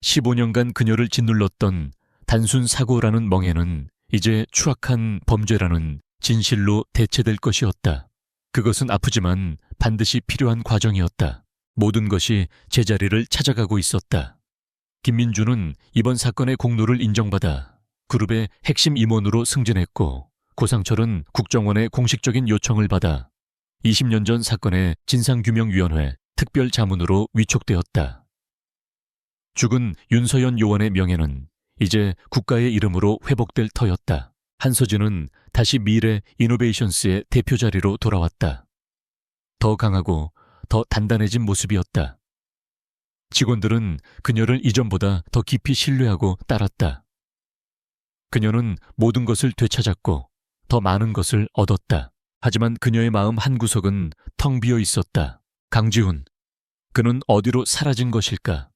15년간 그녀를 짓눌렀던 단순 사고라는 멍에는 이제 추악한 범죄라는 진실로 대체될 것이었다. 그것은 아프지만 반드시 필요한 과정이었다. 모든 것이 제자리를 찾아가고 있었다. 김민주는 이번 사건의 공로를 인정받아 그룹의 핵심 임원으로 승진했고 고상철은 국정원의 공식적인 요청을 받아 20년 전 사건의 진상규명위원회 특별자문으로 위촉되었다. 죽은 윤서연 요원의 명예는 이제 국가의 이름으로 회복될 터였다. 한서진은 다시 미래 이노베이션스의 대표 자리로 돌아왔다. 더 강하고 더 단단해진 모습이었다. 직원들은 그녀를 이전보다 더 깊이 신뢰하고 따랐다. 그녀는 모든 것을 되찾았고 더 많은 것을 얻었다. 하지만 그녀의 마음 한구석은 텅 비어 있었다. 강지훈, 그는 어디로 사라진 것일까?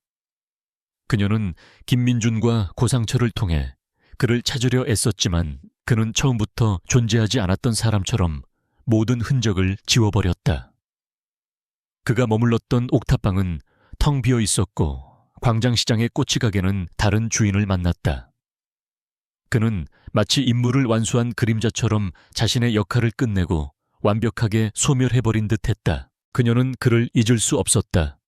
그녀는 김민준과 고상철을 통해 그를 찾으려 애썼지만 그는 처음부터 존재하지 않았던 사람처럼 모든 흔적을 지워버렸다. 그가 머물렀던 옥탑방은 텅 비어 있었고 광장시장의 꼬치가게는 다른 주인을 만났다. 그는 마치 임무를 완수한 그림자처럼 자신의 역할을 끝내고 완벽하게 소멸해버린 듯했다. 그녀는 그를 잊을 수 없었다.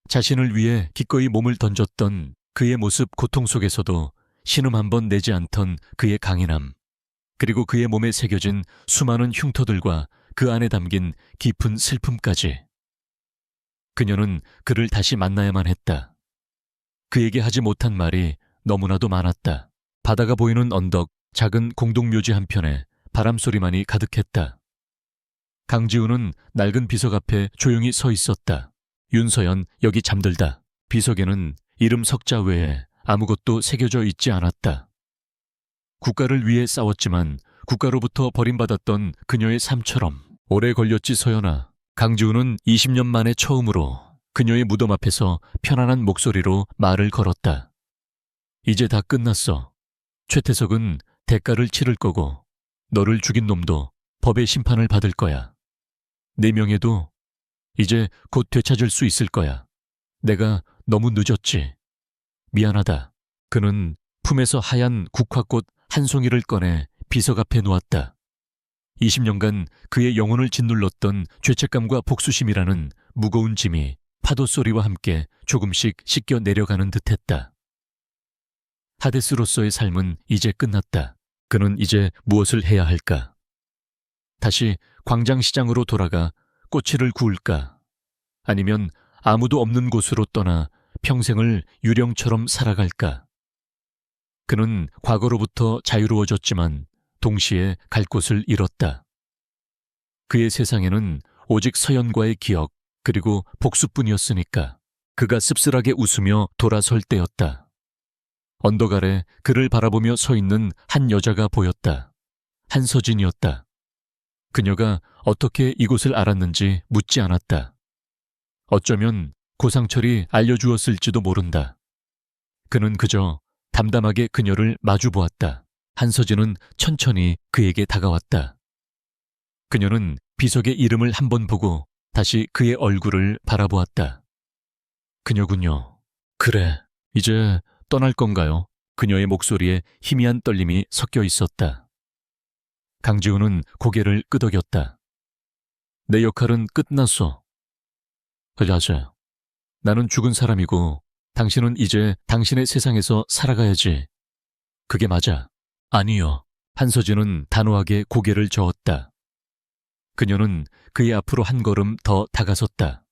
자신을 위해 기꺼이 몸을 던졌던 그의 모습 고통 속에서도 신음 한 번 내지 않던 그의 강인함, 그리고 그의 몸에 새겨진 수많은 흉터들과 그 안에 담긴 깊은 슬픔까지. 그녀는 그를 다시 만나야만 했다. 그에게 하지 못한 말이 너무나도 많았다. 바다가 보이는 언덕, 작은 공동묘지 한편에 바람소리만이 가득했다. 강지훈은 낡은 비석 앞에 조용히 서 있었다. 윤서연 여기 잠들다. 비석에는 이름 석자 외에 아무것도 새겨져 있지 않았다. 국가를 위해 싸웠지만 국가로부터 버림받았던 그녀의 삶처럼 오래 걸렸지 서연아. 강지훈은 20년 만에 처음으로 그녀의 무덤 앞에서 편안한 목소리로 말을 걸었다. 이제 다 끝났어. 최태석은 대가를 치를 거고 너를 죽인 놈도 법의 심판을 받을 거야. 내 명예도 이제 곧 되찾을 수 있을 거야. 내가 너무 늦었지. 미안하다. 그는 품에서 하얀 국화꽃 한 송이를 꺼내 비석 앞에 놓았다. 20년간 그의 영혼을 짓눌렀던 죄책감과 복수심이라는 무거운 짐이 파도 소리와 함께 조금씩 씻겨 내려가는 듯했다. 하데스로서의 삶은 이제 끝났다. 그는 이제 무엇을 해야 할까? 다시 광장시장으로 돌아가 꼬치를 구울까? 아니면 아무도 없는 곳으로 떠나 평생을 유령처럼 살아갈까? 그는 과거로부터 자유로워졌지만 동시에 갈 곳을 잃었다. 그의 세상에는 오직 서연과의 기억 그리고 복수뿐이었으니까 그가 씁쓸하게 웃으며 돌아설 때였다. 언덕 아래 그를 바라보며 서 있는 한 여자가 보였다. 한서진이었다. 그녀가 어떻게 이곳을 알았는지 묻지 않았다. 어쩌면 고상철이 알려주었을지도 모른다. 그는 그저 담담하게 그녀를 마주보았다. 한서진은 천천히 그에게 다가왔다. 그녀는 비석의 이름을 한 번 보고 다시 그의 얼굴을 바라보았다. 그녀군요. 그래, 이제 떠날 건가요? 그녀의 목소리에 희미한 떨림이 섞여 있었다. 강지훈은 고개를 끄덕였다. 내 역할은 끝났어. 맞아. 나는 죽은 사람이고 당신은 이제 당신의 세상에서 살아가야지. 그게 맞아. 아니요. 한서진은 단호하게 고개를 저었다. 그녀는 그의 앞으로 한 걸음 더 다가섰다.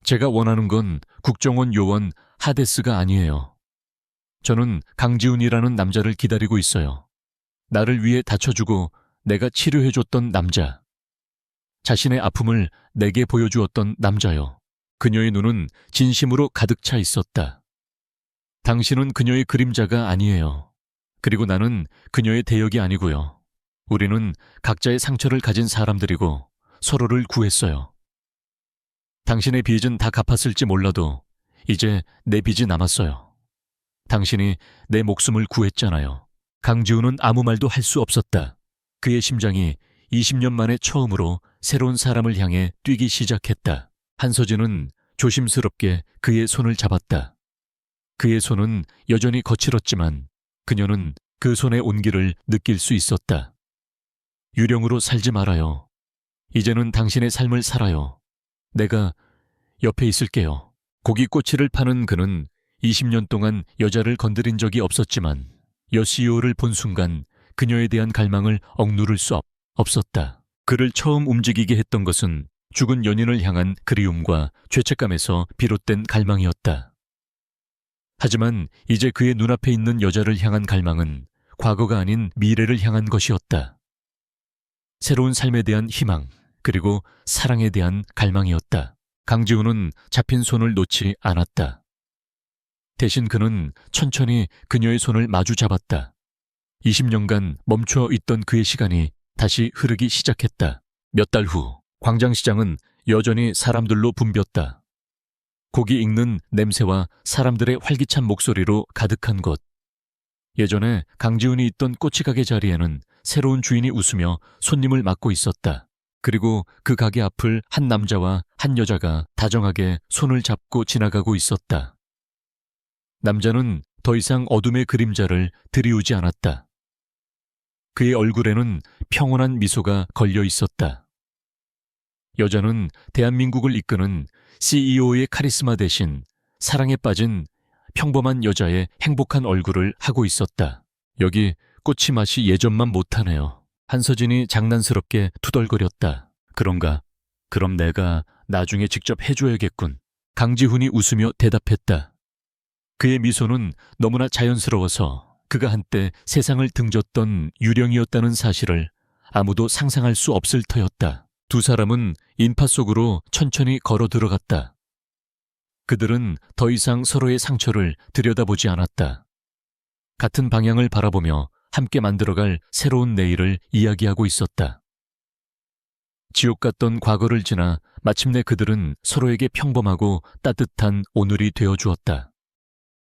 제가 원하는 건 국정원 요원 하데스가 아니에요. 저는 강지훈이라는 남자를 기다리고 있어요. 나를 위해 다쳐주고 내가 치료해줬던 남자. 자신의 아픔을 내게 보여주었던 남자요. 그녀의 눈은 진심으로 가득 차 있었다. 당신은 그녀의 그림자가 아니에요. 그리고 나는 그녀의 대역이 아니고요. 우리는 각자의 상처를 가진 사람들이고 서로를 구했어요. 당신의 빚은 다 갚았을지 몰라도 이제 내 빚이 남았어요. 당신이 내 목숨을 구했잖아요. 강지훈은 아무 말도 할 수 없었다. 그의 심장이 20년 만에 처음으로 새로운 사람을 향해 뛰기 시작했다. 한서진은 조심스럽게 그의 손을 잡았다. 그의 손은 여전히 거칠었지만 그녀는 그 손의 온기를 느낄 수 있었다. 유령으로 살지 말아요. 이제는 당신의 삶을 살아요. 내가 옆에 있을게요. 고깃꼬치를 파는 그는 20년 동안 여자를 건드린 적이 없었지만 여시오를 본 순간 그녀에 대한 갈망을 억누를 수 없었다. 그를 처음 움직이게 했던 것은 죽은 연인을 향한 그리움과 죄책감에서 비롯된 갈망이었다. 하지만 이제 그의 눈앞에 있는 여자를 향한 갈망은 과거가 아닌 미래를 향한 것이었다. 새로운 삶에 대한 희망, 그리고 사랑에 대한 갈망이었다. 강지훈은 잡힌 손을 놓지 않았다. 대신 그는 천천히 그녀의 손을 마주 잡았다. 20년간 멈춰 있던 그의 시간이 다시 흐르기 시작했다. 몇 달 후 광장시장은 여전히 사람들로 붐볐다. 고기 익는 냄새와 사람들의 활기찬 목소리로 가득한 곳. 예전에 강지훈이 있던 꼬치가게 자리에는 새로운 주인이 웃으며 손님을 맞고 있었다. 그리고 그 가게 앞을 한 남자와 한 여자가 다정하게 손을 잡고 지나가고 있었다. 남자는 더 이상 어둠의 그림자를 들이우지 않았다. 그의 얼굴에는 평온한 미소가 걸려 있었다. 여자는 대한민국을 이끄는 CEO의 카리스마 대신 사랑에 빠진 평범한 여자의 행복한 얼굴을 하고 있었다. 여기 꼬치 맛이 예전만 못하네요. 한서진이 장난스럽게 투덜거렸다. 그런가? 그럼 내가 나중에 직접 해줘야겠군. 강지훈이 웃으며 대답했다. 그의 미소는 너무나 자연스러워서 그가 한때 세상을 등졌던 유령이었다는 사실을 아무도 상상할 수 없을 터였다. 두 사람은 인파 속으로 천천히 걸어 들어갔다. 그들은 더 이상 서로의 상처를 들여다보지 않았다. 같은 방향을 바라보며 함께 만들어갈 새로운 내일을 이야기하고 있었다. 지옥 같던 과거를 지나 마침내 그들은 서로에게 평범하고 따뜻한 오늘이 되어 주었다.